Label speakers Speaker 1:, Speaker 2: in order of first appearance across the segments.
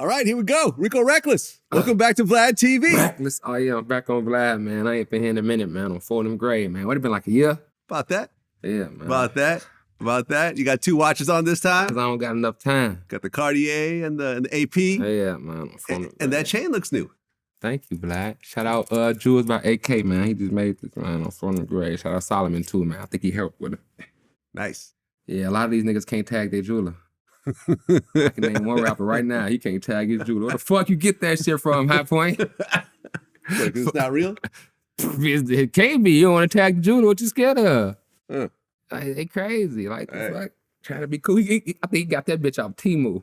Speaker 1: All right, here we go. Rico Recklezz. Welcome back to Vlad TV.
Speaker 2: Recklezz. Oh, yeah, I'm back on Vlad, man. I ain't been here in a minute, man. I'm 4th grade, man. What, it been like a year?
Speaker 1: About that.
Speaker 2: Yeah, man.
Speaker 1: About that. You got 2 watches on this time?
Speaker 2: Because I don't got enough time.
Speaker 1: Got the Cartier and the AP.
Speaker 2: Yeah, man. I'm 4th
Speaker 1: and that chain looks new.
Speaker 2: Thank you, Vlad. Shout out Jules by AK, man. He just made this, man, on 4th grade. Shout out Solomon, too, man. I think he helped with it.
Speaker 1: Nice.
Speaker 2: Yeah, a lot of these niggas can't tag their jeweler. I can name one rapper right now. He can't tag his jeweler. Where the fuck you get that shit from, High Point?
Speaker 1: Wait, 'cause it's not real?
Speaker 2: It can't be. You don't want to tag the jeweler. What you scared of?
Speaker 1: Like,
Speaker 2: they crazy. Like,
Speaker 1: right.
Speaker 2: fuck? Trying to be cool. I think he got that bitch off Temu.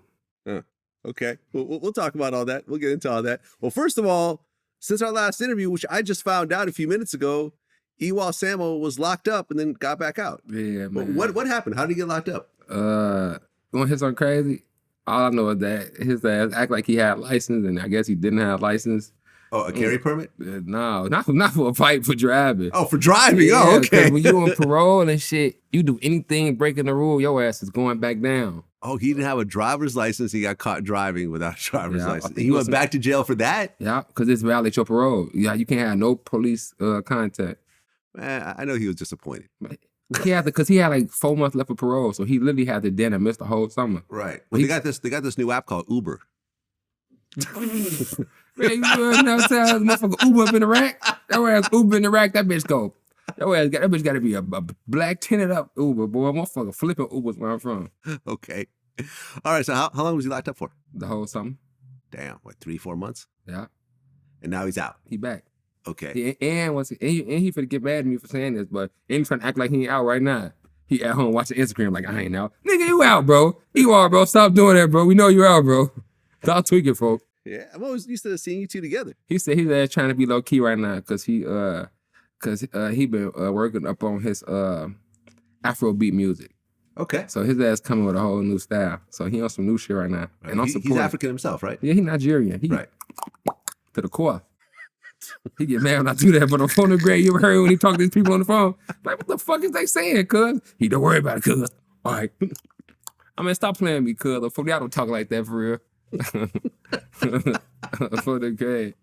Speaker 1: Okay. We'll talk about all that. We'll get into all that. Well, first of all, since our last interview, which I just found out a few minutes ago, Ewal Samo was locked up and then got back out.
Speaker 2: Yeah, man.
Speaker 1: What happened? How did he get locked up?
Speaker 2: Going hit something crazy. All I know is that his ass act like he had license, and I guess he didn't have license.
Speaker 1: Oh, a carry permit?
Speaker 2: No, not for a fight, for driving.
Speaker 1: Oh, for driving.
Speaker 2: Yeah,
Speaker 1: oh, okay.
Speaker 2: When you on parole and shit, you do anything breaking the rule, your ass is going back down.
Speaker 1: Oh, he didn't have a driver's license. He got caught driving without a driver's license. He went back to jail for that?
Speaker 2: Yeah, because it's violates your parole. Yeah, you can't have no police contact.
Speaker 1: Man, I know he was disappointed.
Speaker 2: Because he had like 4 months left of parole, so he literally had to then and missed the whole summer.
Speaker 1: Right. Well, they got this new app called Uber.
Speaker 2: Man, you never tell motherfucker Uber up in the rack. That ass Uber in the rack, that bitch go. That bitch got to be a black tinted up Uber, boy. Motherfucker flipping Ubers where I'm from.
Speaker 1: Okay. All right. So how long was he locked up for?
Speaker 2: The whole summer.
Speaker 1: Damn. What, 3-4 months?
Speaker 2: Yeah.
Speaker 1: And now he's out.
Speaker 2: He back.
Speaker 1: Okay.
Speaker 2: And he finna get mad at me for saying this, but he ain't trying to act like he ain't out right now. He at home watching Instagram like, I ain't out. Nigga, you out, bro. You are, bro. Stop doing that, bro. We know you out, bro. Stop tweaking, folks.
Speaker 1: Yeah, I'm always used to seeing you two together.
Speaker 2: He said he's trying to be low key right now because he been working up on his Afrobeat music.
Speaker 1: Okay.
Speaker 2: So his ass coming with a whole new style. So he on some new shit right now.
Speaker 1: Right.
Speaker 2: And I'm
Speaker 1: He's African himself, right?
Speaker 2: Yeah, he Nigerian. He
Speaker 1: right.
Speaker 2: To the core. He get mad when I do that, but on phone grade, you ever heard when he talk to these people on the phone? Like, what the fuck is they saying, cuz? He don't worry about it, cuz. All right. I mean, stop playing me, cuz. For y'all don't talk like that for real. For the grade.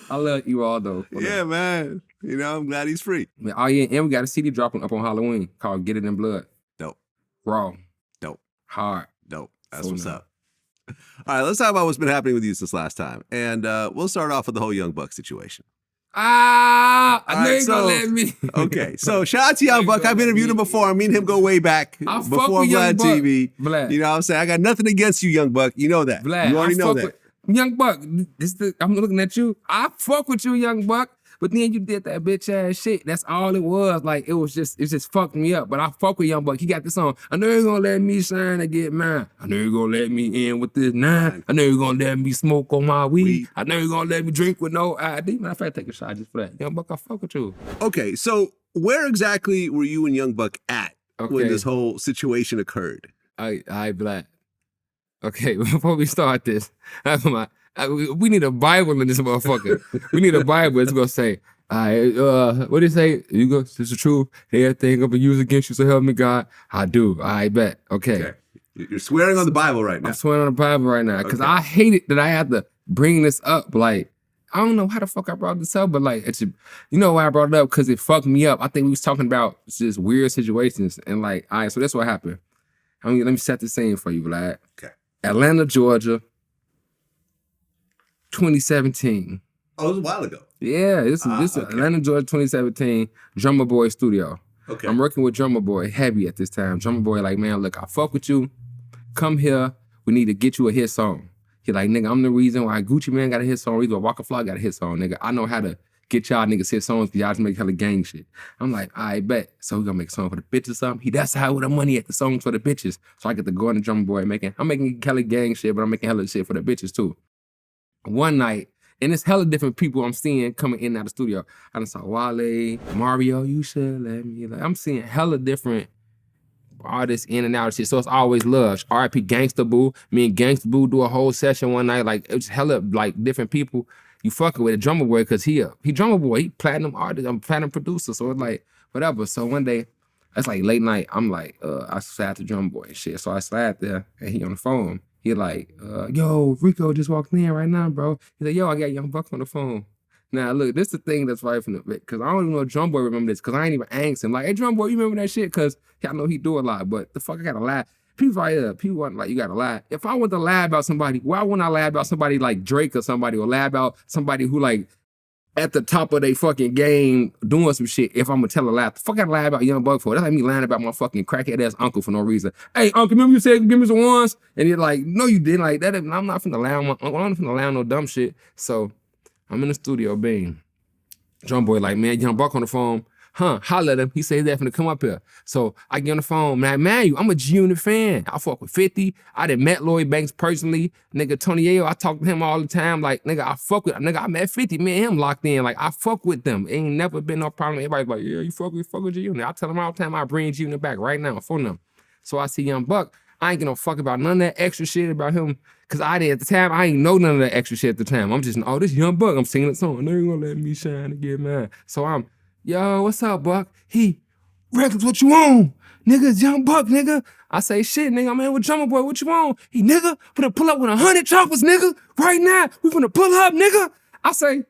Speaker 2: I love you all though.
Speaker 1: Yeah, man. You know, I'm glad he's free.
Speaker 2: Oh yeah, and we got a CD dropping up on Halloween called Get It in Blood.
Speaker 1: Dope.
Speaker 2: Raw.
Speaker 1: Dope.
Speaker 2: Hard.
Speaker 1: Dope. That's what's up. All right, let's talk about what's been happening with you since last time. And we'll start off with the whole Young Buck situation.
Speaker 2: I know you gonna let me.
Speaker 1: Okay, so shout out to Young Buck. I've interviewed him before. Me and him go way back before Vlad TV.
Speaker 2: Vlad.
Speaker 1: You know what I'm saying? I got nothing against you, Young Buck. You know that.
Speaker 2: Vlad,
Speaker 1: you already know that.
Speaker 2: Young Buck, I'm looking at you. I fuck with you, Young Buck. But then you did that bitch ass shit. That's all it was. Like, it just fucked me up. But I fuck with Young Buck. He got this song. I know you're gonna let me shine and get mine. I know you're gonna let me in with this 9. I know you're gonna let me smoke on my weed. I know you're gonna let me drink with no ID. Man, I take a shot just for that. Young Buck, I fuck with you.
Speaker 1: Okay, so where exactly were you and Young Buck at when this whole situation occurred?
Speaker 2: I Black. Okay, before we start this, we need a Bible in this motherfucker. We need a Bible. It's gonna say, what did it say? You go, this is the truth. Everything I'm gonna use against you, so help me God. I do. I bet. Okay.
Speaker 1: You're swearing on the Bible right now.
Speaker 2: I'm swearing on the Bible right now because I hate it that I have to bring this up. Like, I don't know how the fuck I brought this up, but like, you know why I brought it up? Because it fucked me up. I think we was talking about just weird situations and like, all right, so that's what happened. Let me set the scene for you, Vlad.
Speaker 1: Okay.
Speaker 2: Atlanta, Georgia, 2017.
Speaker 1: Oh, it was a while ago.
Speaker 2: Yeah, this is Atlanta, Georgia, 2017, Drummer Boy Studio.
Speaker 1: Okay.
Speaker 2: I'm working with Drummer Boy heavy at this time. Drummer Boy like, man, look, I fuck with you. Come here. We need to get you a hit song. He like, nigga, I'm the reason why Gucci Man got a hit song. Reason why Waka Flocka got a hit song, nigga. I know how to get y'all niggas hit songs because y'all just make hella gang shit. I'm like, I bet. So we gonna make a song for the bitches or something. That's how with the money at the songs for the bitches. So I get to go on the Drummer Boy I'm making hella gang shit, but I'm making hella shit for the bitches too. One night, and it's hella different people I'm seeing coming in and out of the studio. I done saw Wale, Mario, you should let me. Like, I'm seeing hella different artists in and out of shit. So it's always love. R.I.P. Gangsta Boo. Me and Gangsta Boo do a whole session one night. Like, it was hella like different people. You fucking with a Drummer Boy because he Drummer Boy. He platinum artist. I'm platinum producer. So it's like whatever. So one day, it's like late night. I'm like, I sat to Drummer Boy and shit. So I sat there and he on the phone. He like, yo, Rico just walked in right now, bro. He's like, yo, I got Young Buck on the phone. Now, look, this is the thing that's right from the bit, because I don't even know if Drum Boy remember this, because I ain't even asked him. Like, hey, Drum Boy, you remember that shit? Because I know he do a lot, but the fuck, I gotta lie. People right here, people want like, you gotta lie. If I want to lie about somebody, why wouldn't I lie about somebody like Drake or somebody, or lie about somebody who like at the top of their fucking game doing some shit if I'm gonna tell a lie? The fuck I lie about Young Buck for? That's like me lying about my fucking crackhead ass uncle for no reason. Hey, uncle, remember you said give me some ones? And you're like, no, you didn't. Like that. I'm not finna lie on my uncle. I'm not finna lie on no dumb shit. So I'm in the studio, bang. Drum Boy like, man, Young Buck on the phone. Holla at him. He said he's finna come up here. So I get on the phone, man, I'm a G-Unit fan. I fuck with 50. I done met Lloyd Banks personally. Nigga, Tony Ayo, I talk to him all the time. Like, nigga, I met 50. Me and him locked in. Like, I fuck with them. Ain't never been no problem. Everybody's like, yeah, you fuck with G-Unit. I tell them all the time, I bring G-Unit back right now for them. So I see Young Buck. I ain't gonna fuck about none of that extra shit about him. Cause at the time, I ain't know none of that extra shit at the time. I'm just, oh, this Young Buck. I'm singing the song. They're gonna let me shine and get mine. So I'm, yo, what's up, Buck? He, Recklezz, what you want? Nigga, it's Young Buck, nigga. I say, shit, nigga, I'm in with Drummer Boy, what you want? He, nigga, finna pull up with 100 choppers, nigga. Right now, we finna pull up, nigga. I say,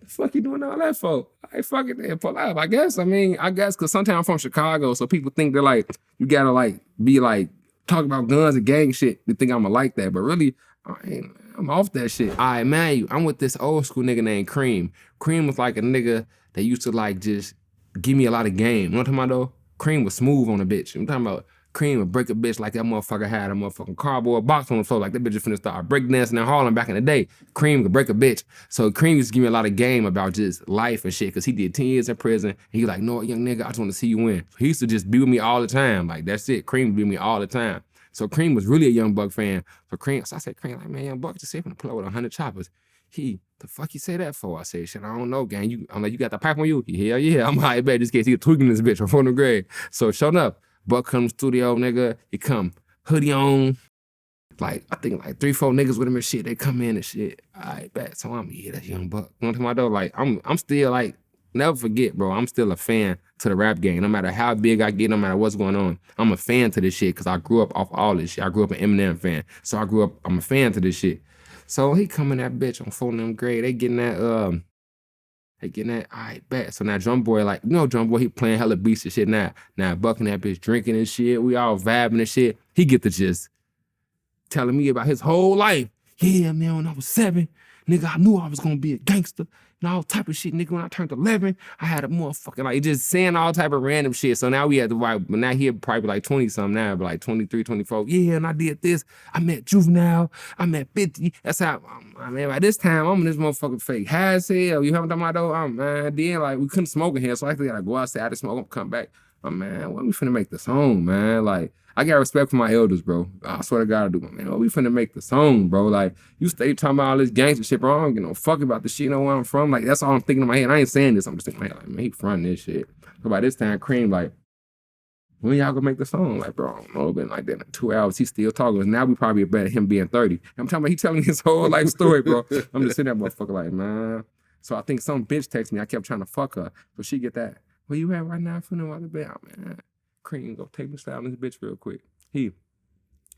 Speaker 2: the fuck you doing all that for? I fuck it, then pull up, I guess. I guess, cause sometimes I'm from Chicago, so people think they're like, you gotta like, be like, talk about guns and gang shit. They think I'ma like that, but really, I'm off that shit. All right, man, I'm with this old school nigga named Cream. Cream was like a nigga that used to like just give me a lot of game. You know what I'm talking about though? Cream was smooth on a bitch. I'm talking about Cream would break a bitch like that motherfucker had a motherfucking cardboard box on the floor. Like that bitch was finna start breakdancing in Harlem back in the day. Cream could break a bitch. So Cream used to give me a lot of game about just life and shit, because he did 10 years in prison. And he was like, no, young nigga, I just want to see you win. So he used to just be with me all the time. Like, that's it. Cream would be with me all the time. So Cream was really a Young Buck fan. So I said, Cream, like, man, Young Buck just said, I'm gonna pull up with 100 choppers. The fuck you say that for? I said, shit, I don't know, gang. I'm like, you got the pipe on you? Hell yeah. I'm like, bet this case he tweaking this bitch from the grade. So showing up, Buck come to the studio, nigga. He come, hoodie on. Like, I think like 3-4 niggas with him and shit. They come in and shit. All right, bet. So I'm, yeah, that's Young Buck. You know what I'm talking about? Like, I'm still like, never forget, bro. I'm still a fan to the rap game. No matter how big I get, no matter what's going on, I'm a fan to this shit because I grew up off all this shit. I grew up an Eminem fan. So I'm a fan to this shit. So he coming that bitch on phone them grade. They getting that, all right, bet. So now Drum Boy, like, you know Drum Boy, he playing hella beats and shit now. Now Buck and that bitch drinking and shit. We all vibing and shit. He get the gist. Telling me about his whole life. Yeah, man, when I was 7, nigga, I knew I was gonna be a gangster and all type of shit. Nigga, when I turned 11, I had a motherfucking, like, just saying all type of random shit. So now we had to, but now he probably like 20-something now, but like 23, 24. Yeah, and I did this. I met Juvenile. I met 50. That's how, I mean, by this time, I'm in this motherfucking fake high as hell. You know what I'm talking about, though? Man, then, like, we couldn't smoke in here, so I gotta go outside to smoke and come back. Man, when we finna make the song, man? Like, I got respect for my elders, bro. I swear to God I do, man. When we finna make the song, bro. Like, you stay talking about all this gangster shit, bro. I don't give no fuck about the shit, you know where I'm from. Like, that's all I'm thinking in my head. I ain't saying this. I'm just thinking, like, man, he fronting this shit. So by this time, Cream, like, when y'all gonna make the song? Like, bro, I don't know. It's been like that in 2 hours. He's still talking. Now we probably better him being 30. I'm talking about he telling his whole life story, bro. I'm just sitting there, motherfucker, like, man. So I think some bitch texted me. I kept trying to fuck her. So she get that. Where you at right now? I'm feeling about the bed. Man, Cream, go take me style this bitch real quick.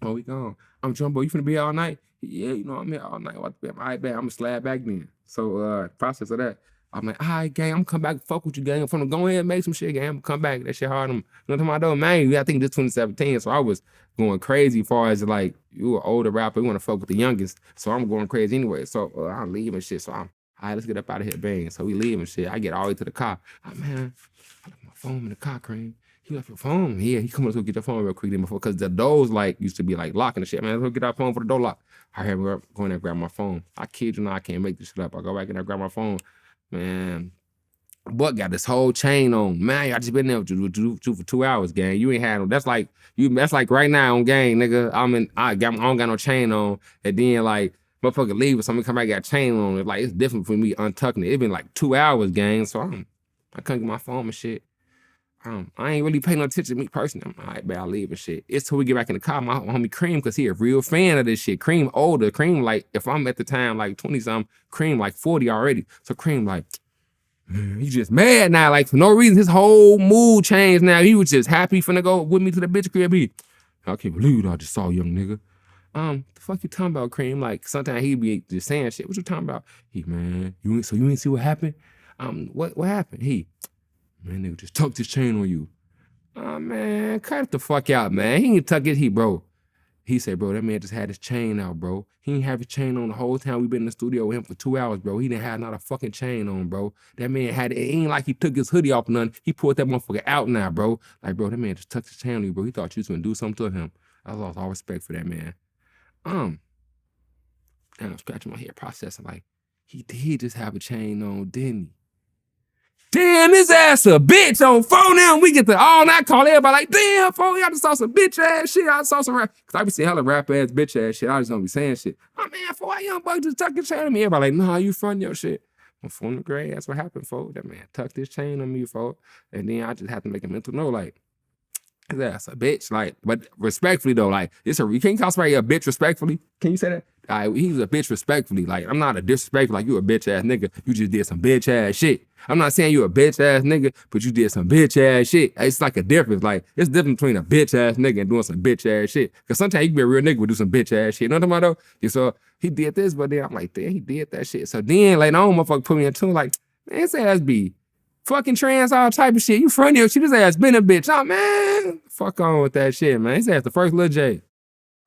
Speaker 2: Oh, we gone. I'm Drum Boy. You finna be here all night? Yeah, you know, I'm here all night. All right, bet. I'm gonna slide back then. So, process of that. I'm like, all right, gang, I'm gonna come back and fuck with you, gang. I'm finna go ahead and make some shit, gang. I'm gonna come back. That shit hard. You know what I'm talking about, man? I think this 2017, so I was going crazy as far as, like, you an older rapper. You wanna fuck with the youngest. So I'm going crazy anyway. So I'm leaving shit. So I'm, all right, let's get up out of here, bang. So we leaving shit. I get all the way to the car. Man, I left my phone in the car, Cream. You left your phone? Yeah, he come to go get your phone real quick then before, because the doors like used to be like locking the shit. Man, let's go get our phone for the door lock. I had to go in there and grab my phone. I kid you not, I can't make this shit up. I go back in there and grab my phone. Man, Buck got this whole chain on. Man, I just been there with you for 2 hours, gang. You ain't had no. That's like right now on gang, nigga. I don't got no chain on, and then like motherfucker leave or something, come back got a chain on. It's like it's different for me untucking it. It been like 2 hours, gang. So I couldn't get my phone and shit. I ain't really paying no attention to me personally. I'm all right, but I leave and shit. It's till we get back in the car, my homie Cream, because he a real fan of this shit. Cream older. Cream, like, if I'm at the time, like, 20-something, Cream, like, 40 already. So Cream, like, man, he just mad now. Like, for no reason, his whole mood changed now. He was just happy finna go with me to the bitch crib. I can't believe I just saw a young nigga. The fuck you talking about, Cream? Like, sometimes he be just saying shit. What you talking about? He, man, you ain't see what happened? What happened? He, man, nigga just tucked his chain on you. Oh, man, cut it the fuck out, man. He ain't tuck it, bro. He said, bro, that man just had his chain out, bro. He ain't have his chain on the whole time we been in the studio with him for 2 hours, bro. He didn't have not a fucking chain on, bro. That man had it. It ain't like he took his hoodie off or nothing. He pulled that motherfucker out now, bro. Like, bro, that man just tucked his chain on you, bro. He thought you was gonna do something to him. I lost all respect for that man. I'm scratching my head processing like, he did just have a chain on, didn't he? Damn, his ass a bitch on phone now. We get to all night call everybody like, damn, phone, y'all just saw some bitch ass shit. I saw some rap. Cause I be seeing hella rap ass bitch ass shit. I just don't be saying shit. Oh man, for why young buck just tucked his chain on me? Everybody like, nah, you front your shit. I'm from the grade. That's what happened, folks. That man tucked his chain on me, folks. And then I just have to make a mental note, like, his ass a bitch. Like, but respectfully though, like, you can't call somebody a bitch respectfully. Can you say that? He's a bitch respectfully. Like, I'm not a disrespectful, like, you a bitch ass nigga. You just did some bitch ass shit. I'm not saying you a bitch ass nigga, but you did some bitch ass shit. It's like a difference. Like, it's different between a bitch ass nigga and doing some bitch ass shit. Cause sometimes you can be a real nigga but do some bitch ass shit. You know what I'm talking about though? So he did this, but then I'm like, damn, he did that shit. So then later on, motherfucker put me in tune, like, man, his ass be fucking trans, all type of shit. You front of your shit, his ass been a bitch. Oh man, fuck on with that shit, man. His ass the first Lil Jay.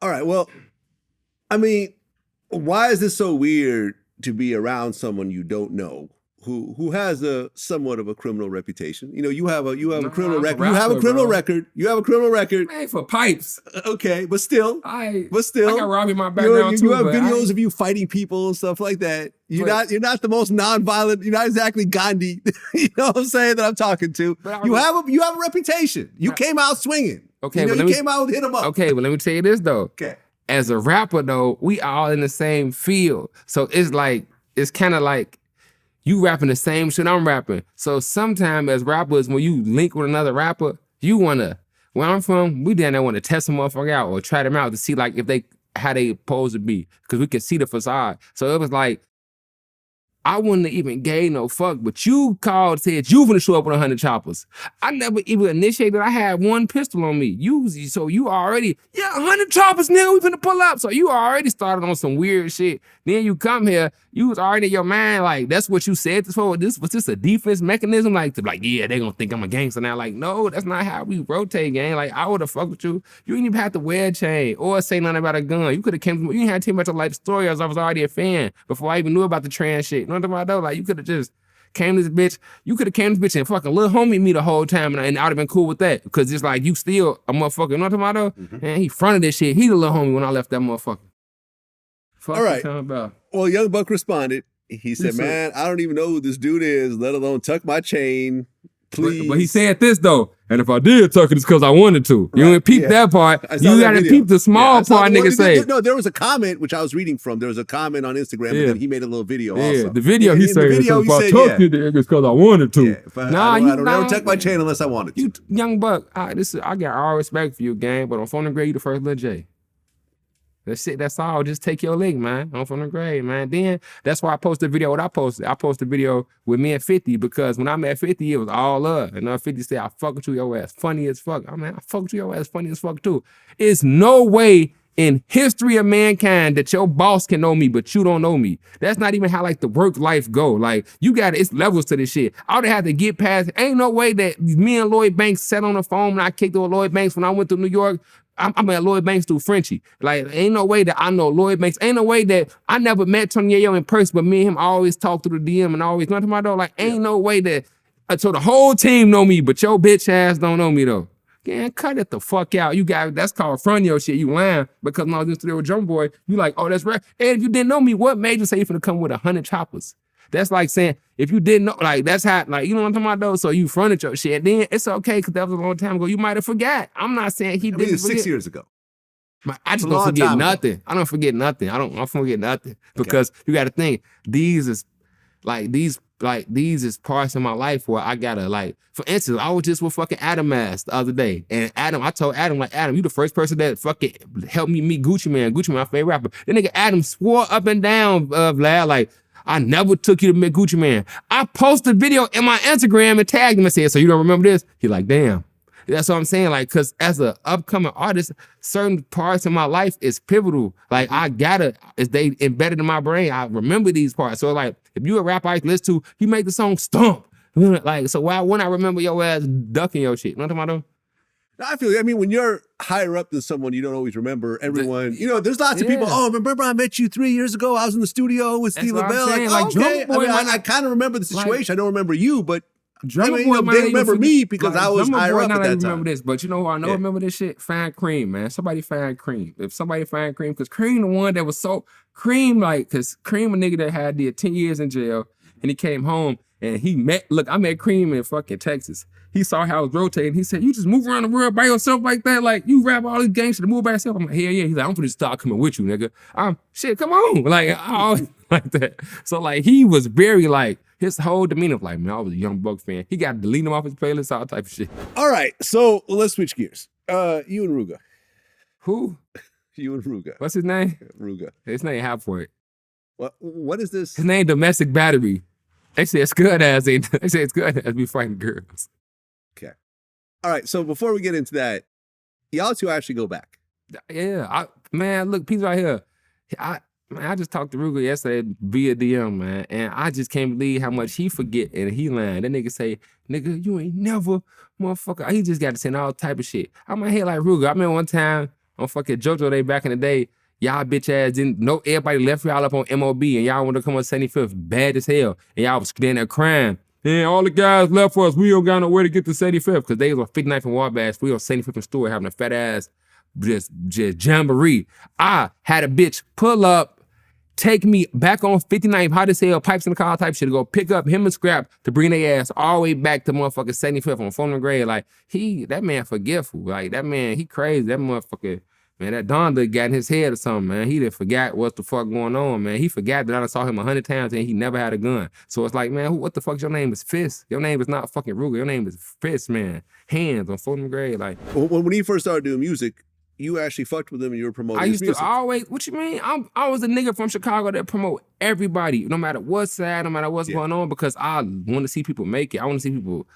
Speaker 1: All right, well, I mean, why is this so weird to be around someone you don't know who has a somewhat of a criminal reputation? You know, you have a criminal record. You have a criminal record. You have a criminal record.
Speaker 2: Man, for pipes.
Speaker 1: Okay, but still, I got
Speaker 2: Robbie in my background too.
Speaker 1: You have videos of you fighting people and stuff like that. You're not the most nonviolent. You're not exactly Gandhi. You know what I'm saying? That I'm talking to. You have a reputation. You came out swinging. Okay, you came out with hit 'em up.
Speaker 2: Okay, but let me tell you this though.
Speaker 1: Okay.
Speaker 2: As a rapper though, we all in the same field. So it's kind of like you rapping the same shit I'm rapping. So sometimes as rappers, when you link with another rapper, you wanna, where I'm from, we down there wanna test a motherfucker out or try them out to see like if how they supposed to be. Cause we can see the facade. So it was like, I wouldn't have even gave no fuck, but you called, said you finna show up with 100 choppers. I never even initiated. I had one pistol on me. So you already, 100 choppers, nigga, we finna pull up. So you already started on some weird shit. Then you come here, you was already in your mind, like, that's what you said this for. Was this a defense mechanism? Like, yeah, they gonna think I'm a gangster now. Like, no, that's not how we rotate, gang. Like, I would've fucked with you. You didn't even have to wear a chain or say nothing about a gun. You could've came, you didn't have to tell me about your life story as I was already a fan before I even knew about the trans shit. You know what I'm talking about though? Like, you could've just came to this bitch. You could've came to this bitch and fucking little homie me the whole time and I'd have been cool with that. Because it's like, you still a motherfucker. You know what I'm talking about though? Mm-hmm. Man, he fronted this shit. He the little homie when I left that motherfucker. Fuck. All right.
Speaker 1: Well, Young Buck responded. He said, man, I don't even know who this dude is, let alone tuck my chain. Please.
Speaker 2: But he said this though, and if I did tuck it, it's because I wanted to. Right. You didn't peep that part. You gotta peep the small part, nigga say.
Speaker 1: No, there was a comment, which I was reading from. There was a comment on Instagram, but then he made a little video also.
Speaker 2: The video he said, if I tucked it, it's because I wanted to.
Speaker 1: I don't ever tuck my chain unless I wanted to.
Speaker 2: Young Buck, I got all respect for you, gang, but on phone and grade, you the first Lil Jay. That's it. That's all. Just take your lick, man. I'm from the grave, man. Then that's why I posted a video. What I posted a video with me and 50 because when I met 50, it was all love. And 50 said, I fuck with you, your ass funny as fuck. I mean, I fuck with you, your ass funny as fuck too. It's no way in history of mankind that your boss can know me, but you don't know me. That's not even how like the work life go. Like it's levels to this shit. I would have to get past. Ain't no way that me and Lloyd Banks sat on the phone and I kicked with Lloyd Banks when I went to New York. I'm at Lloyd Banks through Frenchie. Like, ain't no way that I know Lloyd Banks. Ain't no way that I never met Tony Yayo in person, but me and him always talk through the DM and always nothing about though. Like, ain't no way that so the whole team know me, but your bitch ass don't know me though. Man, cut it the fuck out. You got that's called front your shit. You lying because when I was in the studio with Jumbo Boy, you like, oh, that's right. And if you didn't know me, what made you say you finna come with 100 choppers? That's like saying, if you didn't know, like, that's how, like, you know what I'm talking about, though? So you fronted your shit. Then it's okay, because that was a long time ago. You might have forgot. I'm not saying he didn't forget.
Speaker 1: 6 years ago.
Speaker 2: I just don't forget nothing. I don't forget nothing. I don't forget nothing. Because you got to think, these is parts of my life where I gotta, like, for instance, I was just with fucking Adam Ass the other day. And I told Adam, like, Adam, you the first person that fucking helped me meet Gucci Mane. Gucci Mane, my favorite rapper. That nigga Adam swore up and down, Vlad, like, I never took you to meet Gucci Mane. I posted a video in my Instagram and tagged him and said, so you don't remember this? He like, damn. That's what I'm saying. Like, cause as an upcoming artist, certain parts in my life is pivotal. Like I gotta, is they embedded in my brain. I remember these parts. So like, if you a rapper I listen to, he make the song stomp. Like, so why wouldn't I remember your ass ducking your shit? You know what I'm talking about?
Speaker 1: I feel. I mean, when you're higher up than someone, you don't always remember everyone. You know, there's lots of people. Oh, remember I met you 3 years ago? I was in the studio with Steve LaBelle. Like, oh, okay. I kind of remember the situation. I don't remember you, but they remember me because I was higher up at that time.
Speaker 2: Remember this, but you know who I know remember this shit? Find Cream, man. Somebody find Cream. If somebody find Cream, because Cream the one that was so Cream, like, because Cream a nigga that did 10 years in jail, and he came home and I met Cream in fucking Texas. He saw how I was rotating. He said, you just move around the world by yourself like that? Like, you rap all these gangsters to move by yourself? I'm like, hell yeah. He's like, I'm gonna start coming with you, nigga. Shit, come on. Like, I always like that. So, like, he was very, like, his whole demeanor, like, man, I was a Young Buck fan. He got to delete him off his playlist, all type of shit.
Speaker 1: All right, so let's switch gears. You and Rooga.
Speaker 2: Who?
Speaker 1: You and Rooga.
Speaker 2: What's his name?
Speaker 1: Rooga.
Speaker 2: His name half for it.
Speaker 1: What is this?
Speaker 2: His name Domestic Battery. They say it's good as they say it's good as we fighting girls.
Speaker 1: Okay. All right. So before we get into that, y'all two actually go back.
Speaker 2: Yeah. Man, look, people right here. I just talked to Rooga yesterday via DM, man, and I just can't believe how much he forget and he lying. That nigga say, nigga, you ain't never, motherfucker. He just got to send all type of shit. I'm my head like Rooga. I remember one time on fucking JoJo Day back in the day, y'all bitch ass didn't know everybody left y'all up on MOB and y'all wanted to come on 75th bad as hell. And y'all was standing there crying. And all the guys left us. We don't got nowhere to get to 75th because they was on 59th and Wabash. We on 75th and Stewart having a fat ass just jamboree. I had a bitch pull up, take me back on 59th, hot as hell, pipes in the car type shit, to go pick up him and Scrap to bring their ass all the way back to motherfucking 75th on Fulton Grade. Like, that man forgetful. Like, that man, he crazy. That motherfucker, man, that Donda got in his head or something, man. He done forgot what the fuck going on, man. He forgot that I done saw him 100 times and he never had a gun. So it's like, man, what the fuck? Your name is Fist. Your name is not fucking Rooga. Your name is Fist, man. Hands on Fulton Grade. Like,
Speaker 1: when he first started doing music, you actually fucked with him and you were promoting his music.
Speaker 2: I used to always, what you mean? I was a nigga from Chicago that promote everybody, no matter what's sad, no matter what's going on, because I want to see people make it. I want to see people,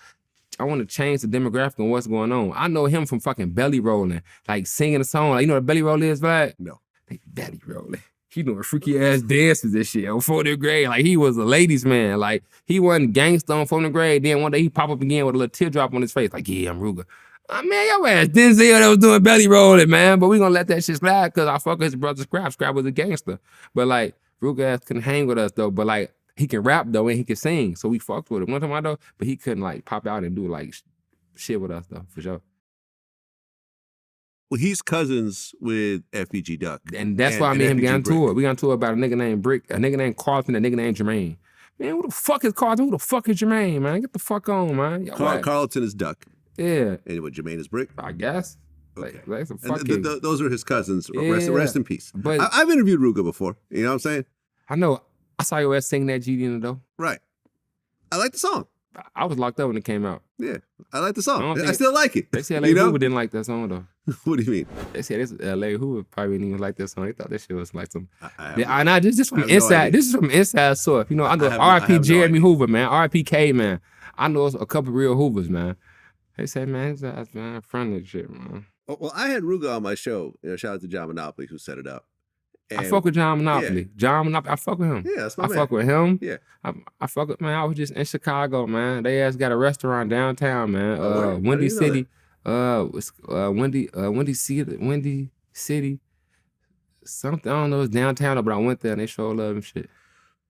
Speaker 2: I want to change the demographic and what's going on. I know him from fucking belly rolling, like singing a song. Like, you know what a belly roll is, right?
Speaker 1: No.
Speaker 2: Like belly rolling. He doing freaky ass dances and shit on 40th grade. Like, he was a ladies man. Like, he wasn't gangster on 40th grade. Then one day he pop up again with a little teardrop on his face. Like, yeah, I'm Rooga. Man, your ass Denzel that was doing belly rolling, man. But we gonna let that shit slide because I fuck with his brother Scrap. Scrap was a gangster. But like, Rooga ass couldn't hang with us though. But like, he can rap though and he can sing. So we fucked with him. One time I though, but he couldn't like pop out and do like shit with us though, for sure.
Speaker 1: Well, he's cousins with FBG Duck.
Speaker 2: And that's why me and him got on tour. We got on tour about a nigga named Brick, a nigga named Carlton, a nigga named Jermaine. Man, who the fuck is Carlton? Who the fuck is Jermaine, man? Get the fuck on, man.
Speaker 1: Carlton is Duck.
Speaker 2: Yeah.
Speaker 1: And what, Jermaine is Brick?
Speaker 2: I guess.
Speaker 1: Okay.
Speaker 2: Like some fucking...
Speaker 1: those are his cousins.
Speaker 2: Yeah.
Speaker 1: Rest in peace.
Speaker 2: But
Speaker 1: I've interviewed Rooga before. You know what I'm saying?
Speaker 2: I know. I saw your ass sing that GD in the door.
Speaker 1: Right. I like the song.
Speaker 2: I was locked up when it came out.
Speaker 1: Yeah. I like the song. I still like it.
Speaker 2: They said LA Hoover didn't like that song though.
Speaker 1: What do you mean?
Speaker 2: They said this LA Hoover probably didn't even like that song. They thought that shit was like some. This is from inside. This is from inside source. You know, I know R.I.P. Jeremy Hoover, man. R.I.P. K, man. I know a couple real Hoovers, man. They say, man, it's man, friendly shit, man.
Speaker 1: Well, I had Rooga on my show. You know, shout out to John Monopoly who set it up. And
Speaker 2: I fuck with John Monopoly. Yeah. John Monopoly, I fuck with him.
Speaker 1: Yeah, that's my man.
Speaker 2: I fuck with him.
Speaker 1: Yeah.
Speaker 2: I fuck with, man, I was just in Chicago, man. They ass got a restaurant downtown, man. Windy City. Windy City. Something, I don't know, it's downtown, but I went there and they showed love and shit.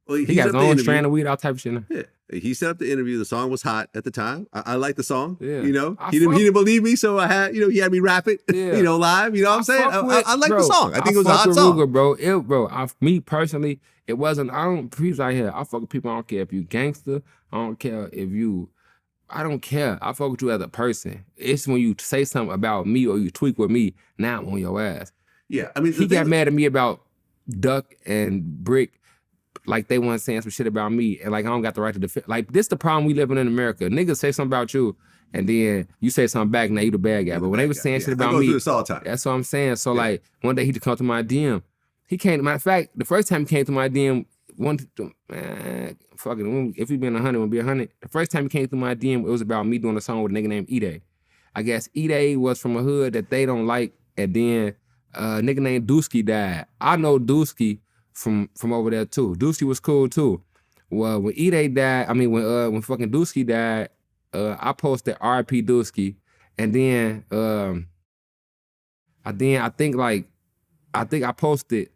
Speaker 2: Well, he got his own strand of weed, all type of shit.
Speaker 1: Yeah. He set up the interview. The song was hot at the time. I liked the song.
Speaker 2: Yeah.
Speaker 1: You know, he didn't believe me, so I had, you know, he had me rap it, you know, live. You know what I'm saying? I like the song. I think it was a hot song.
Speaker 2: Rooga, me personally, it wasn't, I don't, people out here, I fuck with people, I don't care if you gangster, I don't care if you, I don't care. I fuck with you as a person. It's when you say something about me or you tweak with me, now I'm on your ass.
Speaker 1: Yeah, I mean,
Speaker 2: he got mad at me about Duck and Brick. Like they weren't saying some shit about me, and like I don't got the right to defend. Like this the problem we living in America. Niggas say something about you, and then you say something back, now you the bad guy. But when they was saying shit about me,
Speaker 1: through this all the time.
Speaker 2: That's what I'm saying. So like one day he just come to my DM. He came. Matter of fact, the first time he came to my DM, fucking, if he been 100, would be 100. The first time he came to my DM, it was about me doing a song with a nigga named Ide. I guess E-Day was from a hood that they don't like, and then a nigga named Dooski died. I know Dooski from over there too. Dooski was cool too. Well, when E-Day died, I mean when fucking Dooski died, I posted R.I.P. Dooski, and then I think I posted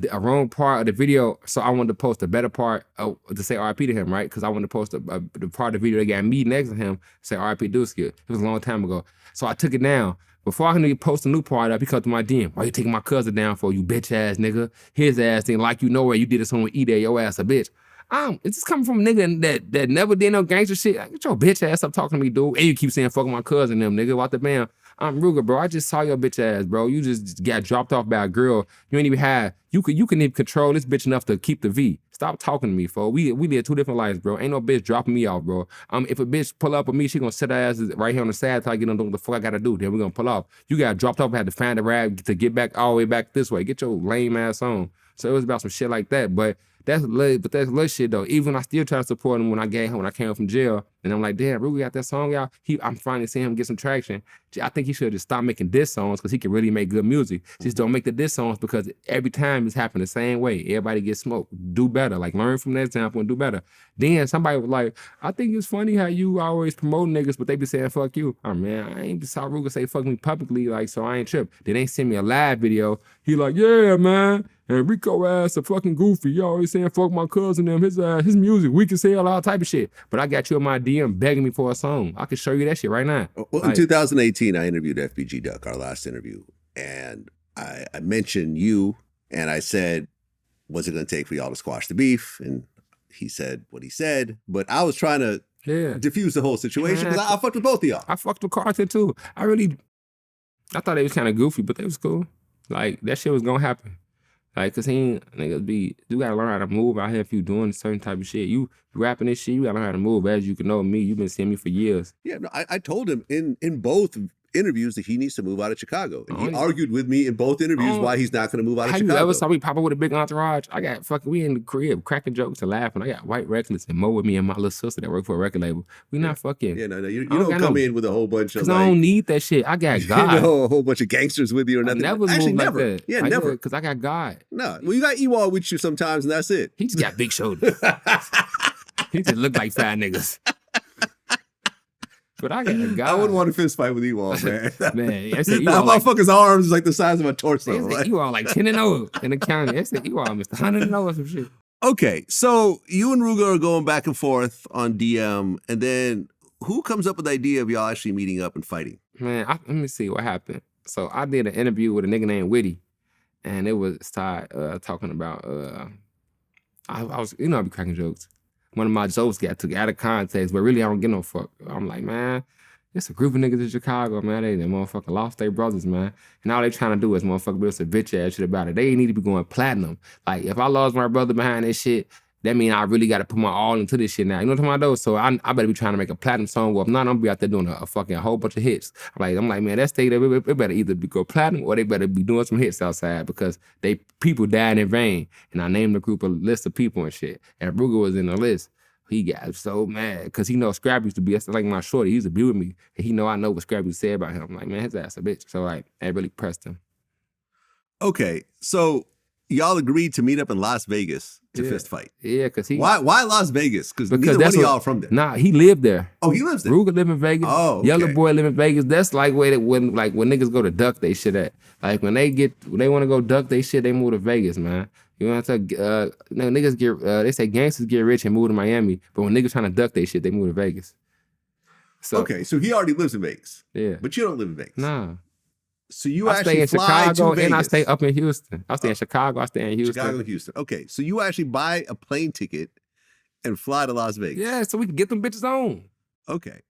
Speaker 2: a wrong part of the video, so I wanted to post a better part to say R.I.P. to him, right? Because I wanted to post the part of the video that got me next to him, say R.I.P. Dooski. It was a long time ago. So I took it down. Before I can post a new part up, he come to my DM. Why you taking my cousin down for, you bitch ass nigga? His ass didn't like you nowhere. You did this on with E-Day, your ass a bitch. It's just coming from a nigga that never did no gangster shit. Like, get your bitch ass up talking to me, dude. And you keep saying fucking my cousin them, nigga. What the bam? I'm Rooga, bro. I just saw your bitch ass, bro. You just got dropped off by a girl. You ain't even had, you can even control this bitch enough to keep the V. Stop talking to me, fool. We live two different lives, bro. Ain't no bitch dropping me off, bro. If a bitch pull up with me, she gonna sit her ass right here on the side till I get on what the fuck I gotta do. Then we gonna pull off. You got dropped off, had to find a rag to get back all the way back this way. Get your lame ass on. So it was about some shit like that, but that's little shit though. Even I still try to support him when I came home from jail, and I'm like, damn, Rooga got that song out. I'm finally seeing him get some traction. I think he should just stop making diss songs because he can really make good music. Just don't make the diss songs because every time it's happened the same way. Everybody gets smoked. Do better. Like learn from that example and do better. Then somebody was like, I think it's funny how you always promote niggas, but they be saying fuck you. Oh man, I ain't saw Rooga say fuck me publicly, like so I ain't tripped. Then they send me a live video. He like, yeah man. And Rico ass a fucking goofy. You always saying fuck my cousin them. His music weak as hell, all type of shit. But I got you in my DM begging me for a song. I can show you that shit right now.
Speaker 1: Well, in 2018, I interviewed FBG Duck, our last interview, and I mentioned you, and I said, "What's it going to take for y'all to squash the beef?" And he said what he said, but I was trying to diffuse the whole situation because I fucked with both of y'all.
Speaker 2: I fucked with Carter too. I thought they was kind of goofy, but they was cool. Like that shit was gonna happen. Like, cause you gotta learn how to move out here if you doing a certain type of shit. You rapping this shit, you gotta learn how to move. As you can know me, you've been seeing me for years.
Speaker 1: Yeah, no, I told him in both interviews that he needs to move out of Chicago. And he argued with me in both interviews why he's not gonna move out of Chicago.
Speaker 2: Have you ever saw me pop up with a big entourage? I got we in the crib, cracking jokes and laughing. I got White Recklezz and Mo with me and my little sister that work for a record label. We not fucking.
Speaker 1: Yeah, no, you don't come in with a whole bunch of
Speaker 2: like, I don't need that shit. I got God.
Speaker 1: You know, a whole bunch of gangsters with you or nothing.
Speaker 2: Never
Speaker 1: Actually, never.
Speaker 2: Like that.
Speaker 1: Yeah, never.
Speaker 2: Because I got God.
Speaker 1: No, well, you got Ewald with you sometimes, and that's it.
Speaker 2: He just got big shoulders. He just look like fat niggas. But I got a guy.
Speaker 1: I wouldn't want a fist fight with Ewald, man.
Speaker 2: Man,
Speaker 1: that motherfucker's arms is like the size of a torso.
Speaker 2: Ewald like 10-0 in the county. That's the Ewald, Mr. 100-0 or some shit.
Speaker 1: Okay, so you and Rooga are going back and forth on DM, and then who comes up with the idea of y'all actually meeting up and fighting?
Speaker 2: Man, let me see what happened. So I did an interview with a nigga named Witty, and it was talking about, I was, I be cracking jokes. One of my jokes got took out of context, but really I don't give no fuck. I'm like, man, it's a group of niggas in Chicago, man. They motherfucking lost their brothers, man. And all they trying to do is motherfucker build some bitch ass shit about it. They need to be going platinum. Like, if I lost my brother behind this shit, that mean I really got to put my all into this shit now. You know what I'm talking about, though? So I better be trying to make a platinum song. Well, if not, I'm gonna be out there doing a fucking whole bunch of hits. I'm like, man, that state, it better either go platinum or they better be doing some hits outside because people died in vain. And I named the group a list of people and shit. And Rooga was in the list. He got so mad because he know Scrappy used to be, that's like my shorty. He used to be with me. And he know I know what Scrappy said about him. I'm like, man, his ass a bitch. So like, I really pressed him.
Speaker 1: Okay, so y'all agreed to meet up in Las Vegas to fist fight.
Speaker 2: Yeah, because he...
Speaker 1: Why Las Vegas? Because neither one of y'all are from there.
Speaker 2: Nah, he lived there.
Speaker 1: Oh, he lives there?
Speaker 2: Rooga live in Vegas.
Speaker 1: Oh, okay.
Speaker 2: Yellow Boy live in Vegas. That's like when niggas go to duck they shit at. Like when they want to go duck they shit, they move to Vegas, man. You know what I'm saying? Niggas get, they say gangsters get rich and move to Miami, but when niggas trying to duck they shit, they move to Vegas. So,
Speaker 1: okay, so he already lives in Vegas.
Speaker 2: Yeah.
Speaker 1: But you don't live in Vegas.
Speaker 2: Nah.
Speaker 1: So you
Speaker 2: I
Speaker 1: actually
Speaker 2: stay in
Speaker 1: fly
Speaker 2: Chicago
Speaker 1: to Vegas.
Speaker 2: and I stay up in Houston. I stay in Chicago, I stay in Houston.
Speaker 1: Chicago and Houston. Okay, so you actually buy a plane ticket and fly to Las Vegas.
Speaker 2: Yeah, so we can get them bitches on.
Speaker 1: Okay.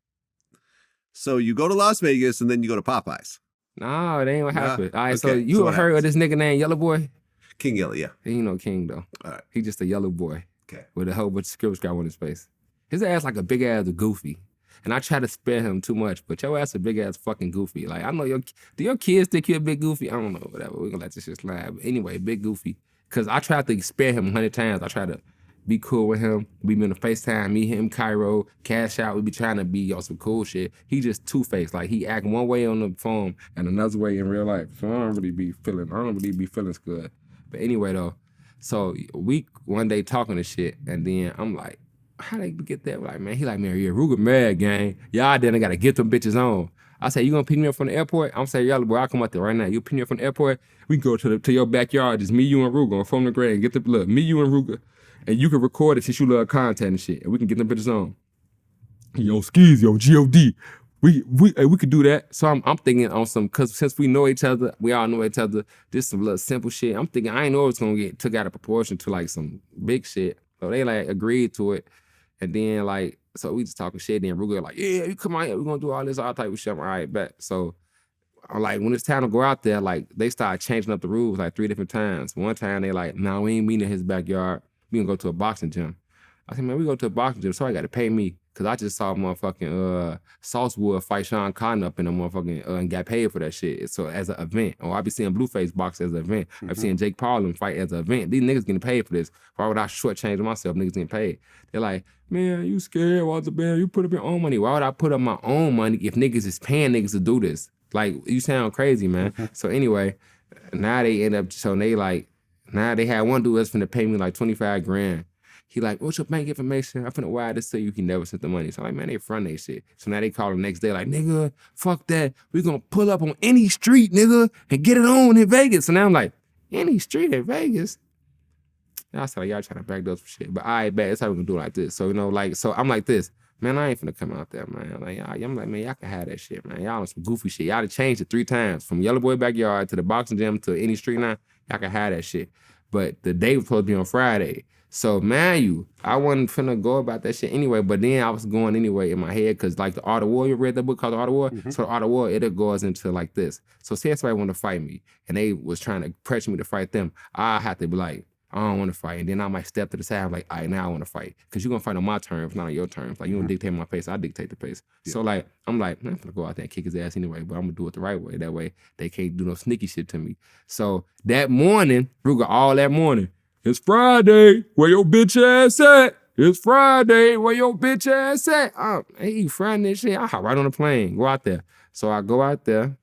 Speaker 1: So you go to Las Vegas and then you go to Popeyes.
Speaker 2: No, it ain't what happened. All right,
Speaker 1: okay,
Speaker 2: so you ever heard of this nigga named Yellow Boy?
Speaker 1: King Yellow, yeah.
Speaker 2: He ain't no king, though.
Speaker 1: All right.
Speaker 2: He just a yellow boy.
Speaker 1: Okay.
Speaker 2: With a whole bunch of scribble scrap on his face. His ass like a big ass goofy. And I try to spare him too much, but your ass a big ass fucking goofy. Like, I know do your kids think you a big goofy? I don't know, whatever. We're gonna let this shit slide. But anyway, big goofy. Cause I tried to spare him 100 times. I tried to, be cool with him. We be on the FaceTime, me, him, Cairo, cash out. We be trying to be on some cool shit. He just two-faced. Like, he act one way on the phone and another way in real life. So I don't really be feeling good. But anyway, though, so we one day talking to shit, and then I'm like, how they get that? Like, man, he like, man, yeah, Rooga mad, gang. Y'all then I gotta get them bitches on. I say, you gonna pick me up from the airport? I'm saying, y'all, boy, I'll come out there right now. You pick me up from the airport, we can go to your backyard, just me, you, and Rooga on Phone the Grade, get the look, me, you, and Rooga, and you can record it since you love content and shit, and we can get them bitches on. Yo, skis, yo, God. We could do that. So I'm thinking on some, cause since we know each other, we all know each other, this some little simple shit. I'm thinking I ain't know it was gonna get took out of proportion to like some big shit. So they like agreed to it. And then like, so we just talking shit. Then Rooga like, yeah, you come out here, we gonna do all this, all type of shit. I'm all right, bet. So I'm like, when it's time to go out there, like they started changing up the rules like 3 different times. One time they like, nah, we ain't meeting in his backyard. We gonna go to a boxing gym. I said, man, we go to a boxing gym, so I gotta pay me. Cause I just saw motherfucking Saucewood fight Sean Cotton up in a motherfucking and got paid for that shit. So as an event. Or I be seeing Blueface box as an event. I be seeing Jake Paul fight as an event. These niggas getting paid for this. Why would I shortchange myself? Niggas getting paid. They're like, man, you scared? What's the band? You put up your own money. Why would I put up my own money if niggas is paying niggas to do this? Like, you sound crazy, man. So anyway, now they end up, so they like, now they had one dude that's finna pay me like 25 grand. He like, what's your bank information? I'm finna wire this to you. He never sent the money. So I'm like, man, they front they shit. So now they call the next day like, nigga, fuck that. We gonna pull up on any street, nigga, and get it on in Vegas. So now I'm like, any street in Vegas? And I said, like, y'all trying to back those for shit. But all right, bet, that's how we gonna do it like this. So, you know, like, so I'm like this. Man, I ain't finna come out there, man. Like, I'm like, man, y'all can have that shit, man. Y'all on some goofy shit. Y'all done changed it 3 times. From Yellow Boy Backyard to the boxing gym to any street now, y'all can have that shit. But the day was supposed to be on Friday. So, man, I wasn't finna go about that shit anyway, but then I was going anyway in my head, because like the Art of War, you read that book called The Art of War? So the Art of War, it goes into like this. So say somebody want to fight me, and they was trying to pressure me to fight them, I have to be like, I don't want to fight. And then I might step to the side, I'm like, all right, now I want to fight. Because you're going to fight on my terms, not on your terms. Like, you don't dictate my pace, I dictate the pace. Yeah. So like, I'm like, man, I'm gonna go out there and kick his ass anyway, but I'm gonna do it the right way. That way, they can't do no sneaky shit to me. So that morning, Rooga, all that morning, it's Friday, where your bitch ass at? It's Friday, where your bitch ass at? Hey, Friday shit, I hop right on the plane, go out there. So I go out there,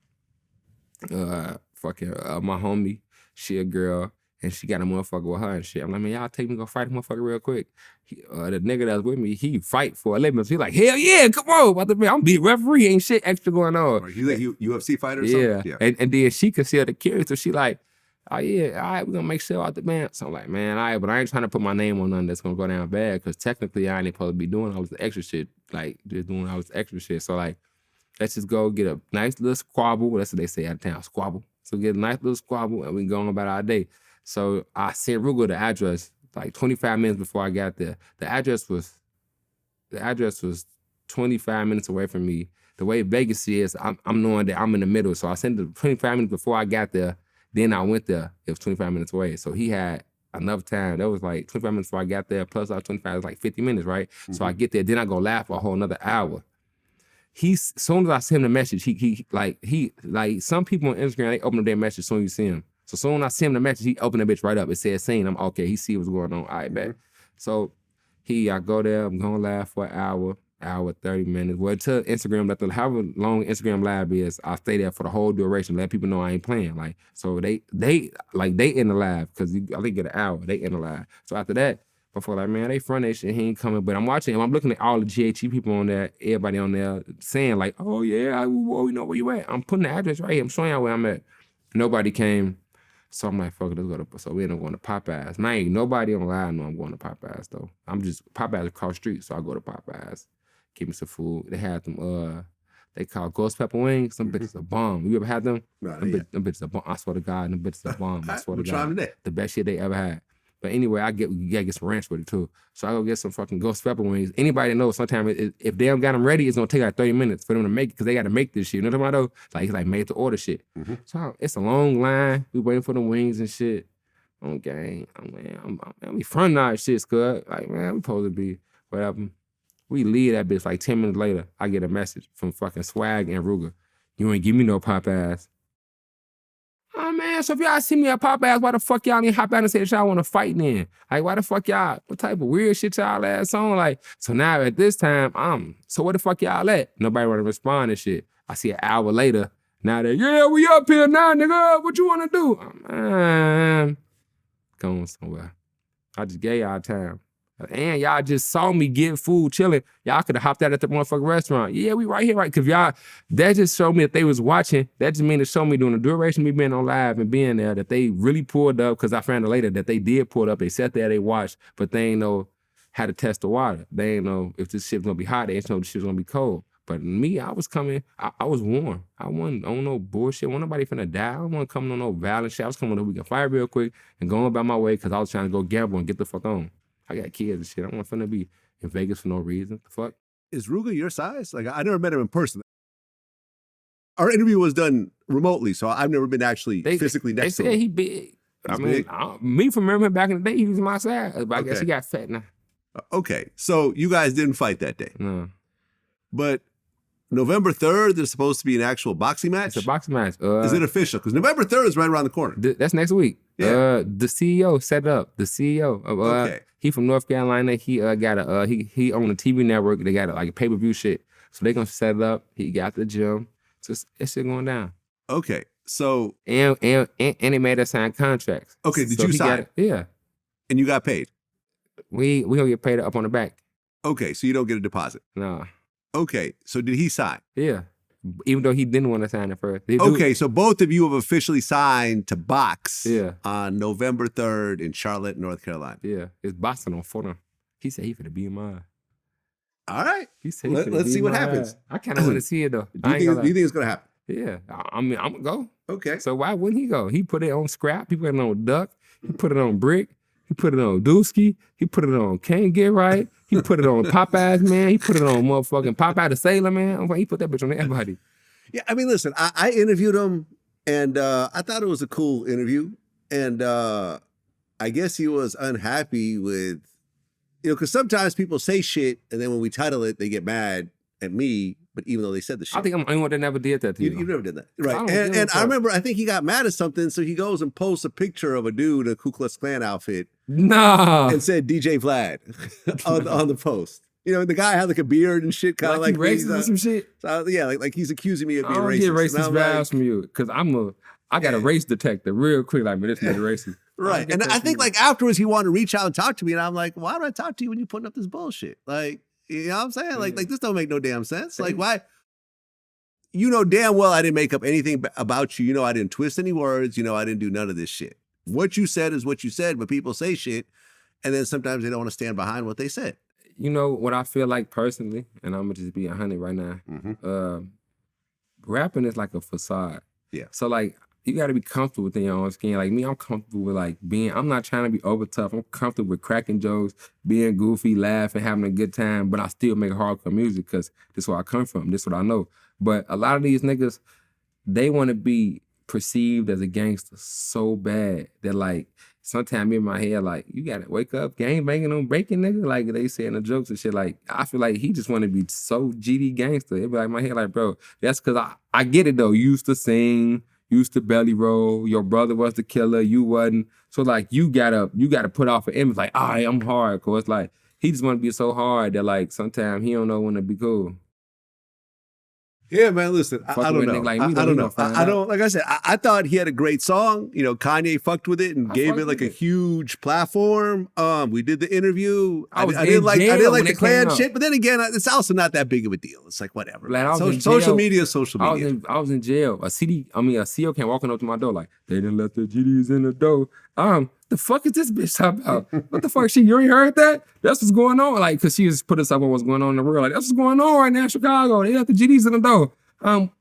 Speaker 2: my homie, she a girl, and she got a motherfucker with her and shit. I'm like, man, y'all take me go fight a motherfucker real quick. The nigga that's with me, he fight for a living. So he like, hell yeah, come on, I'm be referee, ain't shit extra going on.
Speaker 1: Right. He's like UFC fighter or something?
Speaker 2: Yeah. And then she concealed the carry, so she like, oh yeah, all right, we're gonna make sure out the band. So I'm like, man, all right, but I ain't trying to put my name on nothing that's gonna go down bad, because technically I ain't supposed to be doing all this extra shit, like just doing all this extra shit. So like, let's just go get a nice little squabble. That's what they say out of town, squabble. So get a nice little squabble and we go on about our day. So I sent Rooga the address like 25 minutes before I got there. The address was 25 minutes away from me. The way Vegas is, I'm knowing that I'm in the middle. So I sent it 25 minutes before I got there. Then I went there. It was 25 minutes away. So he had enough time. That was like 25 minutes before I got there. Plus our 25 was like 50 minutes, right? So I get there. Then I go laugh for a whole another hour. As soon as I send him the message, he some people on Instagram, they open up their message as soon as you see him. So soon as I send him the message, he opened the bitch right up. It says seen. I'm okay. He see what's going on. All right, bet. So I go there. I'm gonna laugh for an hour, 30 minutes. Well, to Instagram, however long Instagram live is, I stay there for the whole duration. Let people know I ain't playing. Like, so they in the live, because I think get an hour. They in the live. So after that, before like, man, they front that shit, he ain't coming. But I'm watching him. I'm looking at all the GHE people on there, everybody on there saying like, oh yeah, we know where you at. I'm putting the address right here. I'm showing y'all where I'm at. Nobody came. So I'm like, fuck it, let's go to, so we end up going to Popeyes. Man, ain't nobody on live know I'm going to Popeyes though. Popeyes across the street, so I go to Popeyes. Give me some food. They had them, they call ghost pepper wings. Some bitches a bomb. You ever had them? Them bitches a bomb. I swear to God, them bitches a bomb. I swear to God. The best shit they ever had. But anyway, you gotta get some ranch with it too. So I go get some fucking ghost pepper wings. Anybody that knows, sometimes if they don't got them ready, it's gonna take like 30 minutes for them to make it, because they gotta make this shit. You know what I'm talking about? Like, it's like made to order shit. So it's a long line. We waiting for the wings and shit. On gang. We fronting our shit, cuz. Like, man, we supposed to be whatever. We leave that bitch like 10 minutes later. I get a message from fucking Swag and Rooga. You ain't give me no Popeyes. Oh man, man, so if y'all see me at pop ass, why the fuck y'all ain't hop out and say that y'all want to fight then? Like, why the fuck y'all, what type of weird shit y'all ass on? Like, so now at this time, so where the fuck y'all at? Nobody want to respond to shit. I see an hour later, now they're, yeah, we up here now, nigga, what you want to do? Going somewhere. I just gave y'all time. And y'all just saw me get food, chilling. Y'all could have hopped out at the motherfucking restaurant. Yeah, we right here, right? Because y'all, that just showed me that they was watching. That just mean to show me during the duration of me being on live and being there that they really pulled up, because I found out later that they did pull up. They sat there, they watched, but they ain't know how to test the water. They ain't know if this shit's gonna be hot. They ain't know the shit's gonna be cold. But me, I was coming, I was warm. I wasn't on no bullshit. Wasn't nobody finna die. I wasn't coming on no violent shit. I was coming on we can fight real quick and going about my way because I was trying to go gamble and get the fuck on. I got kids and shit. I'm not finna be in Vegas for no reason. The fuck?
Speaker 1: Is Rooga your size? Like, I never met him in person. Our interview was done remotely, so I've never been actually physically next to him.
Speaker 2: They said he big.
Speaker 1: He's big?
Speaker 2: Me from remembering back in the day, he was my size. But I guess he got fat now.
Speaker 1: Okay, so you guys didn't fight that day.
Speaker 2: No.
Speaker 1: But November 3rd, there's supposed to be an actual boxing match?
Speaker 2: It's a boxing match.
Speaker 1: Is it official? Because November 3rd is right around the corner.
Speaker 2: That's next week.
Speaker 1: Yeah.
Speaker 2: The CEO set it up. The CEO.
Speaker 1: Okay.
Speaker 2: He from North Carolina. He got a he on a TV network. They got like a pay-per-view shit. So they gonna set it up. He got the gym. So it's shit going down.
Speaker 1: Okay. So
Speaker 2: and they made us sign contracts.
Speaker 1: Okay, did you sign?
Speaker 2: Yeah.
Speaker 1: And you got paid?
Speaker 2: We gonna get paid up on the back.
Speaker 1: Okay, so you don't get a deposit.
Speaker 2: No.
Speaker 1: Okay, so did he sign?
Speaker 2: Yeah. Even though he didn't want to sign it first.
Speaker 1: Okay, so both of you have officially signed to box
Speaker 2: Yeah.
Speaker 1: on November 3rd in Charlotte, North Carolina.
Speaker 2: Yeah. It's boxing on photo. He said he finna be in mine.
Speaker 1: All right.
Speaker 2: He said
Speaker 1: Let's see what happens.
Speaker 2: I kind of want to see it though.
Speaker 1: Do you think it's gonna happen?
Speaker 2: Yeah. I mean, I'm gonna go.
Speaker 1: Okay.
Speaker 2: So why wouldn't he go? He put it on scrap. He put it on duck. He put it on brick. He put it on Dooski. He put it on Can't Get Right. He put it on Popeye's man. He put it on motherfucking Popeye the Sailor man. He put that bitch on everybody.
Speaker 1: Yeah, I mean, listen, I interviewed him, and I thought it was a cool interview. And I guess he was unhappy with, because sometimes people say shit, and then when we title it, they get mad at me. But even though they said the shit,
Speaker 2: I think I'm the only one that never did that to you.
Speaker 1: You never did that, right? And I remember, I think he got mad at something, so he goes and posts a picture of a dude in a Ku Klux Klan outfit, and said DJ Vlad on the post. The guy had like a beard and shit, kind of like
Speaker 2: racist or some shit.
Speaker 1: So, yeah, like he's accusing me of being racist.
Speaker 2: I don't get racist vibes from you because I got a race detector real quick. Like, man, this nigga racist.
Speaker 1: Right, and I think like afterwards he wanted to reach out and talk to me, and I'm like, why do I talk to you when you're putting up this bullshit? Like. You know what I'm saying? Like this don't make no damn sense. Like, why? You know damn well I didn't make up anything about you. I didn't twist any words. I didn't do none of this shit. What you said is what you said, but people say shit, and then sometimes they don't want to stand behind what they said.
Speaker 2: You know what I feel like personally, and I'm gonna just be 100 right now.
Speaker 1: Mm-hmm.
Speaker 2: Rapping is like a facade.
Speaker 1: Yeah.
Speaker 2: So like, you got to be comfortable within your own skin. Like me, I'm comfortable with like I'm not trying to be over tough. I'm comfortable with cracking jokes, being goofy, laughing, having a good time, but I still make hardcore music because this is where I come from. This is what I know. But a lot of these niggas, they want to be perceived as a gangster so bad that like, sometimes in my head, like, you got to wake up, gang banging on breaking, nigga. Like they say in the jokes and shit. Like, I feel like he just want to be so GD gangster. It be like my head, like, bro, that's because I get it though. You used to sing, used to belly roll. Your brother was the killer. You wasn't. So like you gotta put off an image like, all right, I'm hardcore. It's like he just want to be so hard that like sometimes he don't know when to be cool.
Speaker 1: Yeah, man. Listen, I don't know.
Speaker 2: Like me,
Speaker 1: I don't know. I don't. Like I said, I thought he had a great song. Kanye fucked with it and gave it like a huge platform. We did the interview. I didn't like the Klan shit, but then again, it's also not that big of a deal. It's like whatever.
Speaker 2: Like,
Speaker 1: social media is social media.
Speaker 2: I was in jail. A CO came walking up to my door like, they didn't let the GDs in the door. The fuck is this bitch talking about? What the fuck? You ain't heard that? That's what's going on. Like, cause she just put us up on what's going on in the world. Like, that's what's going on right now in Chicago. They let the GDs in the door.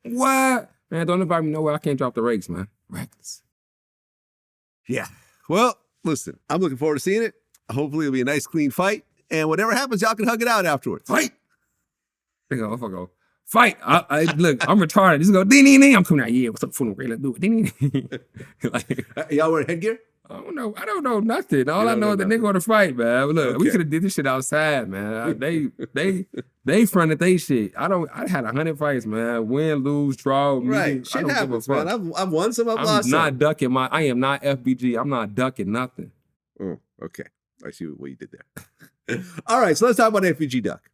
Speaker 2: What? Man, don't invite me nowhere. I can't drop the rakes, man. Recklezz.
Speaker 1: Yeah. Well, listen, I'm looking forward to seeing it. Hopefully it'll be a nice, clean fight. And whatever happens, y'all can hug it out afterwards. Fight!
Speaker 2: Go. Fight! Look, I'm retarded. Just go, ding, ding, ding. I'm coming out. Yeah, what's up, fool? Let's do it. Ding, ding.
Speaker 1: Y'all wearing headgear?
Speaker 2: I don't know. I don't know nothing. All I
Speaker 1: don't
Speaker 2: know
Speaker 1: know
Speaker 2: is the
Speaker 1: nothing.
Speaker 2: nigga on the fight, man. Look, we
Speaker 1: Okay.
Speaker 2: could have did this shit outside, man. They fronted they shit. I had 100 fights, man. Win, lose, draw,
Speaker 1: Right.
Speaker 2: meeting. I
Speaker 1: Shit
Speaker 2: don't
Speaker 1: happens,
Speaker 2: give a fuck.
Speaker 1: man. I've won some, I've
Speaker 2: I'm
Speaker 1: lost
Speaker 2: not
Speaker 1: some.
Speaker 2: ducking I am not FBG. I'm not ducking nothing.
Speaker 1: Oh, okay. I see what you did there. All right, so let's talk about FBG Duck.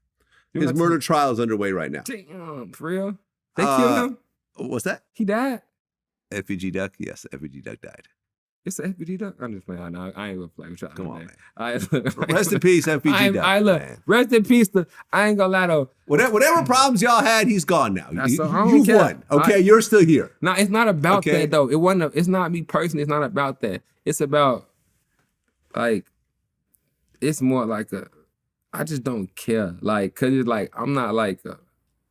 Speaker 1: His murder trial is underway right now.
Speaker 2: Damn, for real? They killed him?
Speaker 1: What's that?
Speaker 2: He died?
Speaker 1: FBG Duck? Yes, FBG Duck died.
Speaker 2: It's an FBG Duck? I'm just playing. I ain't gonna play with y'all.
Speaker 1: Come on, man.
Speaker 2: Look,
Speaker 1: Rest in peace, FBG Duck.
Speaker 2: Look,
Speaker 1: man.
Speaker 2: rest in peace. I ain't gonna lie though.
Speaker 1: Whatever problems y'all had, he's gone now.
Speaker 2: I don't
Speaker 1: You've
Speaker 2: care.
Speaker 1: won. Okay, you're still here.
Speaker 2: No, it's not about
Speaker 1: Okay.
Speaker 2: that though. It's not me personally. It's not about that. It's about like, it's more like I just don't care. Like, cause it's like I'm not like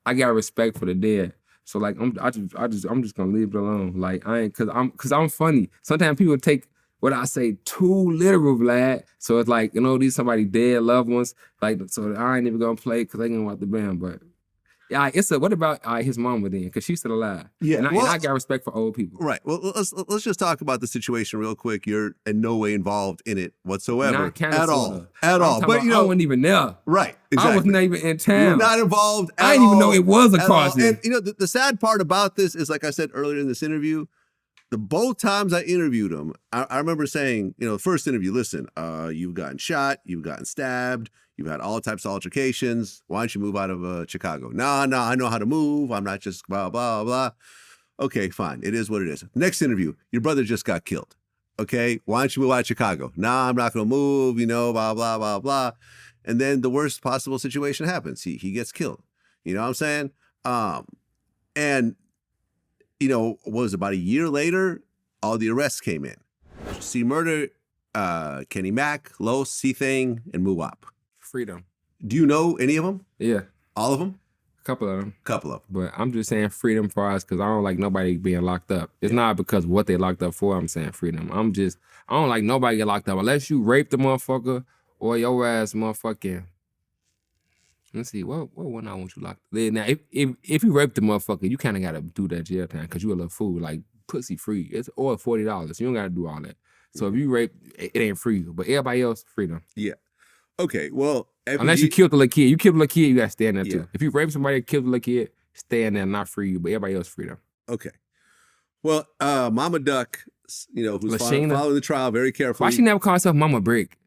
Speaker 2: I got respect for the dead. So like I'm just gonna leave it alone. Like cause I'm funny. Sometimes people take what I say too literal, Vlad. So it's like, these somebody dead loved ones. Like, so I ain't even gonna play because they gonna watch the band. But yeah, what about his mama then? Cause she's still alive.
Speaker 1: Yeah,
Speaker 2: and I got respect for old people.
Speaker 1: Right. Well, let's just talk about the situation real quick. You're in no way involved in it whatsoever.
Speaker 2: Not counting
Speaker 1: At all.
Speaker 2: Soulja.
Speaker 1: At all.
Speaker 2: But
Speaker 1: But
Speaker 2: I wasn't even there.
Speaker 1: right. Exactly.
Speaker 2: I wasn't even in town.
Speaker 1: You're not involved at all.
Speaker 2: I didn't even know it was a
Speaker 1: at
Speaker 2: cause.
Speaker 1: all. And the sad part about this is, like I said earlier in this interview, both times I interviewed him, I remember saying, the first interview, listen, you've gotten shot, you've gotten stabbed, you've had all types of altercations. Why don't you move out of Chicago? Nah, I know how to move. I'm not just blah, blah, blah. Okay, fine. It is what it is. Next interview, your brother just got killed. Okay, why don't you move out of Chicago? Nah, I'm not going to move, blah, blah, blah, blah. And then the worst possible situation happens. He gets killed. You know what I'm saying? And was about a year later, all the arrests came in. See murder, Kenny Mack, Los, C-Thing, and Muwap.
Speaker 2: Freedom.
Speaker 1: Do you know any of them?
Speaker 2: Yeah.
Speaker 1: All of them?
Speaker 2: A couple of them.
Speaker 1: Couple of them.
Speaker 2: But I'm just saying freedom for us because I don't like nobody being locked up. It's not because of what they locked up for, I'm saying freedom. I don't like nobody get locked up unless you rape the motherfucker or your ass motherfucking. Let's see, what one I want you locked up? Now, if you rape the motherfucker, you kind of got to do that jail time because you a little fool, like pussy free. It's or $40. You don't got to do all that. So if you rape, it ain't free. But everybody else, freedom.
Speaker 1: Yeah. Okay, well.
Speaker 2: Unless you killed the little kid. You killed the little kid, you got to stay in there too.
Speaker 1: Yeah.
Speaker 2: If you rape somebody that killed the little kid, stay in there, not free you, but everybody else freedom.
Speaker 1: Okay. Well, Mama Duck, who's following the trial very carefully.
Speaker 2: Why she never call herself Mama Brick?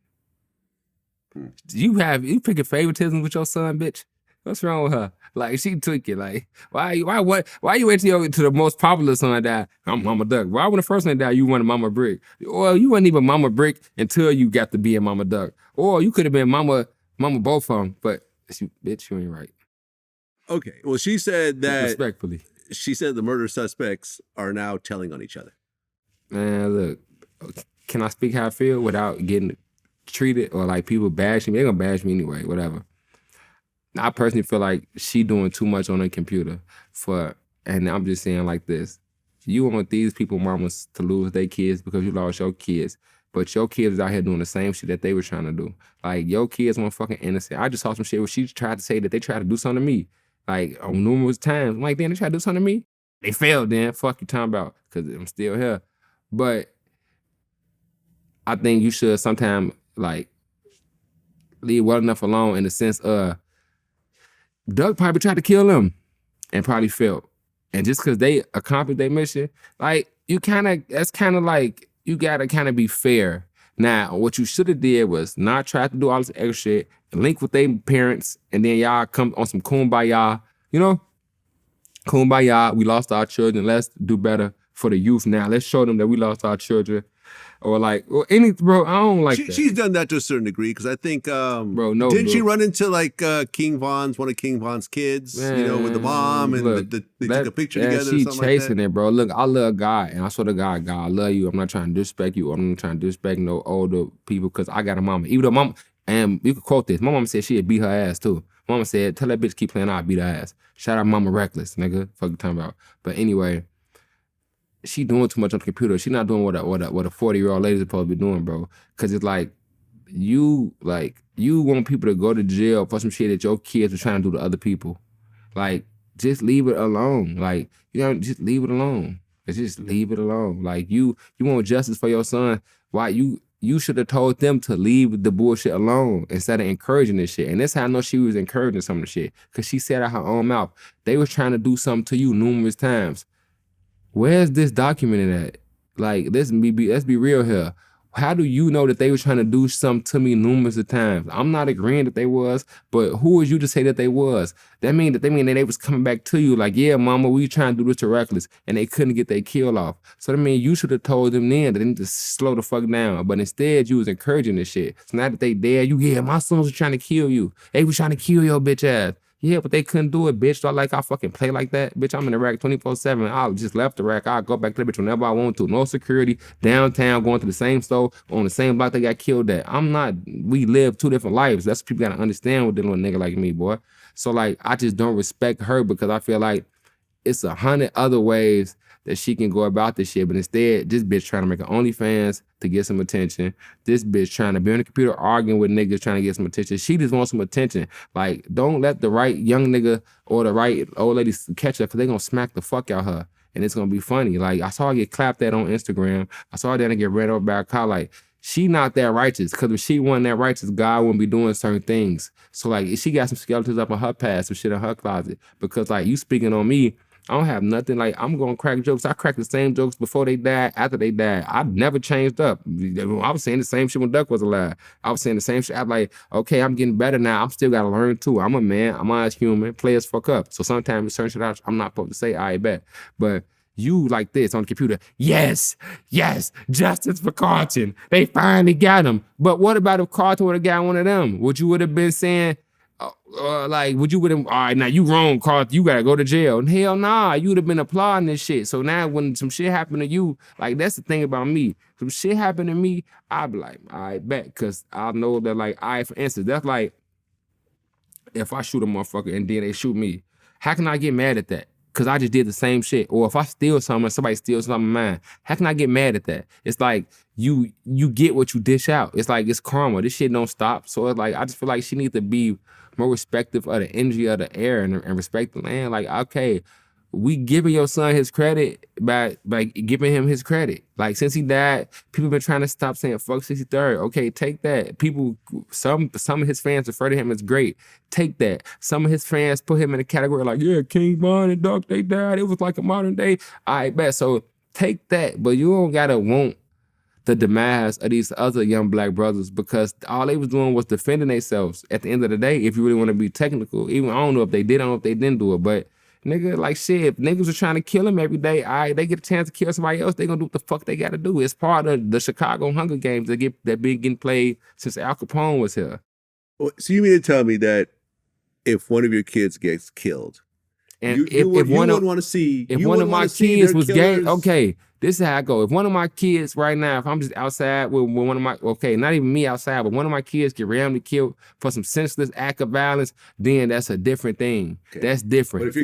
Speaker 2: You picking favoritism with your son, bitch? What's wrong with her? Like, she took it. Like, why you wait till the most popular son die? I'm Mama Duck. Why when the first one die, you wanted Mama Brick? Or you wasn't even Mama Brick until you got to be a Mama Duck. Or you could have been Mama both of them, but bitch, you ain't right.
Speaker 1: Okay. Well, she said that.
Speaker 2: Respectfully.
Speaker 1: She said the murder suspects are now telling on each other.
Speaker 2: Man, look, can I speak how I feel without getting treated or like people bashing me? They're gonna bash me anyway, whatever. I personally feel like she doing too much on her computer and I'm just saying like this. You want these people mamas to lose their kids because you lost your kids, but your kids is out here doing the same shit that they were trying to do. Like, your kids weren't fucking innocent. I just saw some shit where she tried to say that they tried to do something to me. Like, on numerous times. I'm like, damn, they tried to do something to me? They failed then. Fuck you talking about, because I'm still here. But I think you should sometimes, like, leave well enough alone in the sense of Doug probably tried to kill him and probably failed. And just because they accomplished their mission, like, that's kind of like, you gotta kind of be fair. Now, what you should have did was not try to do all this extra shit, link with their parents, and then y'all come on some kumbaya, Kumbaya, we lost our children, let's do better for the youth now. Let's show them that we lost our children. Or bro, I don't like that.
Speaker 1: She's done that to a certain degree, because I think,
Speaker 2: didn't
Speaker 1: she run into like King Von's, one of King Von's kids, with the mom, and they took a picture together or something like that?
Speaker 2: She chasing it, bro. Look, I love God, and I swear to God, I love you. I'm not trying to disrespect you. I'm not trying to disrespect no older people, because I got a mama. Even though mama, and you can quote this, my mama said she'd beat her ass too. Mama said, tell that bitch keep playing, I'll beat her ass. Shout out Mama Recklezz, nigga. Fuck you talking about. But anyway, she doing too much on the computer. She not doing what a 40-year-old lady is supposed to be doing, bro. Cause it's like you want people to go to jail for some shit that your kids are trying to do to other people. Like, just leave it alone. Like, just leave it alone. Just leave it alone. Like you want justice for your son. Why you should have told them to leave the bullshit alone instead of encouraging this shit. And that's how I know she was encouraging some of the shit. Cause she said out her own mouth, they was trying to do something to you numerous times. Where's this documented at? Like, let's be real here. How do you know that they were trying to do something to me numerous of times? I'm not agreeing that they was, but who was you to say that they was? That mean that they was coming back to you like, yeah, mama, we trying to do this to Recklezz, and they couldn't get their kill off. So that mean you should have told them then that they need to slow the fuck down. But instead, you was encouraging this shit. So now that they dead, yeah, my sons were trying to kill you. They was trying to kill your bitch ass. Yeah, but they couldn't do it, bitch. So I fucking play like that? Bitch, I'm in the rack 24/7. I just left the rack. I'll go back to the bitch whenever I want to. No security, downtown, going to the same store, on the same block they got killed at. We live two different lives. That's what people gotta understand with dealing with a nigga like me, boy. So like, I just don't respect her because I feel like it's 100 other ways that she can go about this shit, but instead, this bitch trying to make an OnlyFans to get some attention. This bitch trying to be on the computer arguing with niggas trying to get some attention. She just wants some attention. Like, don't let the right young nigga or the right old lady catch her because they gonna smack the fuck out her. And it's gonna be funny. Like, I saw her get clapped at on Instagram. I saw her then get ran over by a car. Like, she not that righteous, because if she wasn't that righteous, God wouldn't be doing certain things. So, like, she got some skeletons up in her past, some shit in her closet. Because, like, you speaking on me, I don't have nothing. Like, I'm gonna crack jokes. I cracked the same jokes before they died, after they died. I never changed up. I was saying the same shit when Duck was alive. I was saying the same shit. I'm like, okay, I'm getting better now. I'm still gotta learn too. I'm a man. I'm as human. Players fuck up. So sometimes certain shit I'm not supposed to say, I bet. But you like this on the computer. Yes, justice for Carlton. They finally got him. But what about if Carlton would have got one of them? Would you would have been saying, would you would have, all right, now you wrong, Carl, you gotta go to jail? And hell nah, you would have been applauding this shit. So now when some shit happened to you, like, that's the thing about me. Some shit happened to me, I'll be like, I bet, because I know that, like, for instance, that's like, if I shoot a motherfucker and then they shoot me, how can I get mad at that? Because I just did the same shit. Or if I steal something and somebody steals something of mine, how can I get mad at that? It's like, you get what you dish out. It's like, it's karma. This shit don't stop. So it's like, I just feel like she needs to be more respectful of the energy of the air and respect the land. Like, okay, we giving your son his credit by giving him his credit. Like, since he died, people been trying to stop saying fuck 63rd. Okay, take that. People, some of his fans refer to him as great. Take that. Some of his fans put him in a category like, yeah, King Von and Duck, they died. It was like a modern day. I bet. So take that. But you don't gotta want the demise of these other young black brothers, because all they was doing was defending themselves. At the end of the day, if you really want to be technical, even I don't know if they did, I don't know if they didn't do it, but nigga, like, shit, if niggas are trying to kill him every day, all right, they get a chance to kill somebody else, they gonna do what the fuck they gotta do. It's part of the Chicago Hunger Games that been getting played since Al Capone was here.
Speaker 1: So you mean to tell me that if one of your kids gets killed,
Speaker 2: and
Speaker 1: you wouldn't want to see,
Speaker 2: if one of my kids was gay, okay, this is how I go. If one of my kids right now, if I'm just outside with one of my, okay, not even me outside, but one of my kids get randomly killed for some senseless act of violence, then that's a different thing. Okay. That's different.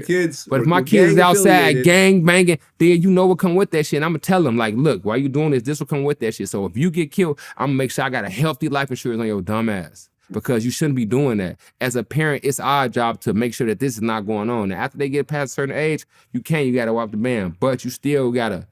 Speaker 1: But if
Speaker 2: my kids is outside gang banging, then you know what come with that shit. And I'm gonna tell them, like, look, why you doing this? This will come with that shit. So if you get killed, I'm gonna make sure I got a healthy life insurance on your dumb ass. Because you shouldn't be doing that. As a parent, it's our job to make sure that this is not going on. Now, after they get past a certain age, you gotta wipe the band, but you still gotta.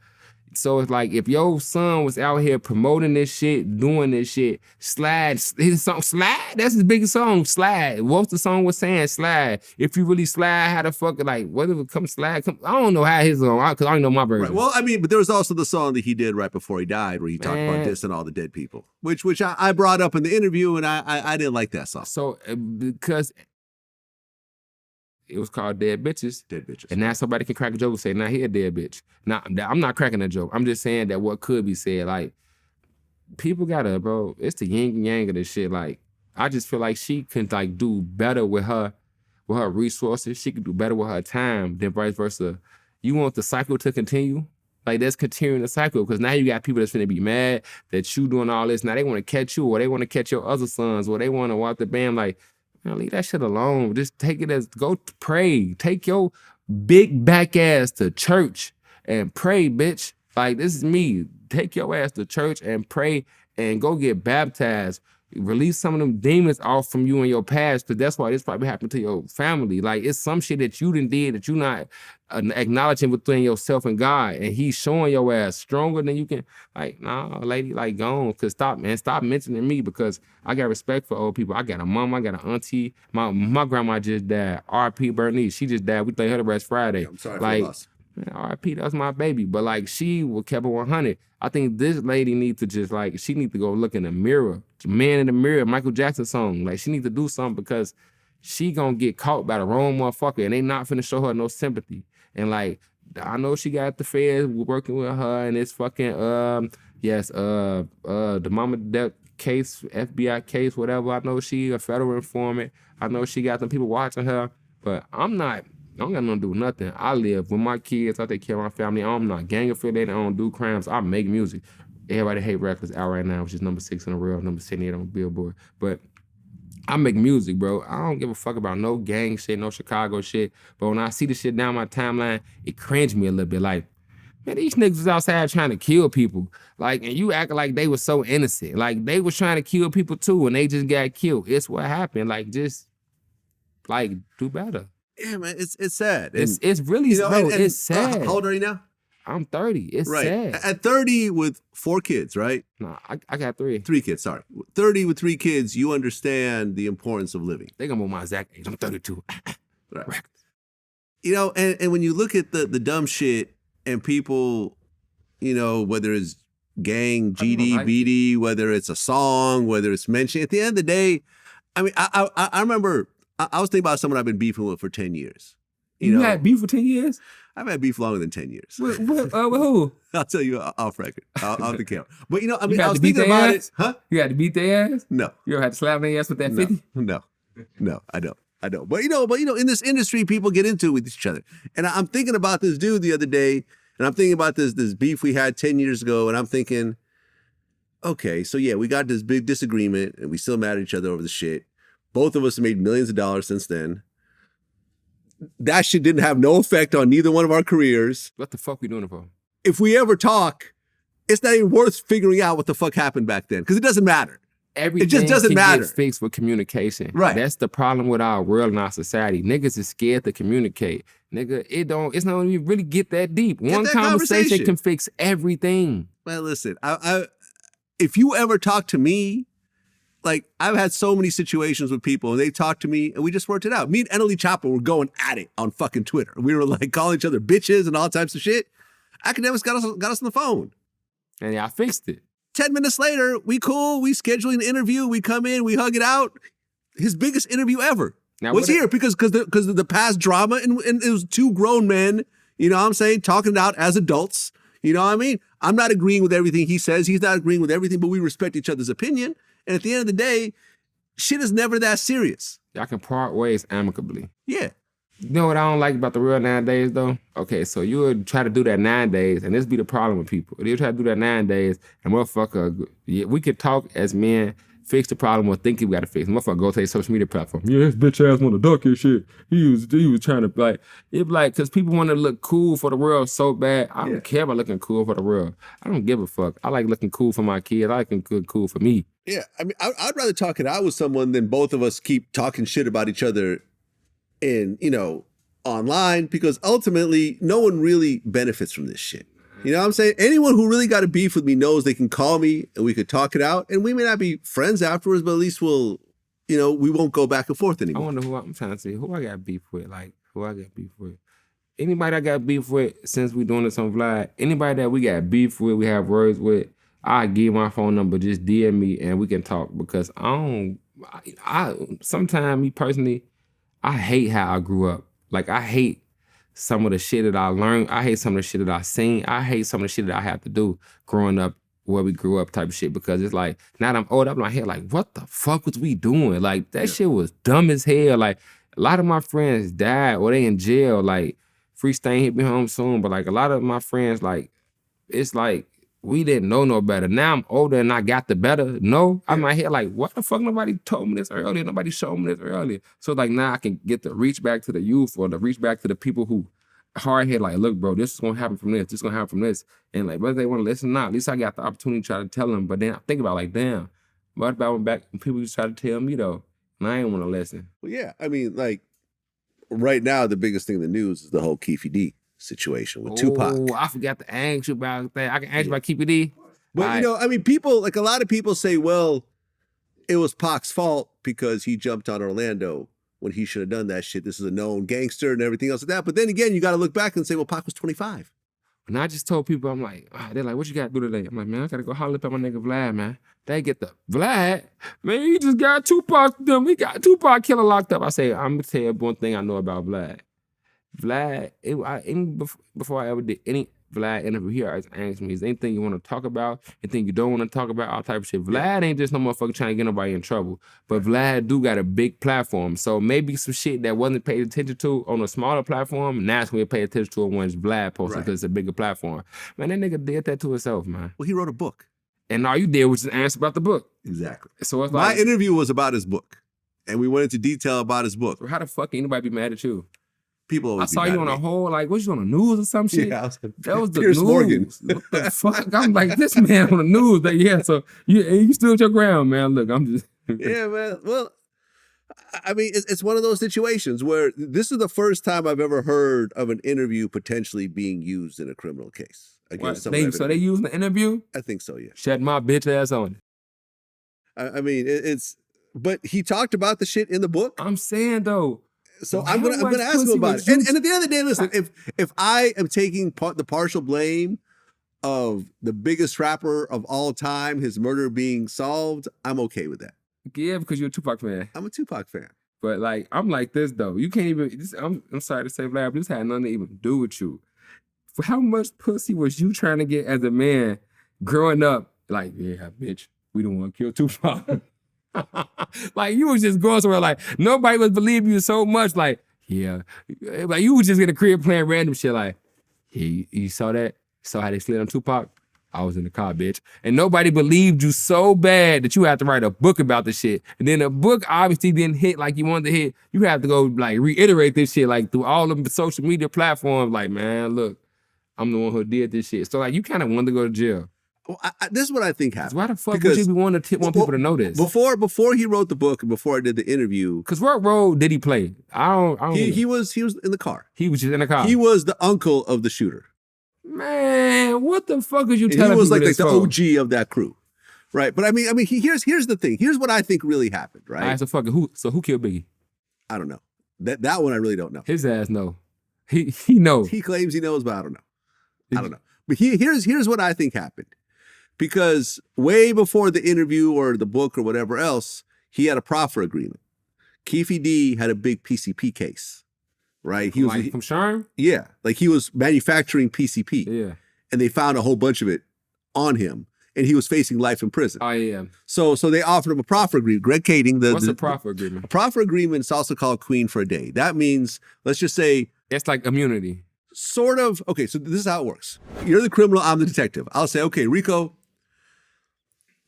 Speaker 2: So it's like, if your son was out here promoting this shit, doing this shit, Slide, his song, Slide, that's his biggest song, Slide. What's the song was saying? Slide. If you really slide, how the fuck, like, what if it come slide? I don't know how his song, because I don't know my version.
Speaker 1: Right. Well, I mean, but there was also the song that he did right before he died, where he talked about this and all the dead people, which I brought up in the interview, and I didn't like that song.
Speaker 2: So, because it was called Dead Bitches.
Speaker 1: Dead Bitches.
Speaker 2: And now somebody can crack a joke and say, nah, he a dead bitch. Now, I'm not cracking a joke. I'm just saying that what could be said. Like, people gotta, bro, it's the yin and yang of this shit. Like, I just feel like she can, like, do better with her resources. She could do better with her time than vice versa. You want the cycle to continue? Like, that's continuing the cycle, because now you got people that's finna be mad that you doing all this. Now they want to catch you, or they want to catch your other sons, or they want to walk the band. Like, man, leave that shit alone. Just take it as, go pray. Take your big back ass to church and pray, bitch. Like, this is me. Take your ass to church and pray and go get baptized. release some of them demons off from you and your past, because that's why this probably happened to your family. Like, it's some shit that you done did that you not acknowledging within yourself and God, and he's showing your ass stronger than you can. Like, nah, lady, like, go on, cause stop mentioning me, because I got respect for old people. I got a mom, I got an auntie. My grandma just died. R.I.P. Bernice, she just died. We laid her to rest Friday.
Speaker 1: I'm sorry
Speaker 2: like,
Speaker 1: for loss.
Speaker 2: R.I.P. That's my baby. But like, she kept it 100. I think this lady needs to just like, she needs to go look in the mirror. Man in the Mirror, Michael Jackson song. Like, she needs to do something, because she gonna get caught by the wrong motherfucker, and they not finna show her no sympathy. And like, I know she got the feds working with her, and it's fucking the Mama Death case, FBI case, whatever. I know she a federal informant. I know she got some people watching her, but I don't got nothing to do with nothing. I live with my kids. I take care of my family. I'm not gang affiliated. I don't do crimes. I make music. Everybody hate Recklezz out right now, which is number 6 in the world, number 78 on Billboard. But I make music, bro. I don't give a fuck about no gang shit, no Chicago shit. But when I see the shit down my timeline, it cringe me a little bit. Like, man, these niggas was outside trying to kill people. Like, and you acting like they were so innocent. Like, they was trying to kill people too, and they just got killed. It's what happened. Like, just, like, do better.
Speaker 1: Yeah, man, it's sad.
Speaker 2: It's really, it's sad.
Speaker 1: How old are you now?
Speaker 2: I'm 30. It's
Speaker 1: right.
Speaker 2: sad.
Speaker 1: At 30 with 4 kids, right?
Speaker 2: Nah, I got 3.
Speaker 1: 3 kids, sorry. 30 with 3 kids, you understand the importance of living.
Speaker 2: They gonna move my exact age. I'm 32.
Speaker 1: Right. You know, and when you look at the dumb shit and people, you know, whether it's gang, GD, BD, whether it's a song, whether it's mentioned, at the end of the day, I mean, I remember, I was thinking about someone I've been beefing with for 10 years.
Speaker 2: You know, had beef for 10 years?
Speaker 1: I've had beef longer than 10 years.
Speaker 2: With who?
Speaker 1: I'll tell you off record, off the camera. But, you know, I
Speaker 2: mean,
Speaker 1: I was thinking about it.
Speaker 2: Huh? You had to beat their ass?
Speaker 1: No.
Speaker 2: You ever had to slap their ass with that 50?
Speaker 1: No, I don't. But you know, in this industry, people get into it with each other. And I'm thinking about this dude the other day, and I'm thinking about this beef we had 10 years ago, and I'm thinking, okay, so yeah, we got this big disagreement, and we still mad at each other over the shit. Both of us have made millions of dollars since then. That shit didn't have no effect on neither one of our careers.
Speaker 2: What the fuck we doing it for?
Speaker 1: If we ever talk, it's not even worth figuring out what the fuck happened back then, because it doesn't matter.
Speaker 2: Everything
Speaker 1: it just doesn't matter.
Speaker 2: Get fixed with communication.
Speaker 1: Right.
Speaker 2: That's the problem with our world and our society. Niggas is scared to communicate. Nigga, it's not even really get that deep. One conversation can fix everything.
Speaker 1: Well, listen, if you ever talk to me, like, I've had so many situations with people, and they talk to me, and we just worked it out. Me and Annalie Chopper were going at it on fucking Twitter. We were like calling each other bitches and all types of shit. Academics got us on the phone.
Speaker 2: And I fixed it. 10
Speaker 1: minutes later, we cool, we scheduling an interview, we come in, we hug it out. His biggest interview ever was here because of the past drama, and it was 2 grown men, you know what I'm saying, talking it out as adults. You know what I mean? I'm not agreeing with everything he says. He's not agreeing with everything, but we respect each other's opinion. And at the end of the day, shit is never that serious.
Speaker 2: Y'all can part ways amicably.
Speaker 1: Yeah.
Speaker 2: You know what I don't like about the real nowadays, though? Okay, so you would try to do that 9 days, and this be the problem with people. They try to do that 9 days, and motherfucker, we could talk as men, fix the problem, or think we got to fix it. Motherfucker go to a social media platform. Yeah, his bitch ass want to duck his shit. He was trying to, like, it like, because people want to look cool for the world so bad. I don't care about looking cool for the world. I don't give a fuck. I like looking cool for my kids. I like looking cool for me.
Speaker 1: Yeah, I mean, I'd rather talk it out with someone than both of us keep talking shit about each other in, you know, online, because ultimately no one really benefits from this shit. You know what I'm saying? Anyone who really got a beef with me knows they can call me and we could talk it out, and we may not be friends afterwards, but at least we'll, you know, we won't go back and forth anymore.
Speaker 2: I wonder who I'm trying to see, who I got beef with, like, who I got beef with. Anybody I got beef with since we doing this on Vlad, anybody that we got beef with, we have words with, I give my phone number, just DM me and we can talk, because sometimes me personally, I hate how I grew up. Like, I hate some of the shit that I learned. I hate some of the shit that I seen. I hate some of the shit that I have to do growing up where we grew up type of shit, because it's like, now that I'm old, I'm in my head like, what the fuck was we doing? Like, that shit was dumb as hell. Like, a lot of my friends died or they in jail. Like, Free Stain hit me home soon, but like, a lot of my friends, like, it's like, we didn't know no better. Now I'm older and I got the better. No, I'm in my head like, what the fuck? Nobody told me this earlier. Nobody showed me this earlier. So like, now I can get to reach back to the youth, or to reach back to the people who hard head, like, look, bro, this is gonna happen from this. This is gonna happen from this. And like, whether they want to listen or not, at least I got the opportunity to try to tell them. But then I think about like, damn, But about when people used to try to tell me though, and I ain't want to listen.
Speaker 1: Well, yeah, I mean, like right now, the biggest thing in the news is the whole Keefy D situation with Tupac.
Speaker 2: Oh, I forgot to ask you about that. I can ask you about Keefy D.
Speaker 1: But you know, I mean, people like a lot of people say, well, it was Pac's fault because he jumped on Orlando when he should have done that shit. This is a known gangster and everything else like that. But then again, you got to look back and say, well, Pac was 25.
Speaker 2: And I just told people, I'm like, they're like, what you got to do today? I'm like, man, I got to go holler up at my nigga Vlad, man. They get the Vlad. Man, he just got Tupac. We got Tupac killer locked up. I say, I'm going to tell you one thing I know about Vlad. Vlad, before I ever did any Vlad interview, he always asked me, is there anything you want to talk about? Anything you don't want to talk about? All type of shit. Vlad ain't just no motherfucker trying to get nobody in trouble. But Vlad do got a big platform. So maybe some shit that wasn't paid attention to on a smaller platform, now it's going to pay attention to it when Vlad posted because it's a bigger platform. Man, that nigga did that to himself, man.
Speaker 1: Well, he wrote a book.
Speaker 2: And all you did was just answer about the book.
Speaker 1: Exactly.
Speaker 2: So it's
Speaker 1: my interview was about his book. And we went into detail about his book.
Speaker 2: So how the fuck can anybody be mad at you?
Speaker 1: People always
Speaker 2: I saw you on a whole, like, what you on the news or some shit?
Speaker 1: Yeah, I was like,
Speaker 2: that was the
Speaker 1: Piers
Speaker 2: news.
Speaker 1: Morgan.
Speaker 2: What the fuck? I'm like, this man on the news. Like, yeah, so you stood your ground, man. Look, I'm just...
Speaker 1: Yeah, man. Well, I mean, it's one of those situations where this is the first time I've ever heard of an interview potentially being used in a criminal case.
Speaker 2: So they used the interview?
Speaker 1: I think so, yeah.
Speaker 2: Shut my bitch ass on it.
Speaker 1: I mean, but he talked about the shit in the book.
Speaker 2: I'm saying, though.
Speaker 1: So I'm gonna ask him about it. And at the end of the day, listen, if I am taking the partial blame of the biggest rapper of all time, his murder being solved, I'm okay with that.
Speaker 2: Yeah, because you're a Tupac fan.
Speaker 1: I'm a Tupac fan.
Speaker 2: But like, I'm like this though. You can't even. I'm sorry to say, Vlad, but this had nothing to even do with you. For how much pussy was you trying to get as a man growing up? Like, yeah, bitch, we don't want to kill Tupac. Like you was just going somewhere like nobody was believing you so much. Like, yeah, like you was just in the crib playing random shit. Like, hey, you saw that? Saw how they slid on Tupac? I was in the car, bitch. And nobody believed you so bad that you had to write a book about the shit. And then the book obviously didn't hit like you wanted to hit. You have to go like reiterate this shit like through all the social media platforms. Like, man, look, I'm the one who did this shit. So like you kind of wanted to go to jail.
Speaker 1: Well, this is what I think happened.
Speaker 2: Why the fuck would you be wanting to want people to know this?
Speaker 1: Before he wrote the book and before I did the interview.
Speaker 2: Because what role did he play? I don't
Speaker 1: he was in the car.
Speaker 2: He was just in the car.
Speaker 1: He was the uncle of the shooter.
Speaker 2: Man, what the fuck is you telling me?
Speaker 1: He was like the OG of that crew. Right. But I mean, here's the thing. Here's what I think really happened, right?
Speaker 2: All right, so who killed Biggie?
Speaker 1: I don't know. That one I really don't know.
Speaker 2: His ass know. He knows.
Speaker 1: He claims he knows, but I don't know. I don't know. But here's what I think happened. Because way before the interview or the book or whatever else, he had a proffer agreement. Keefy D had a big PCP case, right? He was
Speaker 2: from Sharm?
Speaker 1: Yeah, like he was manufacturing PCP.
Speaker 2: Yeah.
Speaker 1: And they found a whole bunch of it on him, and he was facing life in prison.
Speaker 2: Oh, yeah.
Speaker 1: So they offered him a proffer agreement. Greg Kading.
Speaker 2: What's a proffer agreement?
Speaker 1: A proffer agreement is also called Queen for a Day. That means, let's just say...
Speaker 2: It's like immunity.
Speaker 1: Sort of. Okay, so this is how it works. You're the criminal, I'm the detective. I'll say, okay, Rico...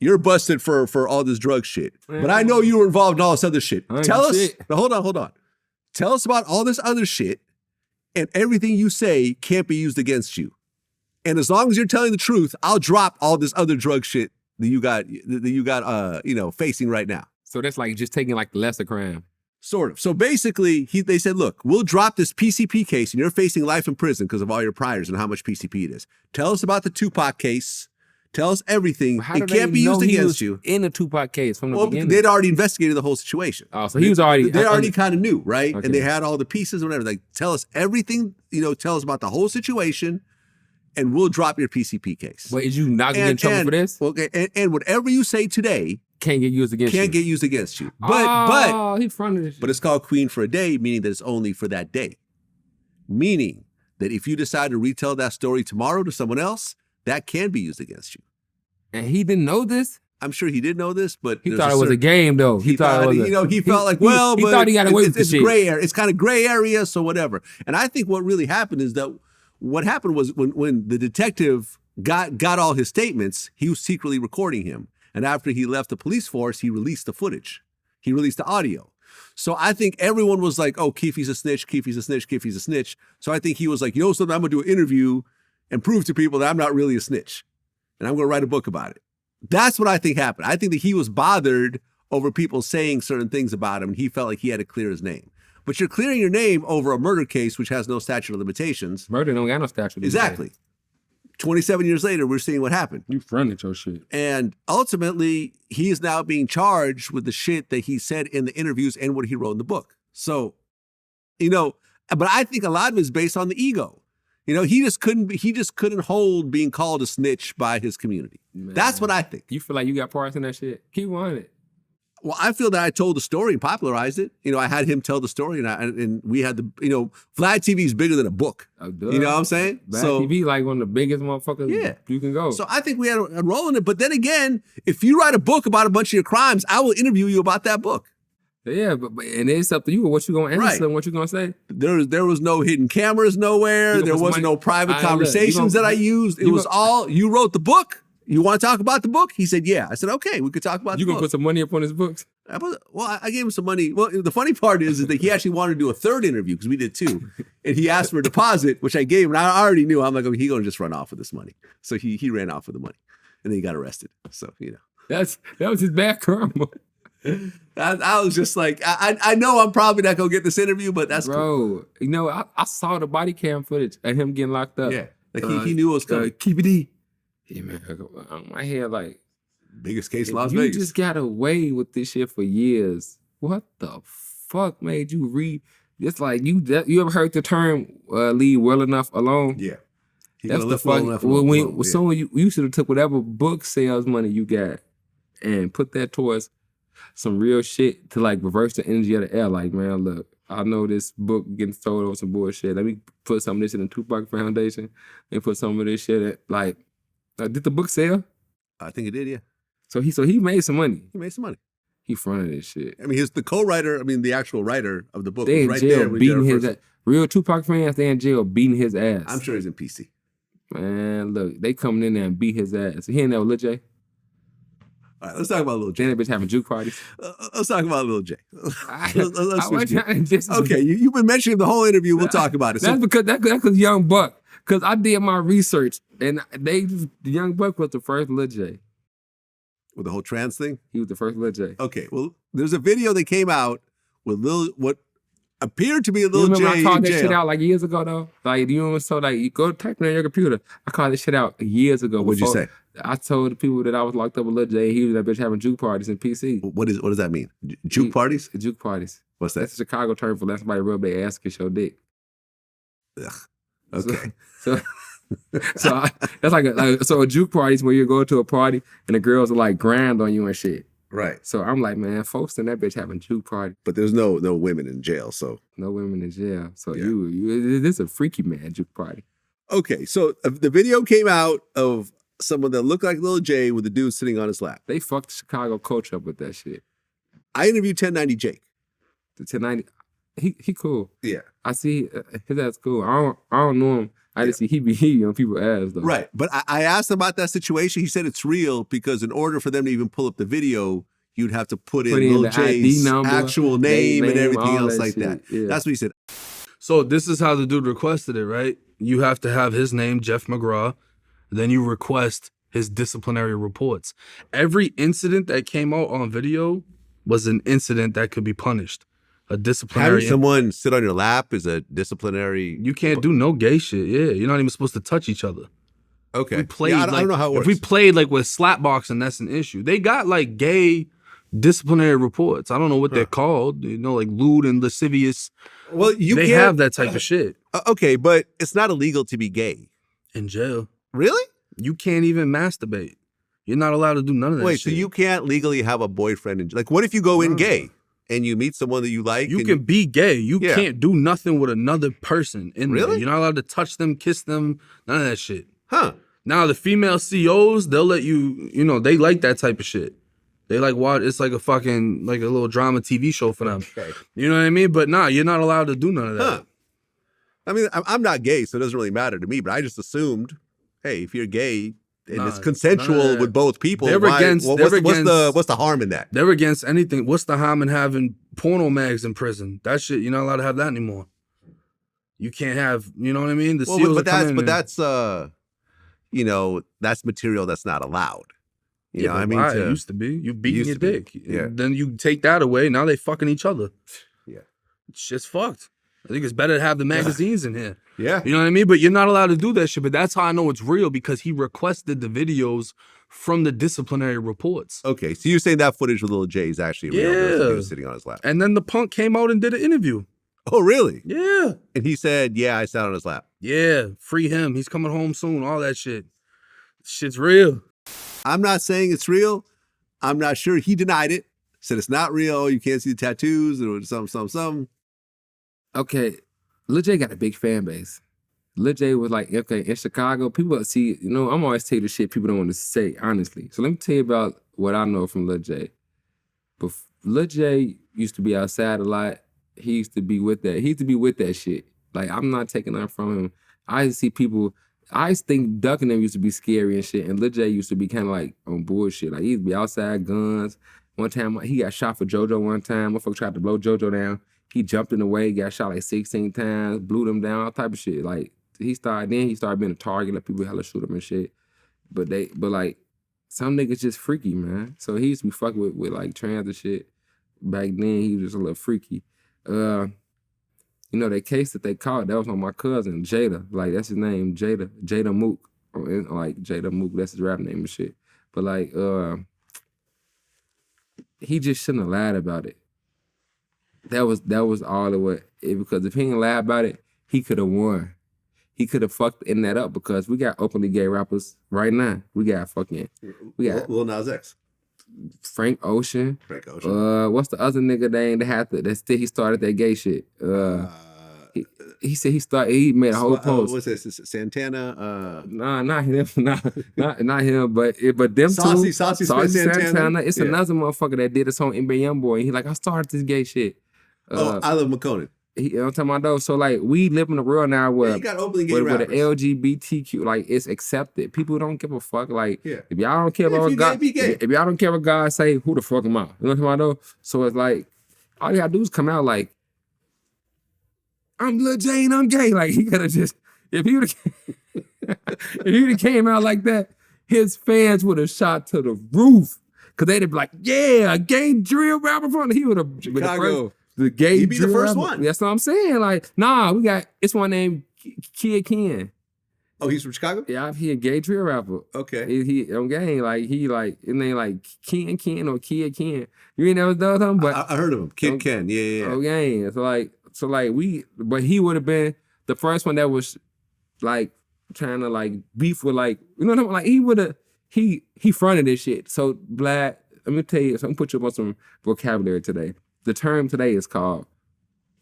Speaker 1: You're busted for all this drug shit. But I know you were involved in all this other shit. Tell us. Now, hold on. Tell us about all this other shit, and everything you say can't be used against you. And as long as you're telling the truth, I'll drop all this other drug shit that you got facing right now.
Speaker 2: So that's like just taking like the lesser crime.
Speaker 1: Sort of. So basically, they said, look, we'll drop this PCP case, and you're facing life in prison because of all your priors and how much PCP it is. Tell us about the Tupac case. Tell us everything. It can't be used against you.
Speaker 2: In the Tupac case from the beginning.
Speaker 1: They'd already investigated the whole situation.
Speaker 2: Oh, so he was already...
Speaker 1: They already kind of knew, right?
Speaker 2: Okay.
Speaker 1: And they had all the pieces or whatever. Like, tell us everything, tell us about the whole situation, and we'll drop your PCP case.
Speaker 2: But is you not getting in trouble for this?
Speaker 1: Okay, and whatever you say today...
Speaker 2: Can't get used against you.
Speaker 1: Can't get used against you.
Speaker 2: He fronted this shit.
Speaker 1: But it's called Queen for a Day, meaning that it's only for that day. Meaning that if you decide to retell that story tomorrow to someone else, that can be used against you.
Speaker 2: And he didn't know this?
Speaker 1: I'm sure he did know this, but
Speaker 2: he thought it was a game, though.
Speaker 1: He thought it was he felt like, well,
Speaker 2: he thought he got away with the shit.
Speaker 1: Gray area. It's kind of gray area, so whatever. And I think what really happened is that what happened was when the detective got all his statements, he was secretly recording him. And after he left the police force, he released the footage. He released the audio. So I think everyone was like, oh, Keefy's a snitch, Keefy's a snitch, Keefy's a snitch. So I think he was like, you know something, I'm going to do an interview and prove to people that I'm not really a snitch. And I'm going to write a book about it. That's what I think happened. I think that he was bothered over people saying certain things about him, and he felt like he had to clear his name. But you're clearing your name over a murder case, which has no statute of limitations.
Speaker 2: Murder don't got no statute of limitations.
Speaker 1: Exactly. 27 years later, we're seeing what happened.
Speaker 2: You fronted your shit.
Speaker 1: And ultimately, he is now being charged with the shit that he said in the interviews and what he wrote in the book. So, but I think a lot of it is based on the ego. He just couldn't hold being called a snitch by his community. Man. That's what I think.
Speaker 2: You feel like you got parts in that shit? Keep on it.
Speaker 1: Well, I feel that I told the story and popularized it. I had him tell the story, and we had Vlad TV is bigger than a book.
Speaker 2: Oh,
Speaker 1: you know what I'm saying?
Speaker 2: Vlad TV like one of the biggest motherfuckers you can go.
Speaker 1: So I think we had a role in it. But then again, if you write a book about a bunch of your crimes, I will interview you about that book.
Speaker 2: Yeah, but it's up to you what you gonna answer and what you gonna say.
Speaker 1: There was no hidden cameras nowhere. There wasn't no private conversations that I used. It was all, you wrote the book. You want to talk about the book? He said, yeah. I said, okay, we could talk about the book.
Speaker 2: You gonna put some money up on his books?
Speaker 1: I gave him some money. Well, the funny part is that he actually wanted to do a third interview because we did two. And he asked for a deposit, which I gave him. And I already knew. I'm like, okay, he's going to just run off with this money. So he ran off with the money. And then he got arrested. So,
Speaker 2: that was his bad karma.
Speaker 1: I was just like, I know I'm probably not going to get this interview, but that's
Speaker 2: cool. I saw the body cam footage of him getting locked up.
Speaker 1: Yeah. Like he knew it was coming.
Speaker 2: Keep it E. Yeah, man. My head like,
Speaker 1: biggest case in Las Vegas.
Speaker 2: You just got away with this shit for years. What the fuck made you read? It's like you ever heard the term leave well enough alone?
Speaker 1: Yeah.
Speaker 2: That's the fuck. So you should have took whatever book sales money you got and put that towards some real shit to like reverse the energy of the air. Like, man, look, I know this book getting sold over some bullshit. Let me put some of this in the Tupac Foundation and put some of this shit at like. Did the book sell?
Speaker 1: I think it did, yeah.
Speaker 2: So he made some money.
Speaker 1: He made some money.
Speaker 2: He fronted this shit.
Speaker 1: I mean, he's the co-writer. I mean, the actual writer of the book.
Speaker 2: They
Speaker 1: was
Speaker 2: in
Speaker 1: right
Speaker 2: jail
Speaker 1: there
Speaker 2: beating his ass. Real Tupac fans, they in jail beating his ass.
Speaker 1: I'm sure he's in PC.
Speaker 2: Man, look, they coming in there and beat his ass. He ain't there with Lil Jay.
Speaker 1: All right, let's talk about Lil Jay.
Speaker 2: Then that bitch having juke parties.
Speaker 1: Let's talk about Lil Jay.
Speaker 2: Let's
Speaker 1: okay, you've been mentioning the whole interview. We'll talk about it.
Speaker 2: That's because Young Buck. Because I did my research, and the Young Buck was the first Lil Jay.
Speaker 1: With the whole trans thing?
Speaker 2: He was the first Lil Jay.
Speaker 1: Okay, well, there's a video that came out with what appeared to be a Lil Jay.
Speaker 2: You remember I called that shit out like years ago, though? Like, you go type it on your computer. I called this shit out years ago.
Speaker 1: What'd you say?
Speaker 2: I told the people that I was locked up with Lil Jay. He was that bitch having juke parties in PC.
Speaker 1: What does that mean? Juke parties?
Speaker 2: Juke parties.
Speaker 1: What's that?
Speaker 2: That's a Chicago term for letting somebody rub their ass and show dick.
Speaker 1: Ugh. Okay.
Speaker 2: So that's like a juke party is where you go to a party and the girls are like grind on you and shit.
Speaker 1: Right.
Speaker 2: So I'm like, man, folks in that bitch having juke party.
Speaker 1: But there's no women in jail, so.
Speaker 2: No women in jail. So this is a freaky man juke party.
Speaker 1: Okay, so the video came out of someone that looked like Lil Jay with a dude sitting on his lap.
Speaker 2: They fucked the Chicago culture up with that shit.
Speaker 1: I interviewed 1090 Jake.
Speaker 2: The 1090, he cool.
Speaker 1: Yeah.
Speaker 2: I see his ass cool. I don't know him. I just see he be on people's ass though.
Speaker 1: Right. But I asked him about that situation. He said it's real because in order for them to even pull up the video, you'd have to put in Lil Jay's actual name and everything else like that. Yeah. That's what he said.
Speaker 3: So this is how the dude requested it, right? You have to have his name, Jeff McGraw. Then you request his disciplinary reports. Every incident that came out on video was an incident that could be punished. A disciplinary.
Speaker 1: Having someone sit on your lap is a disciplinary.
Speaker 3: You can't do no gay shit. Yeah, you're not even supposed to touch each other.
Speaker 1: Okay.
Speaker 3: We played,
Speaker 1: I don't know how it works.
Speaker 3: If we played like with slapboxing, that's an issue. They got like gay disciplinary reports. I don't know what they're called. Like lewd and lascivious.
Speaker 1: Well,
Speaker 3: they have that type of shit.
Speaker 1: Okay, but it's not illegal to be gay.
Speaker 3: In jail.
Speaker 1: Really?
Speaker 3: You can't even masturbate. You're not allowed to do none of that shit.
Speaker 1: So you can't legally have a boyfriend. Like, what if you go in gay and you meet someone that you like?
Speaker 3: You can be gay. You can't do nothing with another person in there. You're not allowed to touch them, kiss them, none of that shit.
Speaker 1: Huh.
Speaker 3: Now, the female COs, they'll let you, they like that type of shit. They like watch, it's like a fucking, like a little drama TV show for them.
Speaker 1: Okay.
Speaker 3: You know what I mean? But nah, you're not allowed to do none of that.
Speaker 1: Huh. I mean, I'm not gay, so it doesn't really matter to me, but I just assumed, hey, if you're gay and it's consensual with both people, what's the harm in that?
Speaker 3: They're against anything. What's the harm in having porno mags in prison? That shit, you're not allowed to have that anymore. You can't have, you know what I mean? That's
Speaker 1: that's material that's not allowed. You know what I mean?
Speaker 3: It used to be. You beating your dick.
Speaker 1: Yeah.
Speaker 3: Then you take that away. Now they fucking each other.
Speaker 1: Yeah.
Speaker 3: Shit's fucked. I think it's better to have the magazines in here.
Speaker 1: Yeah.
Speaker 3: You know what I mean? But you're not allowed to do that shit. But that's how I know it's real, because he requested the videos from the disciplinary reports.
Speaker 1: Okay, so you're saying that footage with Lil Jay is actually real?
Speaker 3: Yeah.
Speaker 1: He was sitting on his lap.
Speaker 3: And then the punk came out and did an interview.
Speaker 1: Oh, really?
Speaker 3: Yeah.
Speaker 1: And he said, yeah, I sat on his lap.
Speaker 3: Yeah. Free him. He's coming home soon. All that shit. Shit's real.
Speaker 1: I'm not saying it's real. I'm not sure. He denied it. Said it's not real. You can't see the tattoos or something.
Speaker 2: Okay, Lil Jay got a big fan base. Lil Jay was like, okay, in Chicago, people see, you know, I'm always tell you the shit people don't want to say, honestly. So let me tell you about what I know from Lil Jay. But Lil Jay used to be outside a lot. He used to be with that. He used to be with that shit. Like, I'm not taking that from him. I used to see people, I used to think Duck and them used to be scary and shit, and Lil Jay used to be kind of like on bullshit. Like, he used to be outside, guns. One time, he got shot for JoJo one time. Motherfucker tried to blow JoJo down. He jumped in the way, got shot like 16 times, blew them down, all type of shit. Like, he started being a target, like people hella shoot him and shit. But like, some niggas just freaky, man. So he used to be fucking with like trans and shit. Back then, he was just a little freaky. You know, that case that they caught, that was on my cousin, Jada. Like, that's his name, Jada Mook. Like, Jada Mook, that's his rap name and shit. But like, he just shouldn't have lied about it. That was all it was. Because if he didn't lie about it, he could have won. He could have fucked in that up, because we got openly gay rappers right now. We got
Speaker 1: Lil Nas X.
Speaker 2: Frank Ocean. What's the other nigga name he started that gay shit? He said he made a whole post.
Speaker 1: What's this? Santana?
Speaker 2: Nah, not him. Not him. But them
Speaker 1: Saucy
Speaker 2: two.
Speaker 1: Saucy
Speaker 2: Santana. It's
Speaker 1: Yeah.
Speaker 2: another motherfucker that did a song, NBA Youngboy. And he like, I started this gay shit.
Speaker 1: I Love McConan.
Speaker 2: You know what I'm talking about though? So like, we live in a world now where,
Speaker 1: you got openly gay
Speaker 2: where the
Speaker 1: rappers.
Speaker 2: LGBTQ, like, it's accepted. People don't give a fuck. Like,
Speaker 1: Yeah.
Speaker 2: if y'all don't care about what God, if y'all don't care what God say, who the fuck am I? You know what I'm talking about though? So it's like, all you gotta do is come out like, I'm Lil Jay and I'm gay. Like, he could have just, if he would have came out like that, his fans would have shot to the roof. Cause they'd be like, yeah, a gay drill rapper from, he would have,
Speaker 1: Chicago.
Speaker 2: the gay
Speaker 1: He'd be the
Speaker 2: drill
Speaker 1: first
Speaker 2: rapper.
Speaker 1: one.
Speaker 2: That's what I'm saying. Like, nah, it's one named Kid Ken.
Speaker 1: Oh, he's from Chicago?
Speaker 2: Yeah, he a gay drill rapper.
Speaker 1: Okay.
Speaker 2: He on game, like, his name like Ken or Kid Ken. You ain't never done something, but
Speaker 1: I heard of him. Kid Ken. Yeah.
Speaker 2: Okay, but he would have been the first one that was like trying to like beef with, like, you know what I'm like, he fronted this shit. So Black, let me tell you, so I'm gonna put you on some vocabulary today. The term today is called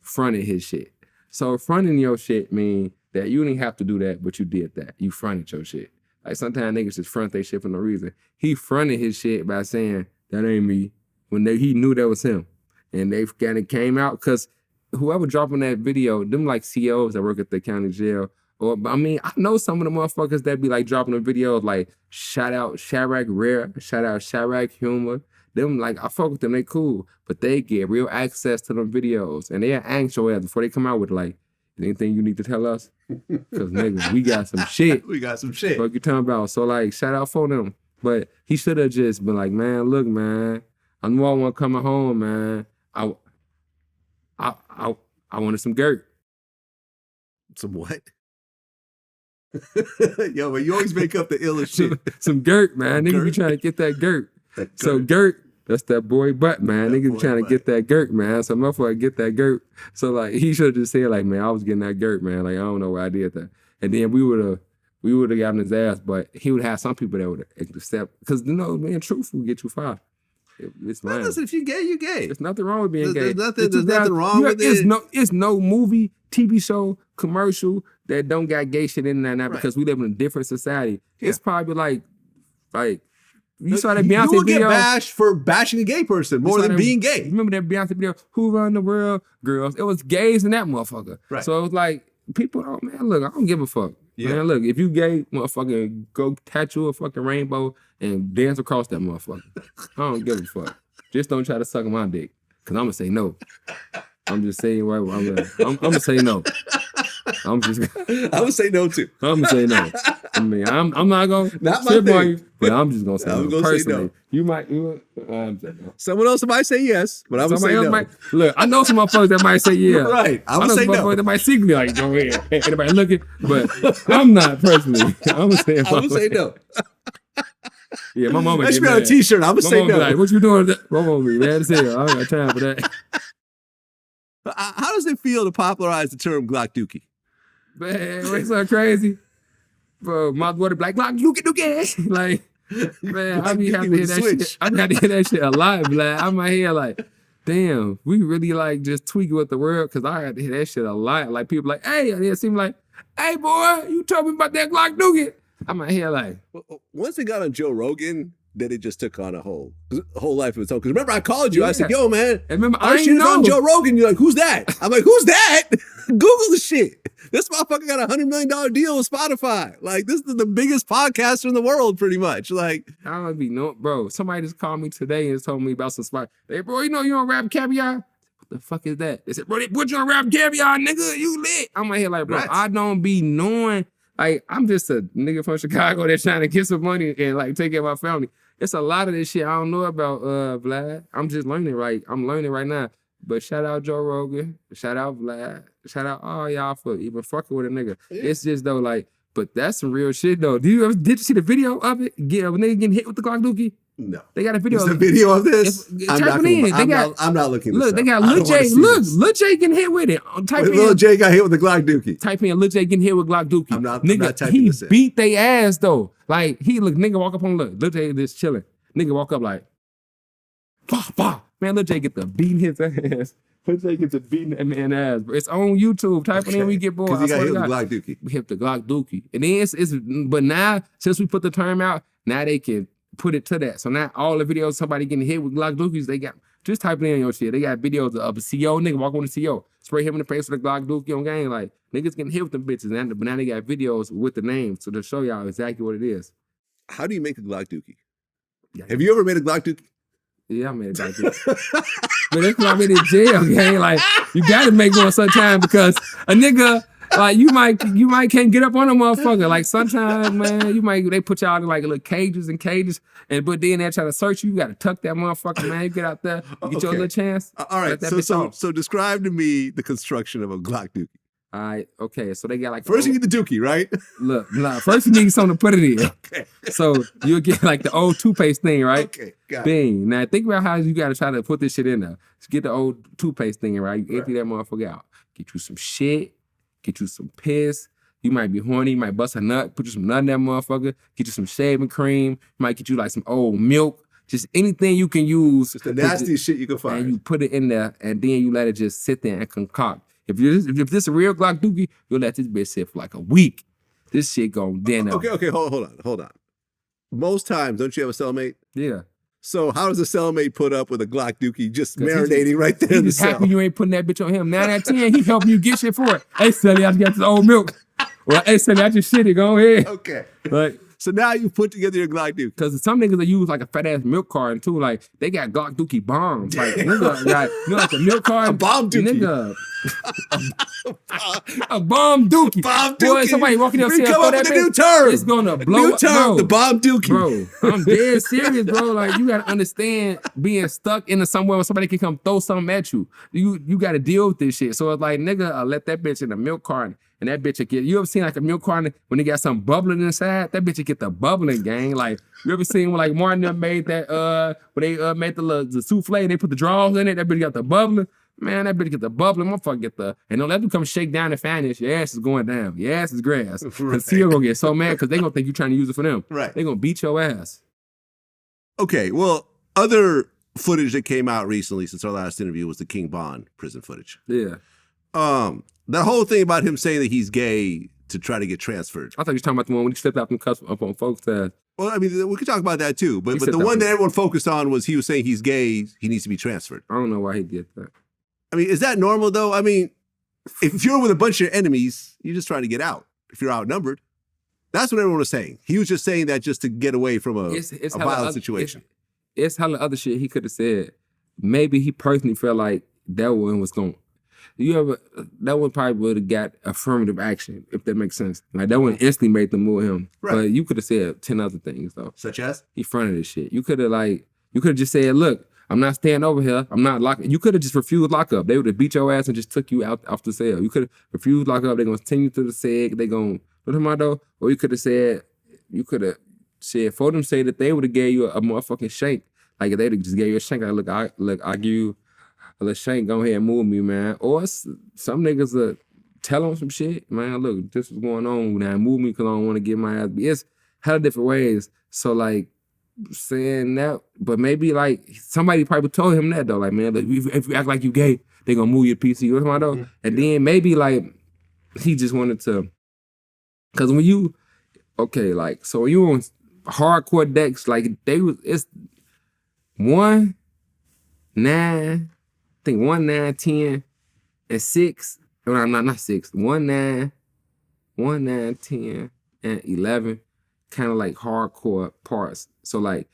Speaker 2: fronted his shit. So fronting your shit mean that you didn't have to do that, but you did that. You fronted your shit. Like, sometimes niggas just front their shit for no reason. He fronted his shit by saying, that ain't me, when he knew that was him. And they kind of came out, because whoever dropping that video, them like COs that work at the county jail, or, I mean, I know some of the motherfuckers that be like dropping the videos like, shout out Chirac Rare, shout out Chirac Humor. Them, like, I fuck with them, they cool. But they get real access to them videos. And they'll ask your ass before they come out with like, anything you need to tell us? Because nigga, we got some shit.
Speaker 1: We got some shit.
Speaker 2: What you talking about? So like, shout out for them. But he should have just been like, man, look, man, I knew I want coming home, man. I wanted some dirt.
Speaker 1: Some what? Yo, but you always make up the illest shit.
Speaker 2: Some dirt, man. Nigga be
Speaker 1: Gert?
Speaker 2: trying to get that dirt.
Speaker 1: That
Speaker 2: So
Speaker 1: Gert.
Speaker 2: dirt, that's that boy butt, man.
Speaker 1: That
Speaker 2: Nigga be
Speaker 1: boy
Speaker 2: trying to
Speaker 1: butt.
Speaker 2: get that dirt, man. So motherfucker get that dirt. So like, he should have just said like, man, I was getting that dirt, man. Like, I don't know why I did that. And then we would have gotten his ass, but he would have some people that would accept, because, you know, being truthful get you fired. It's
Speaker 1: Well,
Speaker 2: fine.
Speaker 1: listen, if you're gay, you're gay.
Speaker 2: There's nothing wrong with being
Speaker 1: There's
Speaker 2: gay.
Speaker 1: nothing wrong with it.
Speaker 2: It's no movie, TV show, commercial that don't got gay shit in there now,
Speaker 1: Right.
Speaker 2: because we live in a different society.
Speaker 1: Yeah.
Speaker 2: It's probably like you saw that Beyonce
Speaker 1: You will
Speaker 2: video.
Speaker 1: get bashed for bashing a gay person more
Speaker 2: You saw
Speaker 1: than
Speaker 2: that-
Speaker 1: being gay.
Speaker 2: Remember that Beyonce video? Who run the world, girls? It was gays in that motherfucker.
Speaker 1: Right.
Speaker 2: So it was like, people don't, man, look, I don't give a fuck.
Speaker 1: Yeah.
Speaker 2: Man, look, if you gay, motherfucker, go tattoo a fucking rainbow and dance across that motherfucker. I don't give a fuck. Just don't try to suck my dick, because I'm going to say no. I'm just saying, I'm going to say no. I'm just.
Speaker 1: I would say no too.
Speaker 2: I'm gonna say no. I mean, I'm not gonna
Speaker 1: Not my
Speaker 2: shit on
Speaker 1: thing.
Speaker 2: you, but I'm just gonna say
Speaker 1: I'm
Speaker 2: no.
Speaker 1: gonna say
Speaker 2: Personally,
Speaker 1: no.
Speaker 2: you might. I'm saying no.
Speaker 1: Someone else might say yes, but I'm gonna say
Speaker 2: Somebody else
Speaker 1: no.
Speaker 2: might look. I know some motherfuckers that might say yeah.
Speaker 1: Right. I'm
Speaker 2: I
Speaker 1: gonna
Speaker 2: know
Speaker 1: say
Speaker 2: some
Speaker 1: no.
Speaker 2: motherfuckers that might secretly like go ahead. Anybody looking, but I'm not personally. I'm gonna say.
Speaker 1: I'm gonna say no.
Speaker 2: Yeah, my mama.
Speaker 1: That
Speaker 2: get
Speaker 1: should be on a
Speaker 2: mad.
Speaker 1: t-shirt. I'm gonna
Speaker 2: My
Speaker 1: say
Speaker 2: mama be
Speaker 1: no.
Speaker 2: like, what you doing? My mama be mad as hell. I don't got time for that.
Speaker 1: How does it feel to popularize the term Glock Dookie?
Speaker 2: Man, it's so crazy. Bro, my boy black Glock Dookie. Like, man, I be having to hear that shit. I be having to hear that shit a lot, black. I'm out here like, damn, we really like just tweaking with the world because I had to hear that shit a lot. Like people like, hey, it seemed like, hey boy, you told me about that Glock Dookie. I'm out here like,
Speaker 1: Once it got on Joe Rogan, then it just took on a whole life of its own. Because remember, I called you. I said, yo, man,
Speaker 2: and remember,
Speaker 1: our
Speaker 2: I
Speaker 1: shit
Speaker 2: ain't
Speaker 1: is on
Speaker 2: know.
Speaker 1: Joe Rogan. You're like, who's that? I'm like, who's that? Google the shit. This motherfucker got $100 million deal with Spotify. Like, this is the biggest podcaster in the world, pretty much. Like,
Speaker 2: I don't be no, bro. Somebody just called me today and told me about some spot. Hey, bro, you know you on Rap Caviar? What the fuck is that? They said, bro, they put you on Rap Caviar, nigga. You lit. I'm out here like, bro,
Speaker 1: Right.
Speaker 2: I don't be knowing. Like, I'm just a nigga from Chicago that's trying to get some money and like take care of my family. It's a lot of this shit I don't know about, Vlad. I'm just learning I'm learning right now. But shout out Joe Rogan. Shout out Vlad. Shout out all y'all for even fucking with a nigga.
Speaker 1: Yeah.
Speaker 2: It's just though, like, but that's some real shit though. Did you see the video of it? Get a nigga getting hit with the Glock Dookie?
Speaker 1: no.
Speaker 2: They got a video.
Speaker 1: There's a video of this?
Speaker 2: Type it in.
Speaker 1: I'm not looking this
Speaker 2: Look,
Speaker 1: up.
Speaker 2: they got
Speaker 1: I
Speaker 2: Lil
Speaker 1: don't wanna
Speaker 2: Jay.
Speaker 1: see
Speaker 2: Look,
Speaker 1: this.
Speaker 2: Lil Jay getting hit with it. Type in.
Speaker 1: Lil Jay got hit with the Glock Dookie.
Speaker 2: Type in Lil Jay getting hit with Glock Dookie.
Speaker 1: I'm not
Speaker 2: Nigga,
Speaker 1: typing
Speaker 2: he
Speaker 1: this in.
Speaker 2: beat they ass though. Like nigga walk up on Lil Jay just chilling. Nigga walk up like, bah, bah. Man, Lil Jay get the beating his ass. Lil Jay get the beating that man ass. Bro. It's on YouTube. Type it in, we get bored.
Speaker 1: Because he
Speaker 2: I
Speaker 1: got
Speaker 2: swear
Speaker 1: hit
Speaker 2: to
Speaker 1: with
Speaker 2: God.
Speaker 1: Glock Dookie.
Speaker 2: We hit the Glock Dookie. And then but now, since we put the term out, now they can put it to that. So now all the videos somebody getting hit with Glock Dookies, they got, just type it in your shit. They got videos of a CO nigga walk on the CO, spray him in the face with a Glock Dookie on game. Like, niggas getting hit with them bitches. But now they got videos with the name, so to show y'all exactly what it is.
Speaker 1: How do you make a Glock Dookie?
Speaker 2: Yeah.
Speaker 1: Have you ever made a Glock Dookie?
Speaker 2: Yeah, I made a Glock Dookie. But that's why I'm in jail, gang. Like, you gotta make one sometime because a nigga, like, you might can't get up on a motherfucker. Like, sometimes, man, they put y'all in like little cages, but then they try to search you. You gotta tuck that motherfucker, man. You get out there, you get your little chance.
Speaker 1: All right.
Speaker 2: let that bitch off.
Speaker 1: So describe to me the construction of a Glock Dookie.
Speaker 2: All right, okay. So they got like
Speaker 1: First, you get the Dookie, right?
Speaker 2: look. First, you need something to put it in.
Speaker 1: Okay.
Speaker 2: So you'll get like the old toothpaste thing, right?
Speaker 1: Okay. Got it.
Speaker 2: Bing. Now think about how you gotta try to put this shit in there. Just get the old toothpaste thing, right? You empty that motherfucker out. Get you some shit. Get you some piss. You might be horny. You might bust a nut. Put you some nut in that motherfucker. Get you some shaving cream. Might get you like some old milk. Just anything you can use.
Speaker 1: It's the nastiest shit you can find.
Speaker 2: And you put it in there, and then you let it just sit there and concoct. If this a real Glock Dookie, you'll let this bitch sit for like a week. This shit gon' dinner.
Speaker 1: Okay, hold on. Most times, don't you have a cellmate?
Speaker 2: Yeah.
Speaker 1: So how does a cellmate put up with a Glock Dookie just marinating right there in
Speaker 2: He
Speaker 1: the
Speaker 2: just
Speaker 1: cell?
Speaker 2: happy you ain't putting that bitch on him. 9 out of 10, he helping you get shit for it. Hey, Sally, I just got this old milk. Well, hey, Sally, I just shitty. Go ahead.
Speaker 1: Okay.
Speaker 2: Like,
Speaker 1: So now you put together your Glock Dookie.
Speaker 2: because some niggas that use like a fat ass milk carton too. Like they got Glock Dookie bombs. Like nigga got like the milk carton.
Speaker 1: A bomb Dookie.
Speaker 2: Nigga. A bomb Dookie.
Speaker 1: Bomb
Speaker 2: Boy,
Speaker 1: Dookie.
Speaker 2: somebody walking
Speaker 1: We
Speaker 2: upstairs
Speaker 1: come
Speaker 2: throw
Speaker 1: up
Speaker 2: that
Speaker 1: with a
Speaker 2: bitch,
Speaker 1: new term.
Speaker 2: it's gonna blow
Speaker 1: New
Speaker 2: up.
Speaker 1: term,
Speaker 2: Bro.
Speaker 1: the bomb Dookie.
Speaker 2: Bro, I'm dead serious, bro. Like you gotta understand being stuck into somewhere where somebody can come throw something at you. You gotta deal with this shit. So it's like, nigga, I let that bitch in the milk carton. And that bitch will get, you ever seen like a milk carton when they got something bubbling inside? That bitch will get the bubbling, gang. Like, you ever seen when like Martin them made that, when they made the souffle and they put the draws in it, that bitch got the bubbling? Man, that bitch get the bubbling, motherfucker get the, and don't let them come shake down the fan. Your ass is going down. Your ass is grass. Cause Seal gonna get so mad because they gonna think you trying to use it for them.
Speaker 1: Right.
Speaker 2: They gonna beat your ass.
Speaker 1: Okay, well, other footage that came out recently since our last interview was the King Von prison footage.
Speaker 2: Yeah.
Speaker 1: That whole thing about him saying that he's gay to try to get transferred.
Speaker 2: I thought you were talking about the one when he slipped out and cussed up on folks' ass.
Speaker 1: Well, I mean, we could talk about that too, but
Speaker 2: said
Speaker 1: the
Speaker 2: that
Speaker 1: one
Speaker 2: was-
Speaker 1: that everyone focused on was he was saying he's gay, he needs to be transferred.
Speaker 2: I don't know why he did that.
Speaker 1: I mean, is that normal though? I mean, if you're with a bunch of enemies, you're just trying to get out. If you're outnumbered, that's what everyone was saying. He was just saying that just to get away from a
Speaker 2: hella
Speaker 1: violent situation.
Speaker 2: It's hella other shit he could have said. Maybe he personally felt like that one was going. that one probably would have got affirmative action, if that makes sense. Like that one instantly made them move him.
Speaker 1: Right.
Speaker 2: But you could have said 10 other things though.
Speaker 1: Such as?
Speaker 2: He fronted this shit. You could have just said, look, I'm not staying over here. I'm not locking. You could have just refused lockup. They would have beat your ass and just took you out off the cell. You could have refused lockup. They're gonna send you to the seg. They gonna put him out though. Or you could have said, for them say that they would have gave you a motherfucking shank. Like if they just gave you a shank, I give you a little shank. Go ahead and move me, man. Or some niggas tell them some shit, man. Look, this is going on now. Move me because I don't want to get my ass beat. It's hella different ways. So like. Saying that, but maybe like somebody probably told him that though, like man, if you act like you gay, they gonna move your PC. You know what I'm talking about? And then maybe like he just wanted to, cause when you so when you on hardcore decks, like it's 1, 9, I think 1, 9, 10, and 6. No, not 6. 1, 9, 10, and 11. Kind of like hardcore parts. So like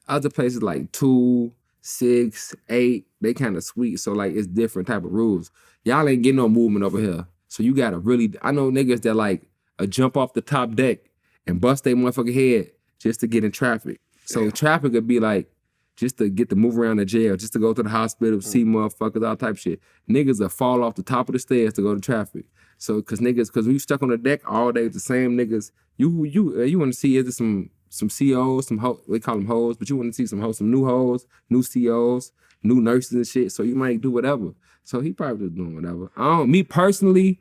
Speaker 2: other places like 2, 6, 8, they kind of sweet. So like it's different type of rules. Y'all ain't getting no movement over here. So you gotta really, I know niggas that like jump off the top deck and bust their motherfucking head just to get in traffic. So traffic would be like just to get to move around the jail, just to go to the hospital, see motherfuckers, all type of shit. Niggas will fall off the top of the stairs to go to traffic. So cause we stuck on the deck all day with the same niggas. You want to see either some COs, they call them hoes, but you want to see some new hoes, new COs, new nurses and shit. So you might do whatever. So he probably was doing whatever. Me personally,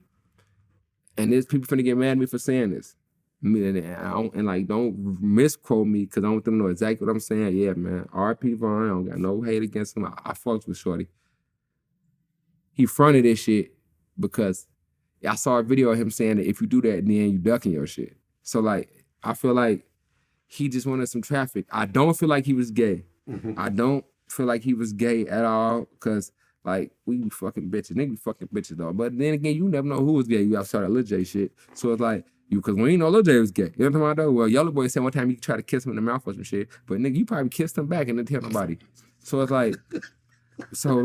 Speaker 2: and there's people finna get mad at me for saying this. Don't misquote me because I want them to know exactly what I'm saying. Yeah, man. R.P. Vaughn, I don't got no hate against him. I fucked with Shorty. He fronted this shit because I saw a video of him saying that if you do that, then you ducking your shit. So like, I feel like he just wanted some traffic. I don't feel like he was gay. I don't feel like he was gay at all because like we be fucking bitches. Niggas be fucking bitches though. But then again, you never know who was gay. You outside of Lil Jay shit. So it's like, because we ain't know Lil Jay was gay. You know what I'm talking about? Well, Yellow Boy said one time you try to kiss him in the mouth or some shit. But nigga, you probably kissed him back and didn't tell nobody. So it's like, so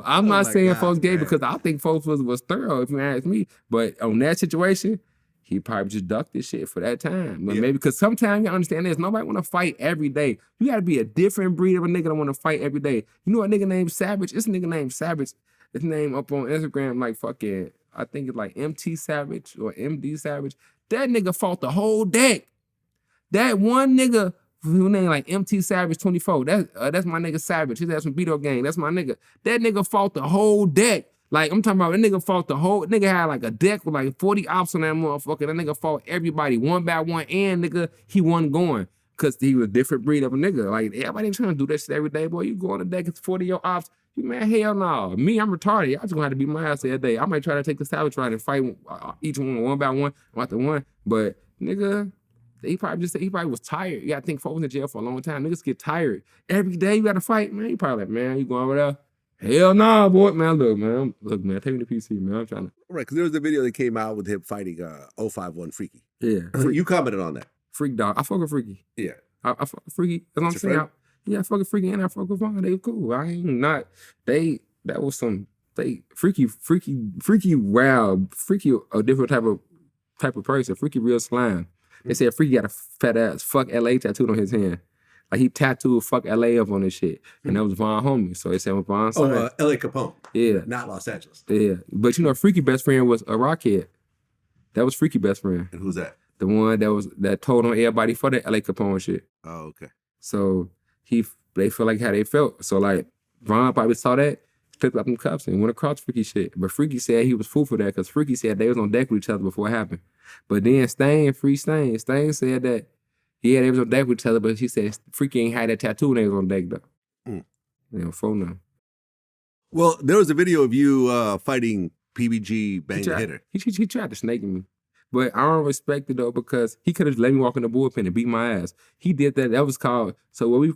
Speaker 2: I'm not saying folks gay because I think folks was thorough if you ask me. But on that situation, he probably just ducked this shit for that time. But maybe because sometimes you understand this, nobody want to fight every day. You got to be a different breed of a nigga that want to fight every day. You know a nigga named Savage? It's a nigga named Savage. His name up on Instagram like fucking, I think it's like MT Savage or MD Savage. That nigga fought the whole deck. That one nigga who named like MT Savage 24. That's my nigga Savage. He's from Beto Gang. That's my nigga. That nigga fought the whole deck. Like, I'm talking about that nigga fought the whole, nigga had like a deck with like 40 ops on that motherfucker. That nigga fought everybody one by one and nigga, he wasn't going. Cause he was a different breed of a nigga. Like, everybody ain't trying to do that shit every day, boy. You go on the deck, it's 40 of your ops. You man, hell no. Me, I'm retarded. I just gonna have to beat my ass every day. I might try to take the Savage ride and fight each one by one, after one. But nigga, he probably was tired. You gotta think folks in jail for a long time. Niggas get tired. Every day you gotta fight, man. You probably like, man, you going over there? Hell nah, boy. Man, look, man, take me to PC, man. I'm trying to.
Speaker 1: Right, because there was a video that came out with him fighting 051 Freaky.
Speaker 2: Yeah.
Speaker 1: You commented on that.
Speaker 2: Freak dog. I fuck with Freaky.
Speaker 1: Yeah.
Speaker 2: I fuck with Freaky. That's what I'm saying. I fuck with Freaky and I fuck with Vaughn. They cool. I ain't not. That was some. Freaky wild. Freaky a different type of person. Freaky real slime. They said Freaky got a fat ass fuck LA tattooed on his hand. Like he tattooed fuck LA up on his shit. And that was Von homie. So they said with Von son.
Speaker 1: LA Capone.
Speaker 2: Yeah.
Speaker 1: Not Los Angeles.
Speaker 2: Yeah. But you know, Freaky best friend was a Rockhead. That was Freaky best friend.
Speaker 1: And who's that?
Speaker 2: The one that told on everybody for the LA Capone shit.
Speaker 1: Oh, okay.
Speaker 2: So they feel like how they felt. So like Von probably saw that, flipped up them cups and went across Freaky shit. But Freaky said he was fool for that because Freaky said they was on deck with each other before it happened. But then Stain said that yeah, they was on deck with each other, but she said Freaky ain't had that tattoo when they was on deck though. You know, phone now.
Speaker 1: Well, there was a video of you fighting PBG Bang the Hitter.
Speaker 2: He tried to snake me. But I don't respect it though because he could have let me walk in the bullpen and beat my ass. He did that. That was called, so where we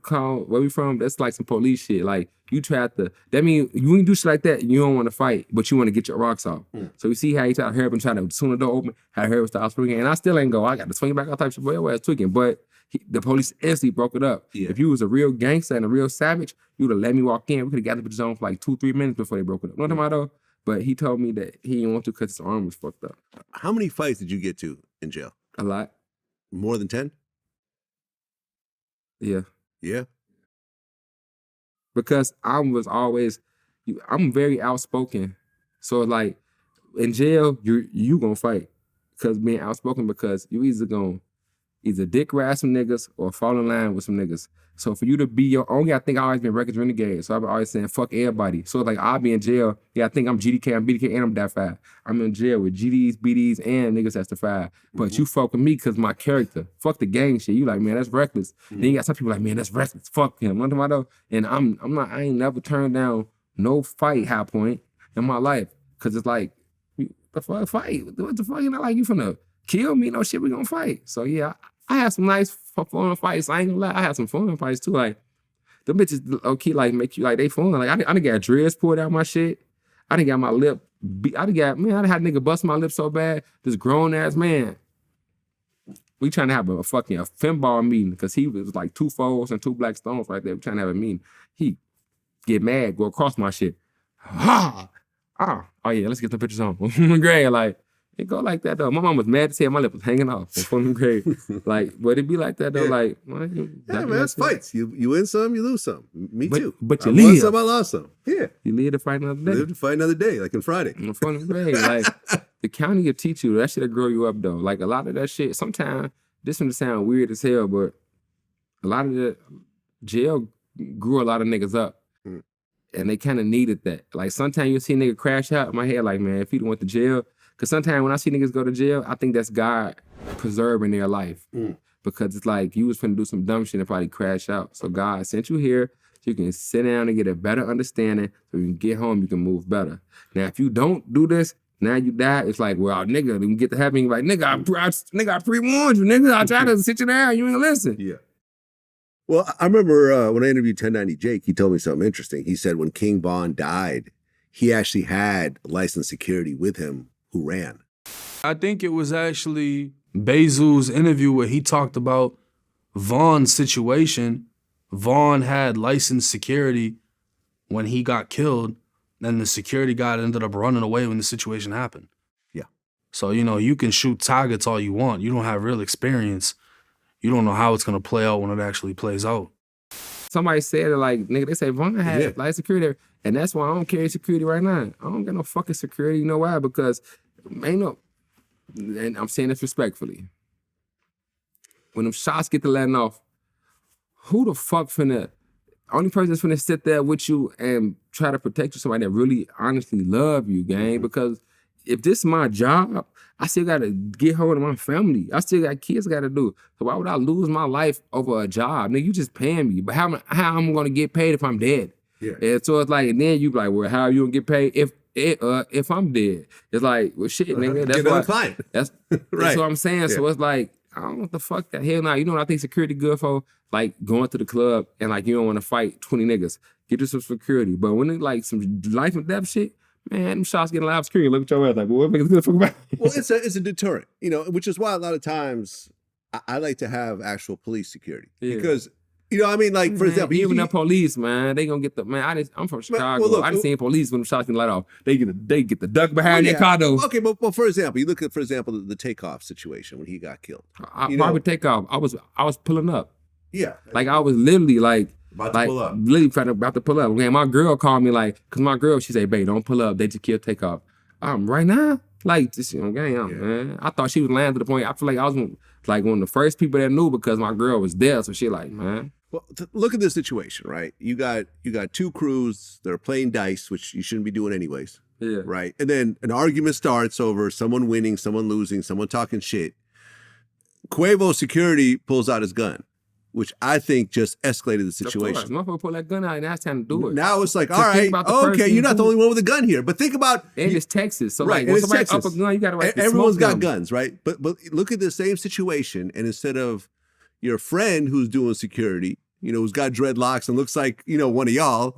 Speaker 2: from, that's like some police shit. Like you tried to, that mean you ain't do shit like that, you don't want to fight, but you want to get your rocks off. So you see how he tried to hurry up and try to, soon the door open, how to hurry up start swinging. And I still ain't go. I got to swing back all types of shit. Boy, I was tweaking. But The police instantly broke it up.
Speaker 1: Yeah.
Speaker 2: If you was a real gangster and a real savage, you would have let me walk in. We could have gathered the zone for like 2-3 minutes before they broke it up. You know what I'm talking about though? But he told me that he didn't want to because his arm was fucked up.
Speaker 1: How many fights did you get to in jail?
Speaker 2: A lot.
Speaker 1: More than 10?
Speaker 2: Yeah.
Speaker 1: Yeah.
Speaker 2: Because I'm very outspoken. So like in jail, you gonna fight. Because being outspoken, because you either dick ride some niggas or fall in line with some niggas. So for you to be your own, I think I always been Recklezz renegade. So I've been always saying fuck everybody. So like I'll be in jail. Yeah, I think I'm GDK, I'm BDK, and I'm that 5. I'm in jail with GDs, BDs, and niggas that's the 5. But you fuck with me because my character. Fuck the gang shit. You like, man, that's Recklezz. Then you got some people like, man, that's Recklezz. Fuck him. You know what I'm talking about though? And I ain't never turned down no fight high point in my life. Cause it's like, the fuck fight? What the fuck? You not like you finna kill me? No shit, we gonna fight. So yeah, I had some nice fun fights. I ain't gonna lie, I had some fun fights too. Like, them bitches low-key like make you like they fun. Like I done got dreads pulled out my shit. I done got my lip beat. I done had a nigga bust my lip so bad. This grown ass man. We trying to have a fucking pinball meeting because he was like 2 foes and 2 black stones right there. We trying to have a meeting. He get mad, go across my shit. Ha! Oh yeah, let's get the pictures on. Great, like it go like that though. My mom was mad to say my lip was hanging off from grade. Like, but it be like that though. Yeah. Like,
Speaker 1: man, it's fights. You win some, you lose some. Me too.
Speaker 2: But you
Speaker 1: I
Speaker 2: live.
Speaker 1: Won some, I lost some. Yeah,
Speaker 2: you live to fight another day.
Speaker 1: Live to fight another day, like in Friday.
Speaker 2: From grade, like the county will teach you that shit'll grow you up though. Like a lot of that shit. Sometimes this one sound weird as hell, but a lot of the jail grew a lot of niggas up. And they kind of needed that. Like, sometimes you see a nigga crash out in my head, like, man, if he went to jail. Because sometimes when I see niggas go to jail, I think that's God preserving their life. Because it's like, you was finna do some dumb shit and probably crash out. So God sent you here so you can sit down and get a better understanding so you can get home, you can move better. Now, if you don't do this, now you die, it's like, well, nigga, you get to heaven, you're like, nigga, I pre-warned you, nigga. I tried to sit you down, you ain't listen.
Speaker 1: Yeah. Well, I remember when I interviewed 1090 Jake, he told me something interesting. He said when King Von died, he actually had licensed security with him who ran.
Speaker 3: I think it was actually Bezu's interview where he talked about Von's situation. Von had licensed security when he got killed, and the security guy ended up running away when the situation happened.
Speaker 1: Yeah.
Speaker 3: So, you can shoot targets all you want. You don't have real experience. You don't know how it's gonna play out when it actually plays out.
Speaker 2: Somebody said it like, nigga, they say Von had light security, and that's why I don't carry security right now. I don't got no fucking security. You know why? Because ain't no, and I'm saying this respectfully. When them shots get to letting off, who the fuck finna, only person that's finna sit there with you and try to protect you, somebody that really honestly love you, gang, because if this is my job, I still gotta get home to my family. I still got kids I gotta do. So why would I lose my life over a job? Nigga, you just paying me. But how am I gonna get paid if I'm dead?
Speaker 1: Yeah.
Speaker 2: And so it's like, and then you like, well, how are you gonna get paid if I'm dead? It's like, well, shit, nigga. That's
Speaker 1: what client.
Speaker 2: That's
Speaker 1: right.
Speaker 2: That's what I'm saying. Yeah. So it's like, I don't know what the fuck that hell now. You know what I think security good for? Like going to the club and like you don't want to fight 20 niggas. Get you some security. But when it like some life and death shit, man, them shots getting loud security. Look at your ass like, well, what makes the fuck about it?
Speaker 1: Well, it's a deterrent, which is why a lot of times I like to have actual police security. Yeah. Because, I mean, like, for example,
Speaker 2: even the police, man, they gonna get the, man, I'm from Chicago. Well, look, I done seen police when the shots get let off. They get the duck behind their car though.
Speaker 1: Okay, but for example, you look at, for example, the Takeoff situation when he got killed.
Speaker 2: Probably Takeoff. I was pulling up.
Speaker 1: Yeah.
Speaker 2: Like, I was literally like,
Speaker 1: about to pull up.
Speaker 2: Literally about to pull up. Man, my girl called me like, cause my girl, she said, babe, don't pull up. They just killed Takeoff. Right now? Like, this man. I thought she was lying to the point. I feel like I was like one of the first people that knew because my girl was there. So she like, man.
Speaker 1: Well, look at this situation, right? You got 2 crews that are playing dice, which you shouldn't be doing anyways.
Speaker 2: Yeah.
Speaker 1: Right? And then an argument starts over someone winning, someone losing, someone talking shit. Quavo security pulls out his gun, which I think just escalated the situation.
Speaker 2: Motherfucker pull that gun out and now it's time to do it.
Speaker 1: Now it's like, all right, okay, you're not the only one with a gun here. But think about...
Speaker 2: And it's Texas. So
Speaker 1: right,
Speaker 2: like, when somebody up a gun, you got to
Speaker 1: everyone's got guns, right? But look at the same situation, and instead of your friend who's doing security, who's got dreadlocks and looks like, one of y'all,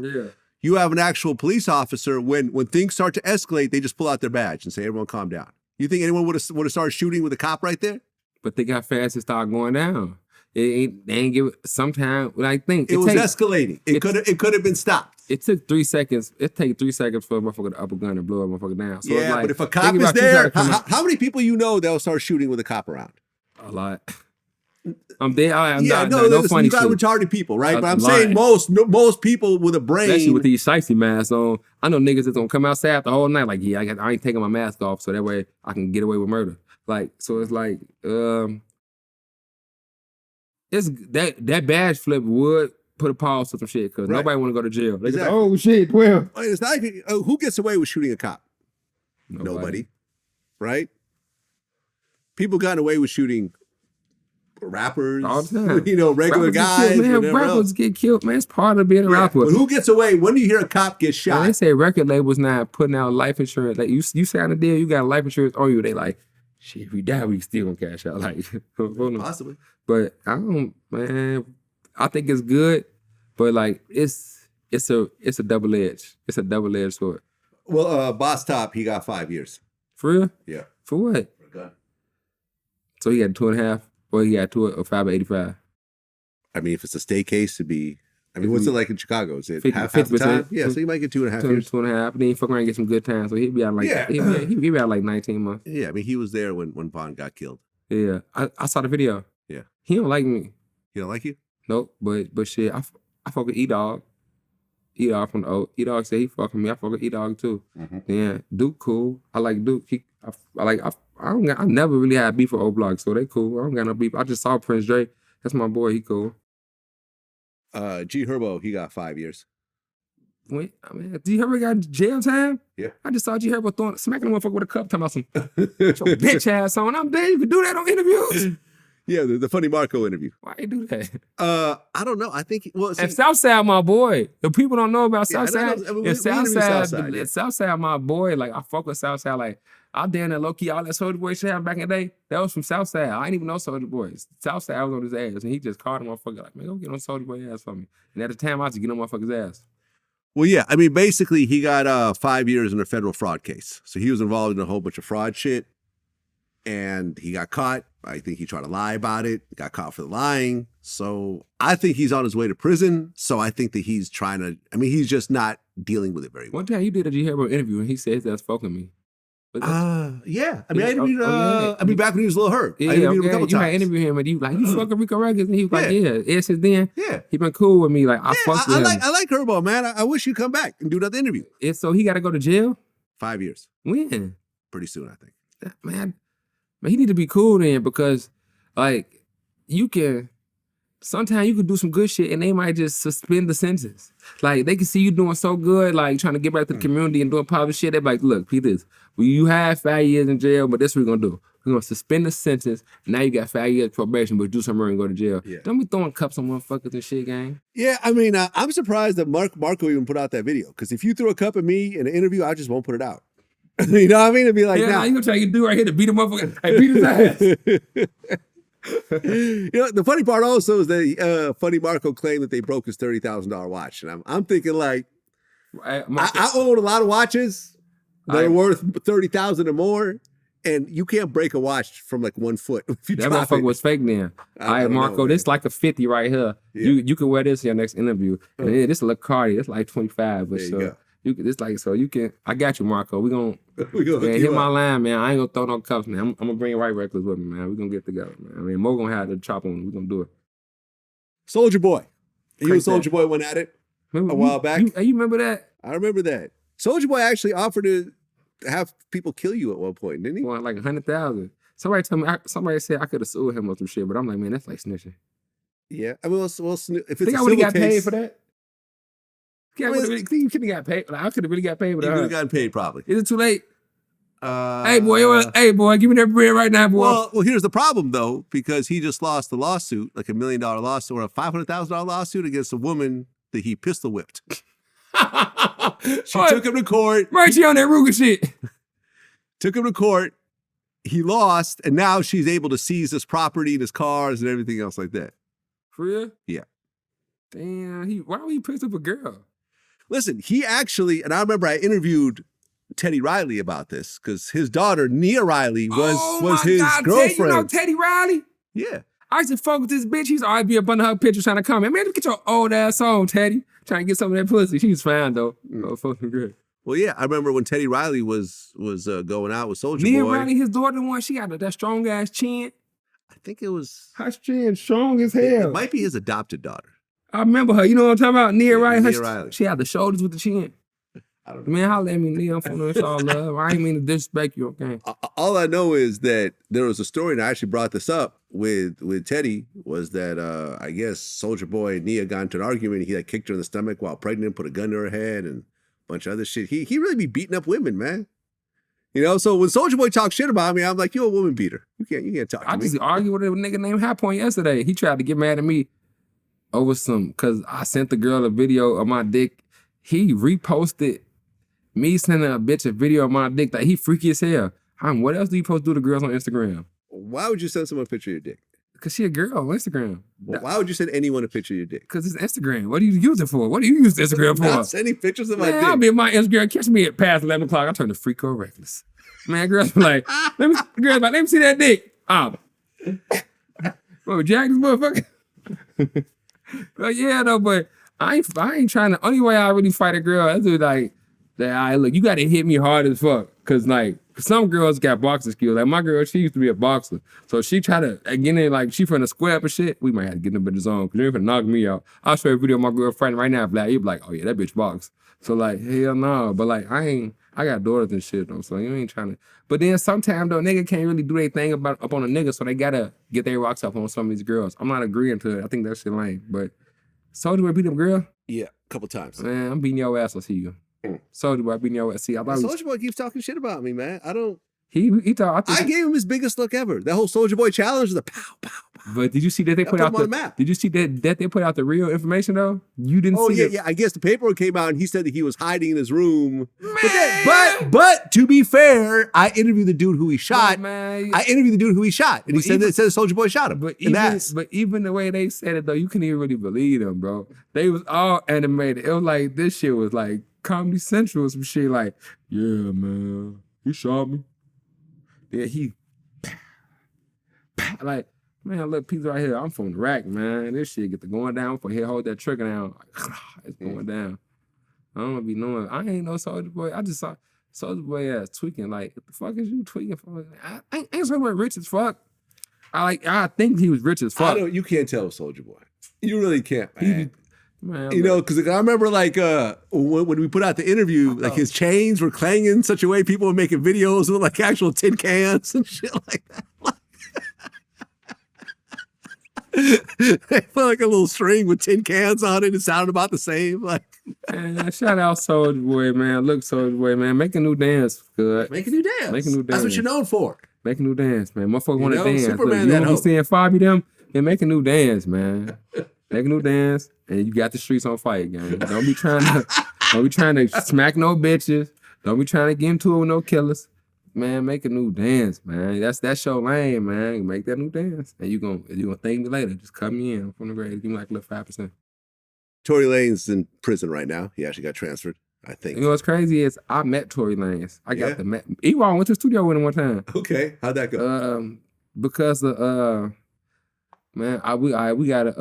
Speaker 1: you have an actual police officer, when things start to escalate, they just pull out their badge and say, everyone calm down. You think anyone would have started shooting with a cop right there?
Speaker 2: But think how fast it started going down. They ain't give it. Sometimes when I think
Speaker 1: It was escalating. It could have been stopped.
Speaker 2: It took 3 seconds. It take 3 seconds for a motherfucker to up a gun and blow a motherfucker down. So
Speaker 1: Yeah,
Speaker 2: it's like,
Speaker 1: but if a cop is there, how many people you know they'll start shooting with a cop around?
Speaker 2: A lot. I'm there. I'm
Speaker 1: Yeah,
Speaker 2: not, no funny
Speaker 1: you got
Speaker 2: shit.
Speaker 1: retarded people, right?
Speaker 2: A
Speaker 1: But I'm
Speaker 2: lot.
Speaker 1: saying most people with a brain.
Speaker 2: Especially with these shiesty masks on. I know niggas that's gonna come outside the whole night like, yeah, I ain't taking my mask off so that way I can get away with murder. Like, so it's like, it's that badge flip would put a pause to some shit because nobody want to go to jail. They
Speaker 1: Exactly.
Speaker 2: go, oh shit, 12.
Speaker 1: It's not even, who gets away with shooting a cop? Nobody. Right? People got away with shooting rappers,
Speaker 2: all the time.
Speaker 1: You know, regular
Speaker 2: rappers
Speaker 1: guys.
Speaker 2: Get killed, man, rappers get killed, man. It's part of being a rapper.
Speaker 1: But who gets away? When do you hear a cop get shot?
Speaker 2: Man, they say record labels not putting out life insurance. Like you sign a deal, you got life insurance on you. They like, shit, if we die, we still gonna cash out. Like,
Speaker 1: Possibly.
Speaker 2: But I don't, man. I think it's good, but like it's a double edge. It's a double edged sword.
Speaker 1: Well, Boss Top, he got 5 years.
Speaker 2: For real?
Speaker 1: Yeah.
Speaker 2: For what?
Speaker 1: For a gun.
Speaker 2: So he got 2.5, or he got 2 or 5 or 85.
Speaker 1: I mean, if it's a state case, it'd be. I mean, what's it like in Chicago? Is it
Speaker 2: 50,
Speaker 1: half the
Speaker 2: 50%?
Speaker 1: time? Yeah, so you might get 2.5 years.
Speaker 2: 2.5. Then he fuck around and get some good time. So he'd be out like he'd be out like 19 months.
Speaker 1: Yeah, I mean, he was there when Bond got killed.
Speaker 2: Yeah, I saw the video.
Speaker 1: Yeah.
Speaker 2: He don't like me.
Speaker 1: He don't like you?
Speaker 2: Nope. But shit, I fuck with E-Dog. E-Dog from the O. E-Dog said he fuck with me. I fuck with E-Dog too.
Speaker 1: Mm-hmm.
Speaker 2: Yeah, Duke cool. I like Duke. I never really had beef with O-Block, so they cool. I don't got no beef. I just saw Prince Drake. That's my boy. He cool.
Speaker 1: G Herbo, he got 5 years.
Speaker 2: Wait, I mean, G Herbo got jail time?
Speaker 1: Yeah.
Speaker 2: I just saw G Herbo smacking a motherfucker with a cup, talking about some your bitch ass on. I'm dead. You could do that on interviews.
Speaker 1: Yeah, the Funny Marco interview.
Speaker 2: Why you do that?
Speaker 1: I don't know. I think see,
Speaker 2: And Southside, my boy. The people don't know about
Speaker 1: Yeah,
Speaker 2: Southside.
Speaker 1: I mean,
Speaker 2: And Southside,
Speaker 1: yeah.
Speaker 2: Southside, my boy. Like I fuck with Southside. Like I damn that low key, all that Soulja Boy shit happened back in the day. That was from Southside. I didn't even know Soulja Boy. Southside was on his ass, and he just called him motherfucker like, man, go get on Soulja Boy ass for me. And at the time, I was just getting on motherfucker's ass.
Speaker 1: Well, yeah. I mean, basically, he got 5 years in a federal fraud case. So he was involved in a whole bunch of fraud shit, and he got caught. I think he tried to lie about it. Got caught for the lying. So I think he's on his way to prison. So I think that he's trying to. I mean, he's just not dealing with it very well.
Speaker 2: One time he did a G Herbo interview, and he said that's fucking me.
Speaker 1: Yeah. I mean, I
Speaker 2: Yeah,
Speaker 1: interviewed.
Speaker 2: yeah.
Speaker 1: I mean, back when he was Lil Herb.
Speaker 2: Yeah,
Speaker 1: I interviewed him a couple
Speaker 2: you
Speaker 1: times.
Speaker 2: had interviewed him, and you like, you fucking Rico Recklezz, and he was like, yeah. Ever since then,
Speaker 1: Yeah.
Speaker 2: he been cool with me. Like I fucked with him.
Speaker 1: I like Herbo, man. I wish you'd come back and do another interview.
Speaker 2: So he got to go to jail.
Speaker 1: 5 years.
Speaker 2: When?
Speaker 1: Pretty soon, I think.
Speaker 2: Man, he need to be cool then because, like, sometimes you can do some good shit and they might just suspend the sentence. Like, they can see you doing so good, like, trying to get back to the community and doing positive shit. They're like, look, Pete, you had 5 years in jail, but this is what we're going to do. We're going to suspend the sentence. Now you got 5 years probation, but do something and go to jail. Yeah. Don't be throwing cups on motherfuckers and shit, gang.
Speaker 1: Yeah, I mean, I'm surprised that Marco even put out that video. Because if you throw a cup at me in an interview, I just won't put it out. You know what I mean? It'd be like,
Speaker 2: nah, you gonna try to do right here to beat him motherfucker. Hey, beat his ass.
Speaker 1: You know, the funny part also is that Funny Marco claimed that they broke his $30,000 watch. And I'm thinking like, I own a lot of watches that are worth $30,000 or more. And you can't break a watch from like 1 foot. If you
Speaker 2: that motherfucker was fake then. All right, Marco, this like a 50 right here. Yeah. You can wear this in your next interview. And this is a Cardi. It's like 25. But
Speaker 1: there you
Speaker 2: so
Speaker 1: go.
Speaker 2: It's like, so you can, I got you, Marco. We gonna
Speaker 1: man,
Speaker 2: hit my line, man. I ain't gonna throw no cups, man. I'm gonna bring White Recklezz with me, man. We gonna get together, man. I mean, Mo gonna have the chop on. We gonna do it.
Speaker 1: Soulja Boy. You and Soulja Boy went at it a while back.
Speaker 2: You remember that?
Speaker 1: I remember that. Soulja Boy actually offered to have people kill you at one point, didn't he?
Speaker 2: Well, like 100,000. Somebody told me, somebody said I could have sued him or some shit, but I'm like, man, that's like snitching.
Speaker 1: Yeah. I mean, if it's
Speaker 2: think I would have got paid for that? Think you could have got paid? Like, I could have really got paid for that.
Speaker 1: You could have gotten paid probably.
Speaker 2: Is it too late? Hey boy, give me that bread right now, boy.
Speaker 1: Well, here's the problem though, because he just lost a lawsuit, like $1 million lawsuit or a $500,000 lawsuit against a woman that he pistol whipped. She took him to court.
Speaker 2: Right, she on that Rooga shit.
Speaker 1: Took him to court. He lost, and now she's able to seize his property and his cars and everything else like that.
Speaker 2: For real?
Speaker 1: Yeah.
Speaker 2: Damn, why would he piss up a girl?
Speaker 1: Listen, he actually, and I remember I interviewed Teddy Riley about this because his daughter, Nia Riley, was his girlfriend.
Speaker 2: You know Teddy Riley?
Speaker 1: Yeah.
Speaker 2: I used to fuck with this bitch. He used to always be up under her picture trying to comment. Man, get your old ass on, Teddy. Trying to get some of that pussy. She was fine though. Oh, fucking good.
Speaker 1: Well, yeah, I remember when Teddy Riley was going out with Soulja
Speaker 2: Nia
Speaker 1: Boy.
Speaker 2: Riley, his daughter, the one, she got that strong ass chin.
Speaker 1: I think it was.
Speaker 2: Her chin strong as
Speaker 1: It
Speaker 2: hell.
Speaker 1: might be his adopted daughter.
Speaker 2: I remember her. You know what I'm talking about? Nia Riley.
Speaker 1: Nia Riley.
Speaker 2: She had the shoulders with the chin.
Speaker 1: I don't know.
Speaker 2: Man, holla at me, Nia. I'm from all love. I ain't mean to disrespect you, okay?
Speaker 1: All I know is that there was a story, and I actually brought this up with Teddy, was that I guess Soulja Boy and Nia got into an argument. He like kicked her in the stomach while pregnant, put a gun to her head, and a bunch of other shit. He really be beating up women, man. You know, so when Soulja Boy talks shit about me, I'm like, you're a woman beater. You can't talk to me.
Speaker 2: I just argued with a nigga named High Point yesterday. He tried to get mad at me over because I sent the girl a video of my dick. He reposted me sending a bitch a video of my dick. Like, he freaky as hell. What else do you supposed to do to girls on Instagram?
Speaker 1: Why would you send someone a picture of your dick?
Speaker 2: Because she a girl on Instagram.
Speaker 1: Well, why would you send anyone a picture of your dick?
Speaker 2: Because it's Instagram. What do you use it for? What do you use Instagram for?
Speaker 1: Not sending pictures of my
Speaker 2: Man, I'll
Speaker 1: dick.
Speaker 2: be in my Instagram. Catch me at past 11 o'clock. I turn to Rico Recklezz. Man, girls be like, let me see that dick. Bro, Jack this motherfucker. But yeah, though, but I ain't trying to. Only way I really fight a girl is like that. Look, you gotta hit me hard as fuck. Cause like some girls got boxing skills. Like my girl, she used to be a boxer. So she try to get in, like she from the square up and shit. We might have to get in a bit of zone. Cause you're gonna knock me out. I'll show you a video of my girl fighting right now. Black, you be like, oh yeah, that bitch box. So like, hell no. But like I got daughters and shit though. So you ain't trying to. But then sometimes though, nigga can't really do their thing up on a nigga. So they gotta get their rocks up on some of these girls. I'm not agreeing to it. I think that shit lame. But Soulja Boy beat them girl?
Speaker 1: Yeah, a couple times.
Speaker 2: Man, I'm beating your ass. I see you. Soulja Boy beating your ass. See, I thought
Speaker 1: Soulja Boy keeps talking shit about me, man. I don't.
Speaker 2: he thought.
Speaker 1: I gave him his biggest look ever. That whole Soulja Boy challenge was a pow, pow, pow.
Speaker 2: But did you see that they put out
Speaker 1: on the map.
Speaker 2: Did you see that they put out the real information though? You didn't see it.
Speaker 1: Yeah. I guess the paperwork came out and he said that he was hiding in his room. But to be fair, I interviewed the dude who he shot.
Speaker 2: Man,
Speaker 1: I interviewed the dude who he shot, and he said that Soulja Boy shot him.
Speaker 2: But
Speaker 1: But
Speaker 2: even the way they said it though, you couldn't even really believe them, bro. They was all animated. It was like this shit was like Comedy Central or some shit. Like, yeah, man, he shot me. Yeah, he like. Man, look, people right here. I'm from the rack, man. This shit get to going down for here. Hold that trigger down. Like, it's going down. I don't be knowing. I ain't no Soulja Boy. I just saw Soulja Boy ass tweaking. Like, what the fuck is you tweaking for? I ain't Soulja Boy rich as fuck. I think he was rich as fuck.
Speaker 1: you can't tell Soulja Boy. You really can't, man.
Speaker 2: Man,
Speaker 1: You know, because I remember like when we put out the interview, like his chains were clanging in such a way people were making videos with like actual tin cans and shit like that. They put like a little string with tin cans on it. It sounded about the same. Like,
Speaker 2: man, shout out Soulja Boy, man. Look, Soulja Boy, man. Make a new dance, good.
Speaker 1: make a new dance.
Speaker 2: Make a new dance.
Speaker 1: That's what you're known for.
Speaker 2: Make a new dance, man. Motherfucker want to
Speaker 1: know,
Speaker 2: dance.
Speaker 1: Superman
Speaker 2: Look,
Speaker 1: that
Speaker 2: you
Speaker 1: hoe.
Speaker 2: be seeing Fabi them, then make a new dance, man. Make a new dance, and you got the streets on fire, gang. Don't be trying to smack no bitches. Don't be trying to get into it with no killers. Man, make a new dance, man. That's your lane, man. Make that new dance. And you gonna thank me later. Just cut me in from the grave. Give me like a little 5%.
Speaker 1: Tory Lanez in prison right now. He actually got transferred, I think.
Speaker 2: You know what's crazy is I met Tory Lanez. I got
Speaker 1: Yeah?
Speaker 2: the met. Ewon went to the studio with him one time.
Speaker 1: Okay, how'd that go?
Speaker 2: Because the man, we got a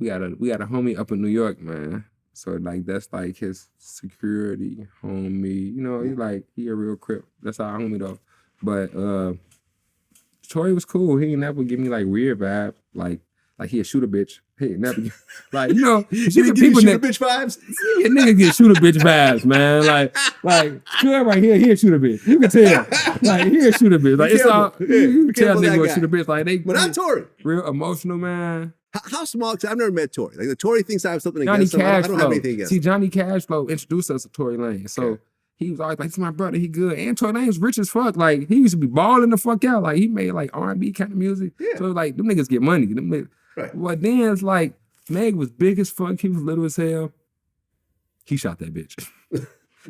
Speaker 2: homie up in New York, man. So like that's like his security homie. You know, he a real crip. That's our homie though. But Tory was cool. He ain't never give me like weird vibe. Like he'd shoot a bitch. He ain't never like, you know,
Speaker 1: You didn't give you shoot a bitch vibes?
Speaker 2: yeah, nigga get shoot a bitch vibes, man. Like good right here, he'll shoot a bitch. You can tell. Like he'll shoot a bitch. Like
Speaker 1: Be
Speaker 2: it's all
Speaker 1: careful. Yeah,
Speaker 2: you
Speaker 1: be
Speaker 2: can tell
Speaker 1: careful of
Speaker 2: nigga
Speaker 1: that
Speaker 2: will
Speaker 1: guy.
Speaker 2: shoot a bitch. Like they
Speaker 1: But not Tory.
Speaker 2: real emotional, man.
Speaker 1: How small? Because I've never met Tory. Like the Tory thinks I have something
Speaker 2: Johnny
Speaker 1: against him. I don't have
Speaker 2: Cashflow.
Speaker 1: anything against
Speaker 2: See,
Speaker 1: him.
Speaker 2: Johnny Cashflow introduced us to Tory Lanez. So
Speaker 1: Okay.
Speaker 2: he was always like, "This is my brother. He good." And Tory Lanez rich as fuck. Like he used to be balling the fuck out. Like he made like R&B kind of music.
Speaker 1: Yeah.
Speaker 2: So like them niggas get money.
Speaker 1: Right.
Speaker 2: Well, then it's like Meg was big as fuck. He was little as hell. He shot that bitch.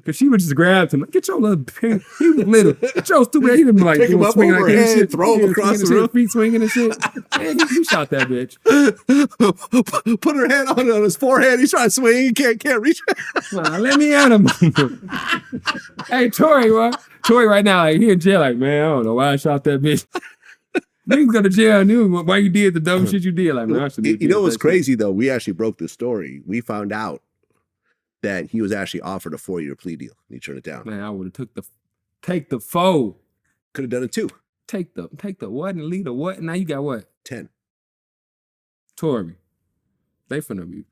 Speaker 2: Cause she would just grab him, like, get your little pig. He was little. Get your stupid ass. He didn't be like
Speaker 1: Pick him
Speaker 2: doing
Speaker 1: up
Speaker 2: swinging
Speaker 1: over
Speaker 2: like
Speaker 1: her
Speaker 2: that and
Speaker 1: head,
Speaker 2: shit.
Speaker 1: throw him
Speaker 2: Yeah,
Speaker 1: across
Speaker 2: swinging
Speaker 1: the
Speaker 2: and
Speaker 1: room.
Speaker 2: shit, feet swinging and shit. Man, he shot that bitch.
Speaker 1: Put her hand on his forehead. He's trying to swing. He can't reach her.
Speaker 2: Nah, let me at him. Hey, Tory, what? Tory right now, like he in jail, like, man, I don't know why I shot that bitch. Niggas go to jail and knew why you did the dumb shit you did. Like, man, I should
Speaker 1: You know what's crazy though? We actually broke this story. We found out that he was actually offered a 4-year plea deal. And he turned it down.
Speaker 2: Man, I would have take the 4.
Speaker 1: Could have done it 2.
Speaker 2: Take the what and leave the what? Now you got what?
Speaker 1: 10.
Speaker 2: Tory. They finna be.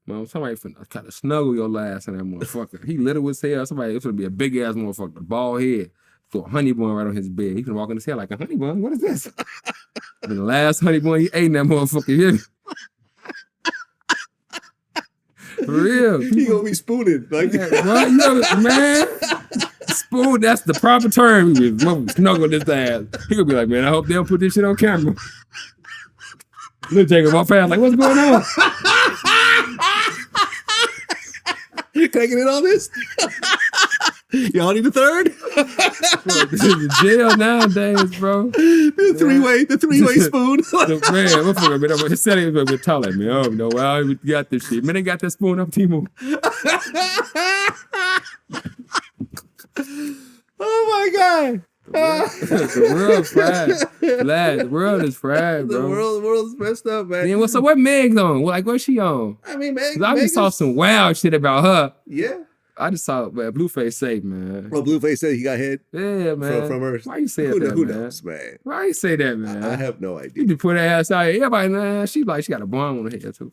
Speaker 2: Man, somebody finna kind of snuggle your last in that motherfucker. He little as hell. Somebody, it's gonna be a big ass motherfucker, bald head. Throw a honey bun right on his bed. He can walk in his head like a honey bun. What is this? And the last honey bun he ate in that motherfucker. You hear me? For real.
Speaker 1: He gonna be spooning. Like,
Speaker 2: Well, you know, man. Spoon, that's the proper term. He was snuggle this ass. He gonna be like, man, I hope they don't put this shit on camera. Lil Jay walk past like, what's going on?
Speaker 1: Can I get in on this? Y'all need a third?
Speaker 2: Bro, this is jail nowadays, bro.
Speaker 1: The three-way spoon.
Speaker 2: Man, what fuck, man? His setting was tall like, man, oh no, well, we got this shit. Man, they got that spoon up, Timo.
Speaker 1: Oh my God.
Speaker 2: The world's fried. The world is fried, bro.
Speaker 1: The world is messed up, man.
Speaker 2: Then what Meg's on? Like, what's she on?
Speaker 1: I mean, Meg.
Speaker 2: I just saw some wild shit about her.
Speaker 1: Yeah.
Speaker 2: I just saw Blueface say, man.
Speaker 1: Well, Blueface said he got hit.
Speaker 2: Yeah, man.
Speaker 1: From her.
Speaker 2: Why you say that,
Speaker 1: Who
Speaker 2: man?
Speaker 1: knows, man?
Speaker 2: Why you say that, man?
Speaker 1: I have no
Speaker 2: You
Speaker 1: idea.
Speaker 2: just put her ass out here. Everybody, man, she got a bomb on her head, too.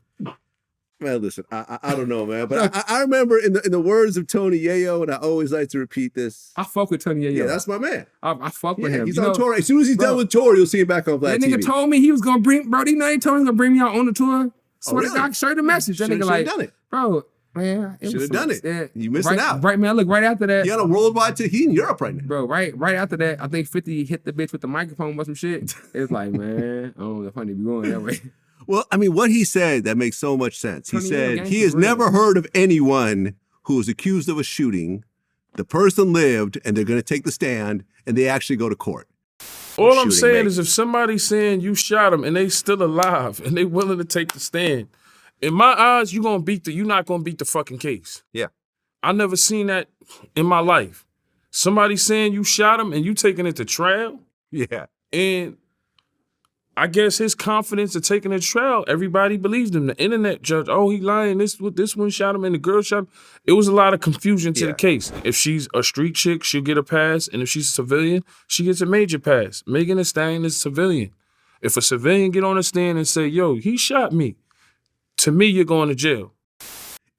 Speaker 1: Man, listen, I don't know, man. But I remember in the words of Tony Yayo, and I always like to repeat this.
Speaker 2: I fuck with Tony Yayo.
Speaker 1: Yeah, that's my man.
Speaker 2: I fuck with him.
Speaker 1: He's
Speaker 2: You
Speaker 1: on
Speaker 2: know,
Speaker 1: tour. As soon as he's done with tour, you'll see him back on Black
Speaker 2: that nigga
Speaker 1: TV.
Speaker 2: told me he was gonna bring, bro. You know, he told me he was gonna bring me out on the tour. Swear to
Speaker 1: really?
Speaker 2: God, show the message. That
Speaker 1: Should've
Speaker 2: nigga like,
Speaker 1: done it.
Speaker 2: bro, man,
Speaker 1: Should have done it.
Speaker 2: Yeah,
Speaker 1: You missing out.
Speaker 2: Right, man. Look, right after that,
Speaker 1: He on a worldwide tour. He in Europe right now.
Speaker 2: bro. Right after that, I think 50 hit the bitch with the microphone or some shit. It's like, man, I don't know if I need to be going that way.
Speaker 1: Well, I mean, what he said, that makes so much sense. He
Speaker 2: Tony Yayo
Speaker 1: said
Speaker 2: gangsta
Speaker 1: he has
Speaker 2: for real.
Speaker 1: never heard of anyone who was accused of a shooting. The person lived, and they're going to take the stand, and they actually go to court.
Speaker 4: All I'm
Speaker 1: shooting
Speaker 4: saying
Speaker 1: Megan.
Speaker 4: is if somebody's saying you shot him and they still alive and they willing to take the stand, in my eyes, you're not gonna beat the fucking case.
Speaker 1: Yeah.
Speaker 4: I never seen that in my life. Somebody saying you shot him and you taking it to trial,
Speaker 1: Yeah.
Speaker 4: and I guess his confidence of taking it to trial, everybody believed him. The internet judge, oh, he lying. This one shot him and the girl shot him. It was a lot of confusion to the case. If she's a street chick, she'll get a pass, and if she's a civilian, she gets a major pass. Megan Thee Stallion is a civilian. If a civilian get on the stand and say, yo, he shot me, to me, you're going to jail.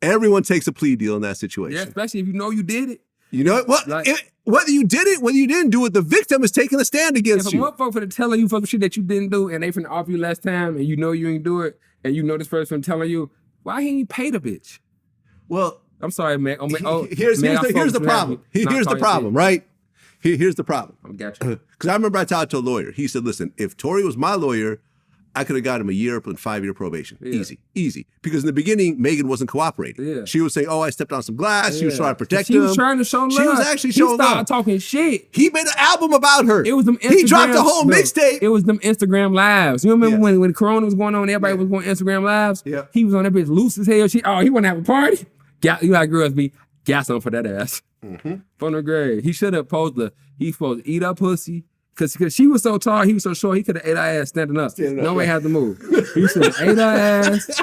Speaker 1: Everyone takes a plea deal in that situation.
Speaker 2: Yeah, especially if you know you did it.
Speaker 1: You know what?
Speaker 2: Like-
Speaker 1: Whether you did it, whether you didn't do it, the victim is taking a stand
Speaker 2: If
Speaker 1: against
Speaker 2: a
Speaker 1: you.
Speaker 2: motherfucker finna telling you fucking shit that you didn't do and they finna offer you last time and you know you ain't do it and you know this person telling you, why he ain't pay the bitch?
Speaker 1: Well,
Speaker 2: I'm sorry, man.
Speaker 1: here's the problem. Here's the problem, right? Here's the problem.
Speaker 2: I got you.
Speaker 1: Because I remember I talked to a lawyer. He said, listen, if Tory was my lawyer, I could have got him a year and 5-year probation.
Speaker 2: Yeah.
Speaker 1: Easy. Because in the beginning, Megan wasn't cooperating.
Speaker 2: Yeah.
Speaker 1: She was saying, oh, I stepped on some glass. She was trying to protect
Speaker 2: She
Speaker 1: him.
Speaker 2: was trying to show love.
Speaker 1: She was actually showing
Speaker 2: He started
Speaker 1: love.
Speaker 2: talking shit.
Speaker 1: He made an album about her.
Speaker 2: It was them Instagram.
Speaker 1: He dropped a whole
Speaker 2: Bro,
Speaker 1: mixtape.
Speaker 2: It was them Instagram lives. You remember
Speaker 1: Yes.
Speaker 2: when Corona was going on, everybody was going Instagram lives?
Speaker 1: Yeah.
Speaker 2: He was on that bitch loose as hell. He want to have a party? You like girls be gassing for that ass. From the grave. He should have he's supposed to eat up pussy. Because she was so tall, he was so short, he could have ate our ass standing up. No way had to move. He should have ate our ass,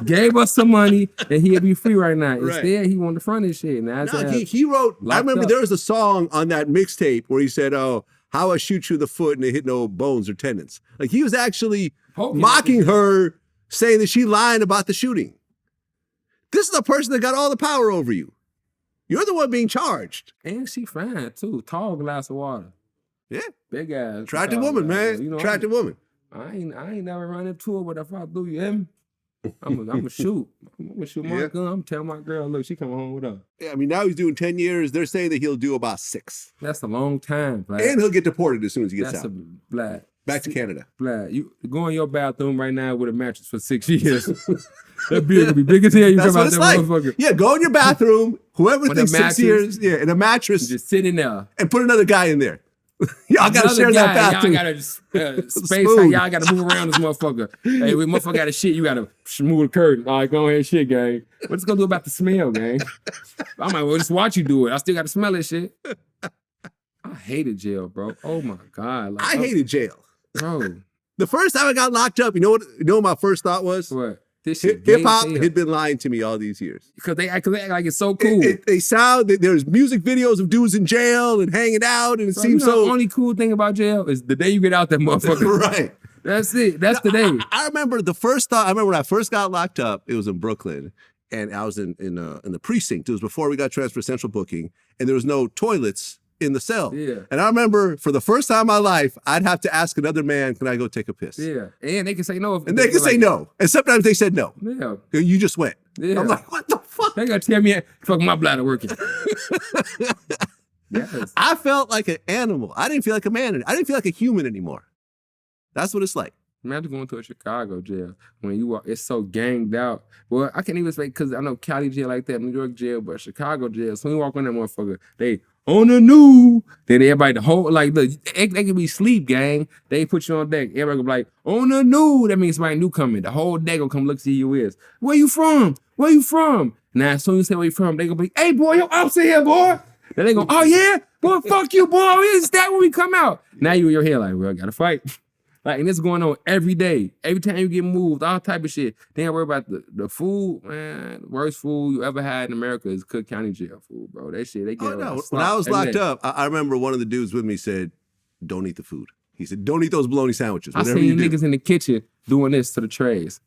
Speaker 2: gave us some money, and he'd be free right now.
Speaker 1: Right.
Speaker 2: Instead, he wanted to front his shit. Now
Speaker 1: He wrote, I
Speaker 2: locked
Speaker 1: remember
Speaker 2: up.
Speaker 1: there was a song on that mixtape where he said, oh, how I shoot you in the foot and it hit no bones or tendons. Like he was actually
Speaker 2: Poking
Speaker 1: mocking her, saying that she lied about the shooting. This is the person that got all the power over you. You're the one being charged.
Speaker 2: And she fine, too. Tall glass of water.
Speaker 1: Yeah.
Speaker 2: Big ass.
Speaker 1: Attractive
Speaker 2: tall
Speaker 1: woman,
Speaker 2: glass.
Speaker 1: man.
Speaker 2: You know,
Speaker 1: Attractive woman.
Speaker 2: I ain't never run into her, but if I do, you hear me? I'm gonna shoot. I'm gonna shoot my
Speaker 1: Yeah.
Speaker 2: gun. I'm telling my girl, look, she coming home with her.
Speaker 1: Yeah, I mean, now he's doing 10 years. They're saying that he'll do about 6.
Speaker 2: That's a long time, Black.
Speaker 1: And he'll get deported as soon as he gets
Speaker 2: That's
Speaker 1: out.
Speaker 2: Black.
Speaker 1: Back to Canada.
Speaker 2: Black. You go in your bathroom right now with a mattress for 6 years. That beard will be big as hell. You
Speaker 1: That's
Speaker 2: come
Speaker 1: what
Speaker 2: out
Speaker 1: it's
Speaker 2: that
Speaker 1: like.
Speaker 2: motherfucker.
Speaker 1: Yeah, go in your bathroom, whoever
Speaker 2: With a
Speaker 1: thinks 6
Speaker 2: mattress.
Speaker 1: years, in a mattress,
Speaker 2: Just sitting there.
Speaker 1: and put another guy in there. Y'all gotta
Speaker 2: Another
Speaker 1: share that
Speaker 2: guy,
Speaker 1: bathroom.
Speaker 2: Y'all gotta space.
Speaker 1: Spoon.
Speaker 2: Y'all gotta move around this motherfucker. Hey, when motherfucker got a shit, you gotta move the curtain. All right, go ahead, shit, gang. What's it gonna do about the smell, gang? I might well just watch you do it. I still gotta smell that shit. I hated jail, bro. Oh my God. Like,
Speaker 1: I hated jail.
Speaker 2: Bro,
Speaker 1: The first time I got locked up, you know what my first thought was?
Speaker 2: what? This shit
Speaker 1: Hip hop had been lying to me all these years.
Speaker 2: Because they act like it's so cool.
Speaker 1: There's music videos of dudes in jail and hanging out, and it
Speaker 2: Bro,
Speaker 1: seems
Speaker 2: the
Speaker 1: so.
Speaker 2: only cool thing about jail is the day you get out that motherfucker.
Speaker 1: Right.
Speaker 2: That's it. That's the day.
Speaker 1: I remember the first thought. I remember when I first got locked up. It was in Brooklyn, and I was in the precinct. It was before we got transferred to central booking, and there was no toilets in the cell.
Speaker 2: Yeah.
Speaker 1: And I remember for the first time in my life, I'd have to ask another man, "Can I go take a piss?"
Speaker 2: Yeah. And they can say no.
Speaker 1: And they can say no, and sometimes they said no.
Speaker 2: Yeah.
Speaker 1: You just went.
Speaker 2: Yeah.
Speaker 1: I'm like, what the fuck?
Speaker 2: They gotta tell me, fuck my bladder working. Yes.
Speaker 1: I felt like an animal. I didn't feel like a man. I didn't feel like a human anymore. That's what it's like.
Speaker 2: Imagine going to a Chicago jail when you are, it's so ganged out. Well, I can't even say, because I know Cali jail like that, New York jail, but Chicago jail, so when you walk on that motherfucker, they on the new. Then everybody, the whole, like, look, they can be sleep, gang. They put you on deck. Everybody gonna be like, on the new. That means somebody new coming. The whole deck gonna come look see you is. Where you from? Where you from? Now, as soon as you say where you from, they gonna be, hey, boy, your ops in here, boy. Then they go, oh, yeah? Boy, fuck you, boy. Is that when we come out? Now you in your head like, well, I gotta fight. Like, and this going on every day. Every time you get moved, all type of shit. They ain't worry about the food, man. The worst food you ever had in America is Cook County jail food, bro. That shit, they get
Speaker 1: When I was locked up, I remember one of the dudes with me said, don't eat the food. He said, don't eat those bologna sandwiches.
Speaker 2: I
Speaker 1: Whatever
Speaker 2: seen
Speaker 1: you do.
Speaker 2: niggas in the kitchen doing this to the trays.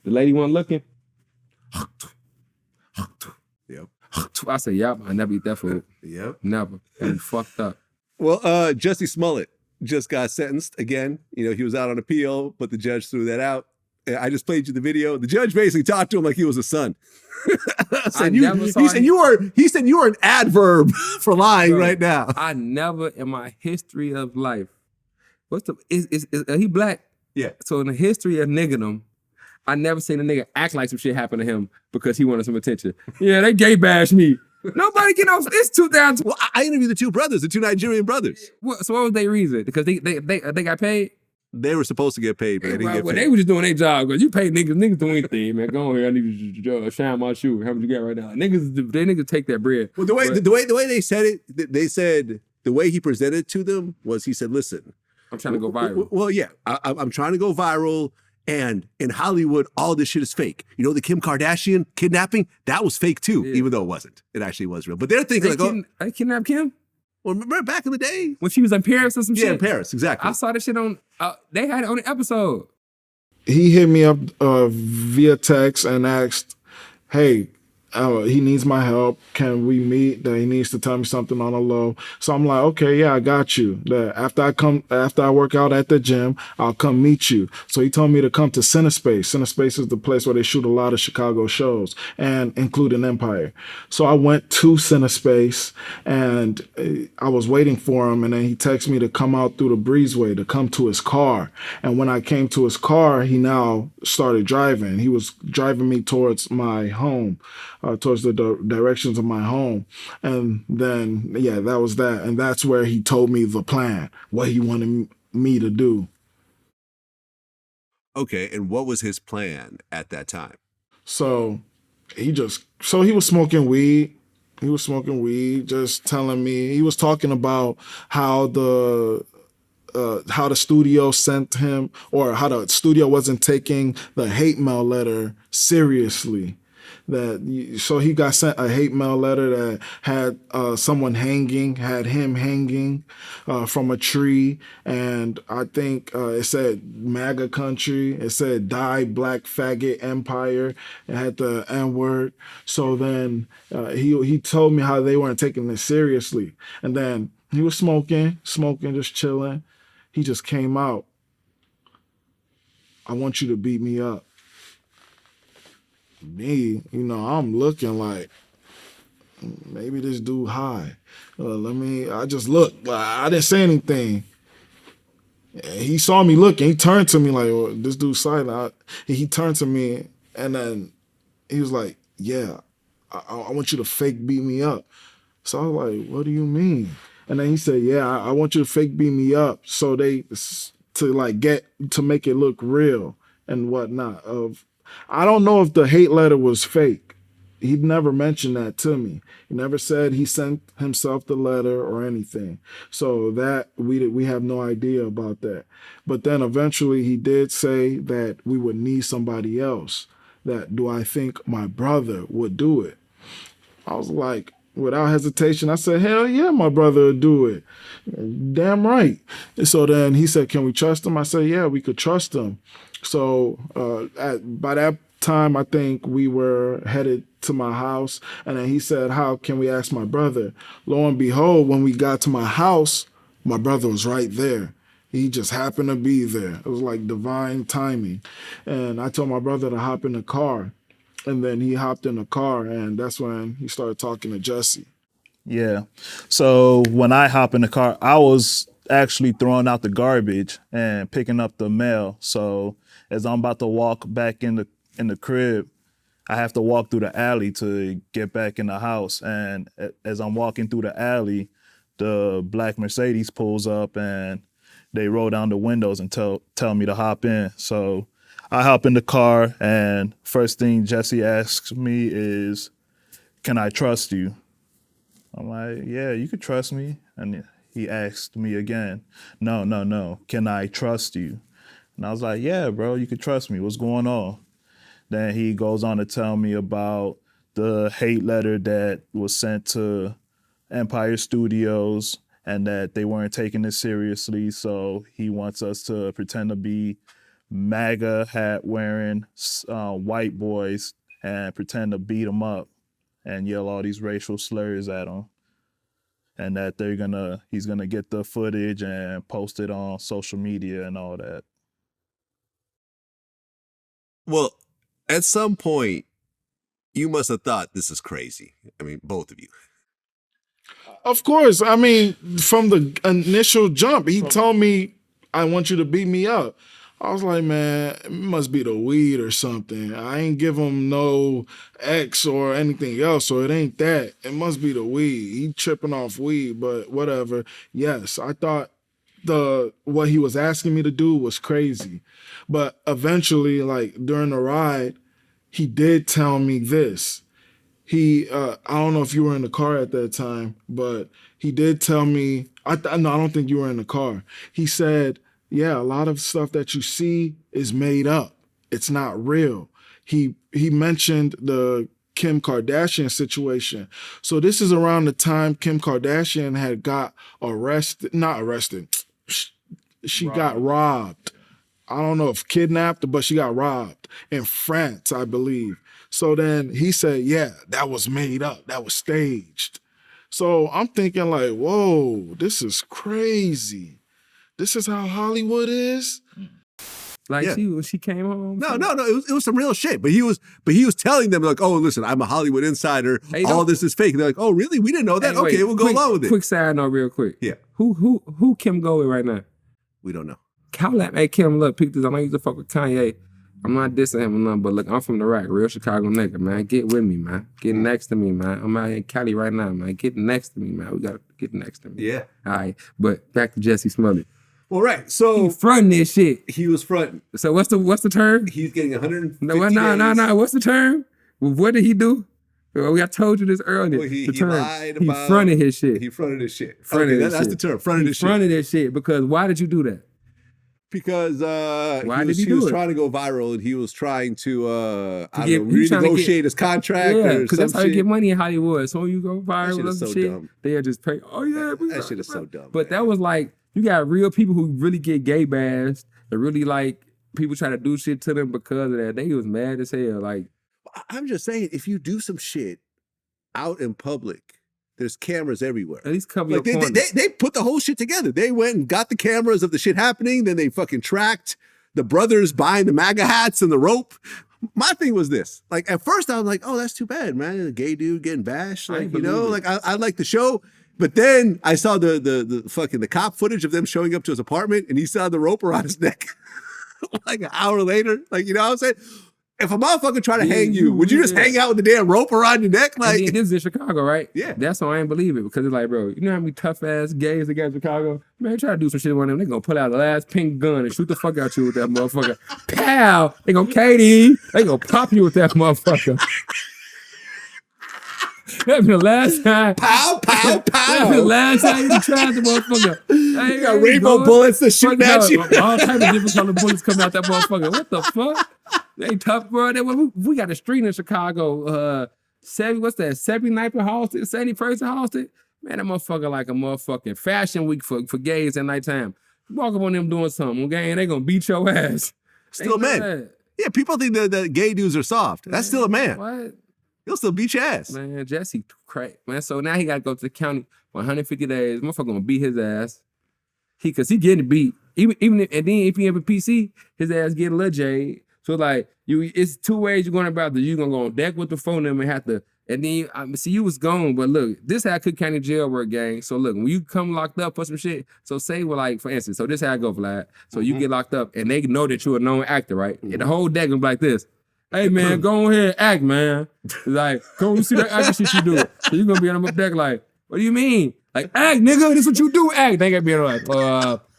Speaker 2: The lady wasn't looking.
Speaker 1: Yep.
Speaker 2: I said, yep, I never eat that food.
Speaker 1: Yep.
Speaker 2: Never. And fucked up.
Speaker 1: Well, Jussie Smollett just got sentenced again. You know, he was out on appeal, but the judge threw that out. I just played you the video. The judge basically talked to him like he was a son. He said you are an adverb for lying right now.
Speaker 2: I never in my history of life. Is he black?
Speaker 1: Yeah.
Speaker 2: So in the history of niggerdom, I never seen a nigga act like some shit happened to him because he wanted some attention. Yeah, they gay bash me. Nobody get off. It's 2000.
Speaker 1: Well, I interviewed the two brothers, the two Nigerian brothers.
Speaker 2: So what was their reason? Because they got paid?
Speaker 1: They were supposed to get paid, but they didn't get paid.
Speaker 2: They were just doing their job. Because you pay niggas do anything, man. Go on here. I need you to shine my shoe. How much you got right now? Niggas take that bread.
Speaker 1: Well, the way they said it, they said the way he presented it to them was he said, listen.
Speaker 2: I'm trying to go viral.
Speaker 1: Well, yeah. I'm trying to go viral. And in Hollywood, all this shit is fake. You know, the Kim Kardashian kidnapping, that was fake too, even though it wasn't. It actually was real. But they're thinking
Speaker 2: they kidnapped Kim?
Speaker 1: Well, remember back in the day?
Speaker 2: When she was in Paris or some shit?
Speaker 1: Yeah, in Paris, exactly.
Speaker 2: I saw this shit on, they had it on the episode.
Speaker 5: He hit me up via text and asked, hey, he needs my help. Can we meet? That he needs to tell me something on the low. So I'm like, okay, yeah, I got you. That after I work out at the gym, I'll come meet you. So he told me to come to Cinespace. Cinespace is the place where they shoot a lot of Chicago shows, and including Empire. So I went to Cinespace, and I was waiting for him, and then he texted me to come out through the breezeway, to come to his car. And when I came to his car, he now started driving. He was driving me towards my home. Towards the directions of my home. And then, yeah, that was that. And that's where he told me the plan, what he wanted me to do.
Speaker 1: Okay, and what was his plan at that time?
Speaker 5: So he was smoking weed. He was smoking weed, just telling me, he was talking about how the studio sent him, or how the studio wasn't taking the hate mail letter seriously. So he got sent a hate mail letter that had someone had him hanging from a tree, and I think it said MAGA country, it said die black faggot empire, it had the N-word. So then he told me how they weren't taking this seriously, and then he was smoking, just chilling. He just came out. I want you to beat me up. Me, I'm looking like, maybe this dude high. I just looked. I didn't say anything. He saw me looking. He turned to me like, oh, this dude's silent. He turned to me, and then he was like, yeah, I want you to fake beat me up. So I was like, what do you mean? And then he said, yeah, I want you to fake beat me up so to make it look real and whatnot. I don't know if the hate letter was fake. he never mentioned that to me. He never said he sent himself the letter or anything. So that we have no idea about that. But then eventually he did say that we would need somebody else. That do I think my brother would do it? I was like, without hesitation, I said, hell yeah, my brother would do it. Damn right. And so then he said, can we trust him? I said, yeah, we could trust him. So by that time, I think we were headed to my house. And then he said, how can we ask my brother? Lo and behold, when we got to my house, my brother was right there. He just happened to be there. It was like divine timing. And I told my brother to hop in the car. And then he hopped in the car, and that's when he started talking to Jussie.
Speaker 6: Yeah. So when I hop in the car, I was actually throwing out the garbage and picking up the mail. So as I'm about to walk back in the crib, I have to walk through the alley to get back in the house. And as I'm walking through the alley, the black Mercedes pulls up and they roll down the windows and tell me to hop in. So I hop in the car, and first thing Jussie asks me is, can I trust you? I'm like, yeah, you could trust me. And he asked me again, no, can I trust you? And I was like, yeah, bro, you could trust me. What's going on? Then he goes on to tell me about the hate letter that was sent to Empire Studios and that they weren't taking it seriously. So he wants us to pretend to be MAGA hat wearing white boys and pretend to beat them up and yell all these racial slurs at them. And that he's gonna get the footage and post it on social media and all that.
Speaker 1: Well, at some point, you must have thought this is crazy. I mean, both of you.
Speaker 5: Of course. I mean, from the initial jump, he told me, I want you to beat me up. I was like, man, it must be the weed or something. I ain't give him no X or anything else, so it ain't that. It must be the weed. He tripping off weed, but whatever. Yes, I thought what he was asking me to do was crazy. But eventually, like during the ride, he did tell me this. I don't know if you were in the car at that time, but he did tell me, no, I don't think you were in the car. He said, yeah, a lot of stuff that you see is made up. It's not real. He mentioned the Kim Kardashian situation. So this is around the time Kim Kardashian had got not arrested. She got robbed. I don't know if kidnapped, but she got robbed in France, I believe. So then he said, yeah, that was made up. That was staged. So I'm thinking like, whoa, this is crazy. This is how Hollywood is?
Speaker 2: Like
Speaker 1: Yeah.
Speaker 2: when she came home?
Speaker 1: No. It was some real shit. But he was telling them like, oh, listen, I'm a Hollywood insider.
Speaker 2: Hey,
Speaker 1: all this is fake. And they're like, oh, really? We didn't know that.
Speaker 2: Hey, wait,
Speaker 1: okay, we'll go along with it.
Speaker 2: Quick side note real quick.
Speaker 1: Yeah.
Speaker 2: Who Kim go with right now?
Speaker 1: We don't know.
Speaker 2: Hey, Kim, look, pick this. I know you used to fuck with Kanye. I'm not dissing him or nothing, but look, I'm from the rack, real Chicago nigga, man. Get with me, man. Get next to me, man. I'm out in Cali right now, man. Get next to me, man. We gotta get next to me.
Speaker 1: Yeah.
Speaker 2: All right, but back to Jussie Smollett.
Speaker 1: Well, right. So
Speaker 2: He fronting this shit.
Speaker 1: he was fronting.
Speaker 2: So what's the term?
Speaker 1: He's getting 150
Speaker 2: No.
Speaker 1: days.
Speaker 2: What's the term? What did he do? Well, I told you this earlier.
Speaker 1: Well, he
Speaker 2: the term.
Speaker 1: lied
Speaker 2: He
Speaker 1: about-
Speaker 2: fronted his shit.
Speaker 1: He fronted his shit.
Speaker 2: Fronted his
Speaker 1: That's
Speaker 2: shit.
Speaker 1: the term. Fronted his shit.
Speaker 2: Fronted his shit because why did you do that?
Speaker 1: Because
Speaker 2: Why
Speaker 1: he
Speaker 2: did he
Speaker 1: was
Speaker 2: do it?
Speaker 1: trying to go viral and he was trying to
Speaker 2: he was trying to
Speaker 1: renegotiate his contract.
Speaker 2: Yeah,
Speaker 1: or
Speaker 2: because that's
Speaker 1: some
Speaker 2: how you
Speaker 1: shit.
Speaker 2: get money in Hollywood. So when you go viral
Speaker 1: shit
Speaker 2: or
Speaker 1: is
Speaker 2: some
Speaker 1: so
Speaker 2: shit,
Speaker 1: dumb.
Speaker 2: they'll just pay. Oh yeah,
Speaker 1: That shit is so dumb.
Speaker 2: But
Speaker 1: man.
Speaker 2: that was like you got real people who really get gay bashed and really like people try to do shit to them because of that. They was mad as hell. Like
Speaker 1: I'm just saying, if you do some shit out in public, there's cameras everywhere.
Speaker 2: at least cover
Speaker 1: Like
Speaker 2: your corners.
Speaker 1: they put the whole shit together. They went and got the cameras of the shit happening. Then they fucking tracked the brothers buying the MAGA hats and the rope. My thing was this. Like at first I was like, oh, that's too bad, man. A gay dude getting bashed.
Speaker 2: I
Speaker 1: Like,
Speaker 2: ain't
Speaker 1: you know,
Speaker 2: believe
Speaker 1: like I like the show. But then I saw the fucking the cop footage of them showing up to his apartment and he saw the rope around his neck like an hour later. Like, you know what I'm saying? If a motherfucker try to
Speaker 2: Yeah,
Speaker 1: hang you, would you just
Speaker 2: yeah.
Speaker 1: hang out with the damn rope around your neck?
Speaker 2: And
Speaker 1: Like,
Speaker 2: then this is in Chicago, right?
Speaker 1: Yeah.
Speaker 2: That's why I ain't believe it because it's like, bro, you know how many tough ass gays they got in Chicago? Man, try to do some shit with them. They gonna pull out the last pink gun and shoot the fuck out you with that motherfucker. Pow! They gonna Katie. They gonna pop you with that motherfucker. That'd be the last time.
Speaker 1: Pow, pow,
Speaker 2: That'd be the
Speaker 1: pow.
Speaker 2: last time you tried the motherfucker.
Speaker 1: You got rainbow bullets to shoot at you.
Speaker 2: All types of different color bullets coming out that motherfucker. What the fuck? They tough, bro. We got a street in Chicago. 79th and Halsted, 71st and Halsted. Man, that motherfucker like a motherfucking fashion week for gays at nighttime. Walk up on them doing something, okay, and they gonna beat your ass.
Speaker 1: Still
Speaker 2: Ain't
Speaker 1: men. Yeah, people think that gay dudes are soft. That's still a man.
Speaker 2: What?
Speaker 1: He'll still beat your ass.
Speaker 2: Man, Jussie crack. Man, so now he gotta go to the county 150 days. Motherfucker gonna beat his ass. Cause he getting beat. Even if, and then if he have a PC, his ass get Lil Jay. So like it's two ways you're going about this. You're gonna go on deck with the phone number and have to, and then see you was gone. But look, this how Cook County jail work, gang. So look, when you come locked up for some shit, so say like for instance, so this how I go, Vlad. So you get locked up and they know that you're a known actor, right? And the whole deck gonna be like this. Hey man, go ahead, act, man. Like, go see that acting shit you do. So you gonna be on the deck like, what do you mean? Like, act, nigga, this what you do, act. They gotta be like,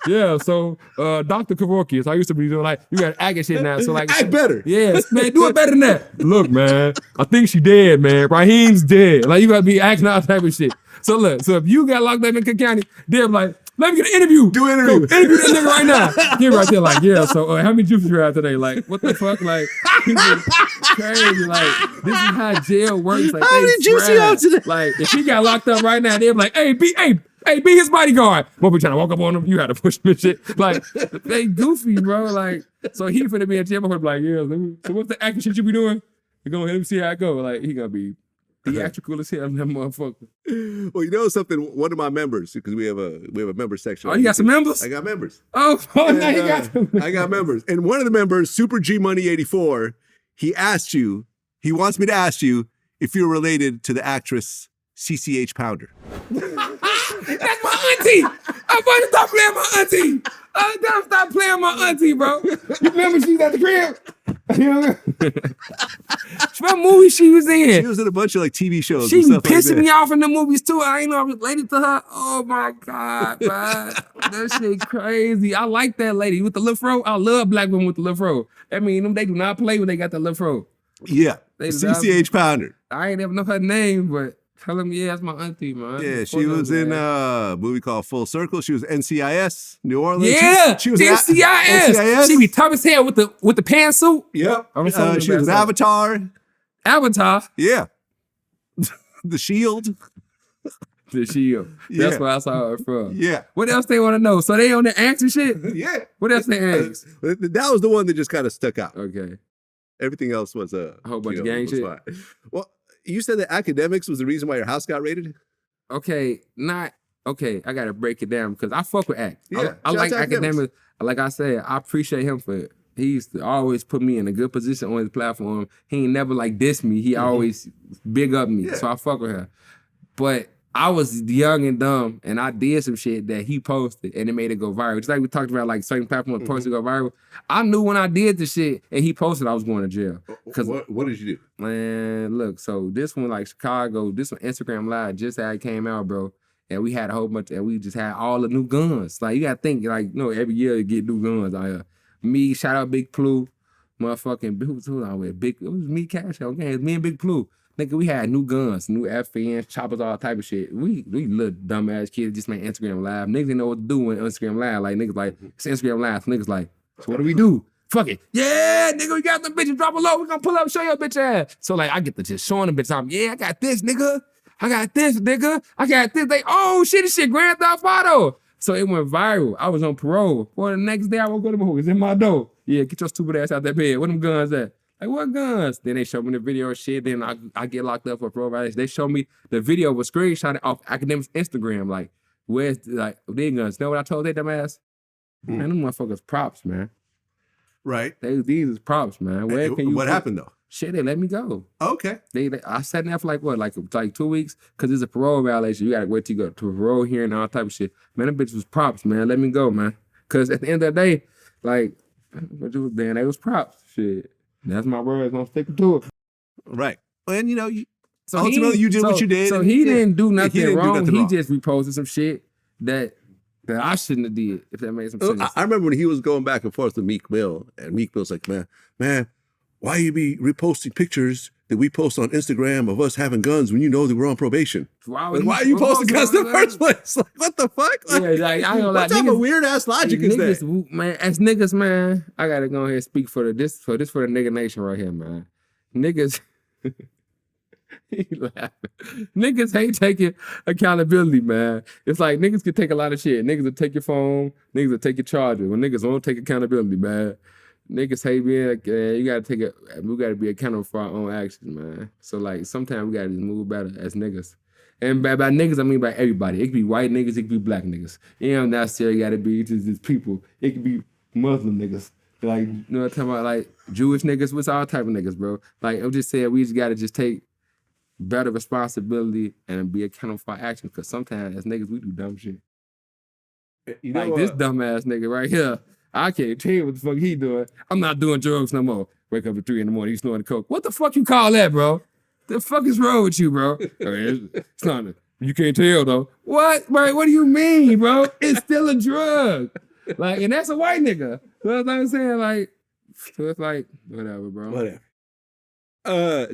Speaker 2: yeah, so Dr. Kevorkian, I used to be doing like, you gotta act and shit now. So like
Speaker 1: Act better.
Speaker 2: Yeah, man, do it better than that. Look, man, I think she dead, man. Raheem's dead. Like you gotta be acting all type of shit. So look, so if you got locked up in Cook County, they're like, let me get an interview.
Speaker 1: Do an interview.
Speaker 2: Go, interview that nigga right now. Get right there, like, yeah. So how many juices you had today? Like, what the fuck? Like, people crazy. Like, this is how jail works. Like,
Speaker 1: How many juice you had today?
Speaker 2: Like, if he got locked up right now, they're like, hey, be his bodyguard. What we trying to walk up on him? You had to push him and shit. Like, they goofy, bro. Like, so he finna be in jail. I'm like, yeah. So what's the acting shit you be doing? You gonna let him see how it go. Like, he gonna be theatrical as hell in that motherfucker.
Speaker 1: Well, you know something? One of my members, because we have a member section.
Speaker 2: Oh, you got some members?
Speaker 1: I got members.
Speaker 2: Oh, now you got some.
Speaker 1: I got members. And one of the members, Super G Money 84, he wants me to ask you if you're related to the actress CCH Pounder.
Speaker 2: That's my auntie. I'm about to stop playing my auntie. I'm gonna stop playing my auntie, bro. You remember she's at the crib? What movie she was in?
Speaker 1: She was in a bunch of like TV shows.
Speaker 2: She
Speaker 1: and stuff
Speaker 2: pissing
Speaker 1: like that.
Speaker 2: me off in the movies too. I ain't know I related to her. Oh my God, man. That shit crazy. I like that lady with the little fro. I love black women with the little fro. I mean, they do not play when they got the little fro.
Speaker 1: Yeah,
Speaker 2: They
Speaker 1: CCH Pounder.
Speaker 2: I ain't ever know her name, but tell them, yeah, that's my auntie, man.
Speaker 1: Yeah, she was in a movie called Full Circle. She was NCIS, New Orleans.
Speaker 2: Yeah,
Speaker 1: she was
Speaker 2: NCIS.
Speaker 1: NCIS.
Speaker 2: She be tough as hell with the pantsuit.
Speaker 1: Yep.
Speaker 2: I'm telling you
Speaker 1: She was an
Speaker 2: about
Speaker 1: Avatar.
Speaker 2: Avatar.
Speaker 1: Yeah. The Shield.
Speaker 2: The Shield. That's
Speaker 1: Yeah.
Speaker 2: where I saw her from.
Speaker 1: Yeah.
Speaker 2: What else they want to know? So they on the answer shit?
Speaker 1: Yeah.
Speaker 2: What else they ask?
Speaker 1: That was the one that just kind of stuck out.
Speaker 2: Okay.
Speaker 1: Everything else was a
Speaker 2: whole bunch of gang
Speaker 1: was
Speaker 2: shit.
Speaker 1: fine. Well, you said that academics was the reason why your house got raided?
Speaker 2: Okay, I gotta break it down because I fuck with Act.
Speaker 1: Yeah,
Speaker 2: I
Speaker 1: shout
Speaker 2: like
Speaker 1: out to
Speaker 2: academics. Like I said, I appreciate him for it. He used to always put me in a good position on his platform. He ain't never like diss me. He always big up me.
Speaker 1: Yeah.
Speaker 2: So I fuck with her. But I was young and dumb and I did some shit that he posted and it made it go viral. Just like we talked about like certain platforms posted go viral. I knew when I did the shit and he posted I was going to jail.
Speaker 1: What did you do?
Speaker 2: Man, look, so this one like Chicago, this one Instagram Live just how it came out, bro. And we had a whole bunch, and we just had all the new guns. Like you gotta think, like, you know, every year you get new guns out here. Me, shout out Big Plu, motherfucking who I with? It was me, Cash. Okay, it was me and Big Plu. Nigga, we had new guns, new FNs, choppers, all type of shit. We little dumbass kids just made Instagram Live. Niggas didn't know what to do with Instagram Live. Like niggas like it's Instagram Live. So niggas like, so what do we do? Fuck it. Yeah, nigga, we got them bitches. Drop a low. We gonna pull up, show your bitch ass. So like, I get to just showing them bitch. Yeah, I got this, nigga. I got this, nigga. I got this. They, oh shit, this shit Grand Theft Auto. So it went viral. I was on parole. For the next day, I woke up to my hook. It's in my door. Yeah, get your stupid ass out that bed. Where them guns at? Like, what guns? Then they showed me the video and shit. Then I get locked up for parole violation. They showed me the video was screenshotted off academics' Instagram. Like, where's like their guns? You know what I told they dumbass? Man, them motherfuckers props, man.
Speaker 1: Right.
Speaker 2: These is props, man. Where can you?
Speaker 1: What happened though?
Speaker 2: Shit, they let me go.
Speaker 1: Okay.
Speaker 2: I sat in there for like 2 weeks because it's a parole violation. You gotta wait till you go to parole hearing and all type of shit. Man, them bitches was props, man. Let me go, man. Cause at the end of the day, like, they was props. Shit. That's my words. I'm sticking to it.
Speaker 1: Right. And you know,
Speaker 2: So
Speaker 1: ultimately you did what you did.
Speaker 2: So
Speaker 1: and
Speaker 2: he didn't do nothing
Speaker 1: didn't do
Speaker 2: wrong.
Speaker 1: nothing
Speaker 2: He
Speaker 1: wrong.
Speaker 2: just reposted some shit that I shouldn't have did, if that made some sense.
Speaker 1: I remember when he was going back and forth with Meek Mill, and Meek Mill's like, man, why you be reposting pictures that we post on Instagram of us having guns when you know that we're on probation?
Speaker 2: Why
Speaker 1: Are you posting guns in the first place? Like, what the fuck? Like,
Speaker 2: Yeah, like, I ain't gonna lie,
Speaker 1: what type of weird ass logic is that?
Speaker 2: Niggas, man, as niggas, man, I gotta go ahead and speak for the nigga nation right here, man. Niggas, he laughing. Niggas hate taking accountability, man. It's like niggas can take a lot of shit. Niggas will take your phone. Niggas will take your charger. When niggas won't take accountability, man. Niggas hate being, you gotta take it. We gotta be accountable for our own actions, man. So like, sometimes we gotta just move better as niggas. And by niggas, I mean by everybody. It could be white niggas, it could be black niggas. It don't necessarily gotta be just people. It could be Muslim niggas. Like, you know what I'm talking about? Like Jewish niggas, what's all type of niggas, bro? Like, I'm just saying, we just gotta just take better responsibility and be accountable for our actions. Cause sometimes as niggas, we do dumb shit.
Speaker 1: You know,
Speaker 2: Like this dumbass nigga right here. I can't tell you what the fuck he doing. I'm not doing drugs no more. Wake up at 3 a.m, he's snorting coke. What the fuck you call that, bro? The fuck is wrong with you, bro? It's not, you can't tell though. What? Right? What do you mean, bro? It's still a drug. Like, and that's a white nigga. You know what I'm saying? Like, so it's like, whatever, bro.
Speaker 1: Whatever.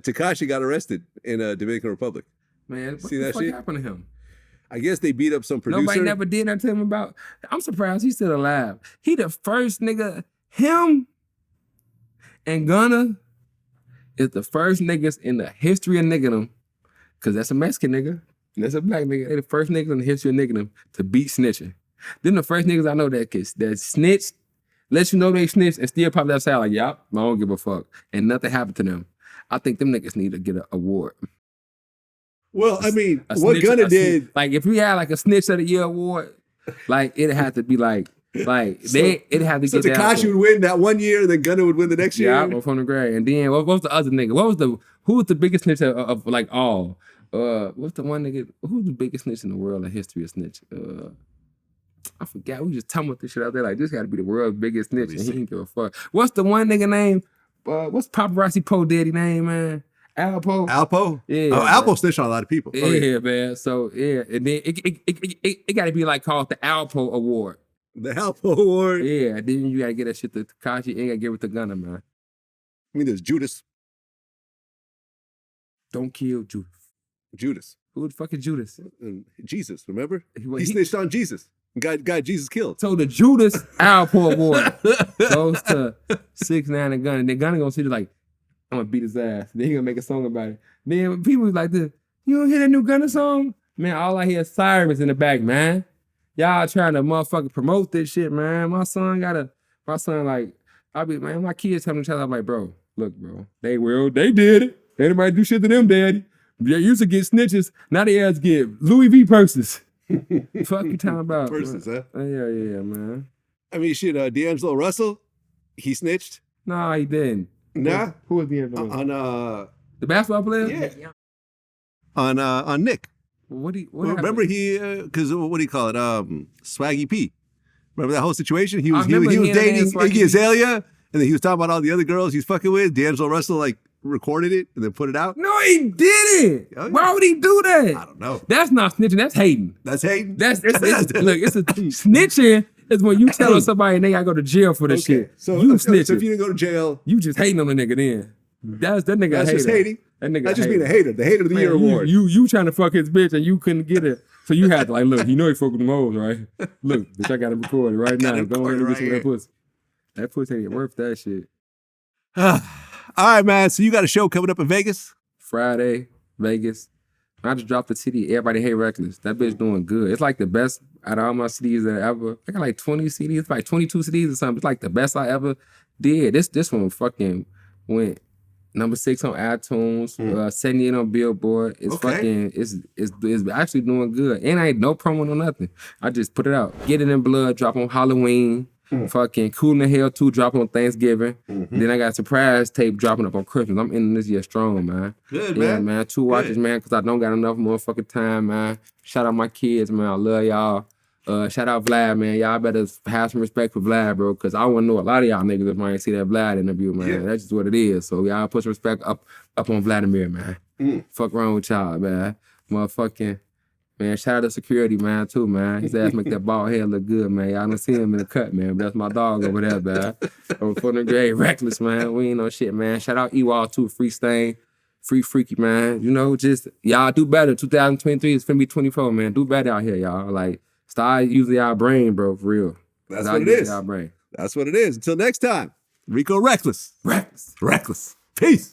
Speaker 1: Tekashi got arrested in Dominican Republic.
Speaker 2: Man, what
Speaker 1: See
Speaker 2: the
Speaker 1: that
Speaker 2: fuck
Speaker 1: shit?
Speaker 2: happened to him?
Speaker 1: I guess they beat up some producer.
Speaker 2: Nobody never did that to him about. I'm surprised he's still alive. He the first nigga, him and Gunna is the first niggas in the history of niggerdom, because that's a Mexican nigga, and that's a black nigga. They the first niggas in the history of niggerdom to beat snitching. Them the first niggas I know that snitched, let you know they snitched, and still pop outside like, yup, I don't give a fuck. And nothing happened to them. I think them niggas need to get an award.
Speaker 1: Well, I mean, what Gunna did.
Speaker 2: Like, if we had like a Snitch of the Year award, like, it'd have to be like it'd have to
Speaker 1: So
Speaker 2: get
Speaker 1: Tekashi would win that one year, then Gunna would win the next year.
Speaker 2: Yeah, from the grade. And then what was the other nigga? Who was the biggest snitch of like all? What's the one nigga? Who's the biggest snitch in the world in history of snitch? I forgot. We just talking about this shit out there. Like, this got to be the world's biggest snitch, and he didn't give a fuck. What's the one nigga name? What's Paparazzi Po Daddy name, man? Alpo?
Speaker 1: Alpo?
Speaker 2: Yeah.
Speaker 1: Oh, Alpo snitched on a lot of people.
Speaker 2: Yeah, man. So, yeah. And then it got to be like called the Alpo Award.
Speaker 1: The Alpo Award.
Speaker 2: Yeah. Then you got to get that shit to Tekashi and got to give it to Gunna, man.
Speaker 1: I mean, there's Judas.
Speaker 2: Don't kill Judas.
Speaker 1: Judas.
Speaker 2: Who the fuck is Judas?
Speaker 1: Jesus, remember?
Speaker 2: He
Speaker 1: Snitched on Jesus. Got Jesus killed.
Speaker 2: So the Judas Alpo Award goes to 6ix9ine and Gunna. And then Gunna gonna see it like, I'm gonna beat his ass. Then he gonna make a song about it. Then people was like this, you don't hear that new Gunna song? Man, all I hear is sirens in the back, man. Y'all trying to motherfucking promote this shit, man. My son like, my kids telling each other, I'm like, bro, look, bro, they did it. Ain't nobody do shit to them, daddy. They used to get snitches, now they ass get Louis V purses. Fuck you talking about?
Speaker 1: Purses, huh?
Speaker 2: Yeah, man.
Speaker 1: I mean, shit, D'Angelo Russell, he snitched.
Speaker 2: No, he didn't.
Speaker 1: Nah.
Speaker 2: Who was D'Angelo?
Speaker 1: On
Speaker 2: the basketball player?
Speaker 1: Yeah. On Nick. Remember he because what do you call it? Swaggy P. Remember that whole situation? He was dating Iggy Azalea, and then he was talking about all the other girls he's fucking with. D'Angelo Russell like recorded it and then put it out.
Speaker 2: No, he didn't.
Speaker 1: Oh, yeah.
Speaker 2: Why would he do that?
Speaker 1: I don't know.
Speaker 2: That's not snitching. That's hating.
Speaker 1: That's hating.
Speaker 2: Look, it's a snitching is when you tell somebody they gotta go to jail for this shit.
Speaker 1: So
Speaker 2: you
Speaker 1: so
Speaker 2: snitching.
Speaker 1: if you didn't go to jail,
Speaker 2: You just hating on the nigga then. That nigga
Speaker 1: that's
Speaker 2: hater.
Speaker 1: just hating.
Speaker 2: That nigga
Speaker 1: That's just
Speaker 2: hater.
Speaker 1: being a hater. The hater of the year
Speaker 2: Man,
Speaker 1: award.
Speaker 2: You trying to fuck his bitch and you couldn't get it. So you had to like, look, you know he fuck with them hoes, right? Look, bitch, I got him recorded right now. Go ahead and get some of that pussy. That pussy ain't worth that shit.
Speaker 1: All right, man. So you got a show coming up in Vegas?
Speaker 2: Friday, Vegas. I just dropped the CD, Everybody Hate Recklezz. That bitch doing good. It's like the best out of all my CDs that I ever. I got like 20 CDs, it's like 22 CDs or something. It's like the best I ever did. This one fucking went number 6 on iTunes, 78 on Billboard. It's fucking, it's actually doing good. And I ain't no promo, no nothing. I just put it out. Get It in Blood, drop on Halloween. Fucking Cool in the Hell 2 dropping on Thanksgiving. Then I got a surprise tape dropping up on Christmas. I'm ending this year strong, man.
Speaker 1: Good,
Speaker 2: Yeah,
Speaker 1: man.
Speaker 2: man. 2 watches, man, because I don't got enough motherfucking time, man. Shout out my kids, man. I love y'all. Shout out Vlad, man. Y'all better have some respect for Vlad, bro, because I wouldn't know a lot of y'all niggas if I ain't see that Vlad interview, man.
Speaker 1: Yeah.
Speaker 2: That's just what it is. So y'all put some respect up on Vladimir, man. Fuck wrong with y'all, man. Motherfucking, Man, shout out to security, man, too, man. His ass make that bald head look good, man. Y'all don't see him in the cut, man. But that's my dog over there, man. From the Rico Recklezz, man. We ain't no shit, man. Shout out Ewall, too. Free Stain. Free Freaky, man. You know, just, y'all do better. 2023 is finna be 24, man. Do better out here, y'all. Like, start using y'all brain, bro, for real.
Speaker 1: That's
Speaker 2: Start
Speaker 1: what it
Speaker 2: using
Speaker 1: is.
Speaker 2: Y'all brain.
Speaker 1: That's what it is. Until next time, Rico Recklezz.
Speaker 2: Recklezz.
Speaker 1: Recklezz. Peace.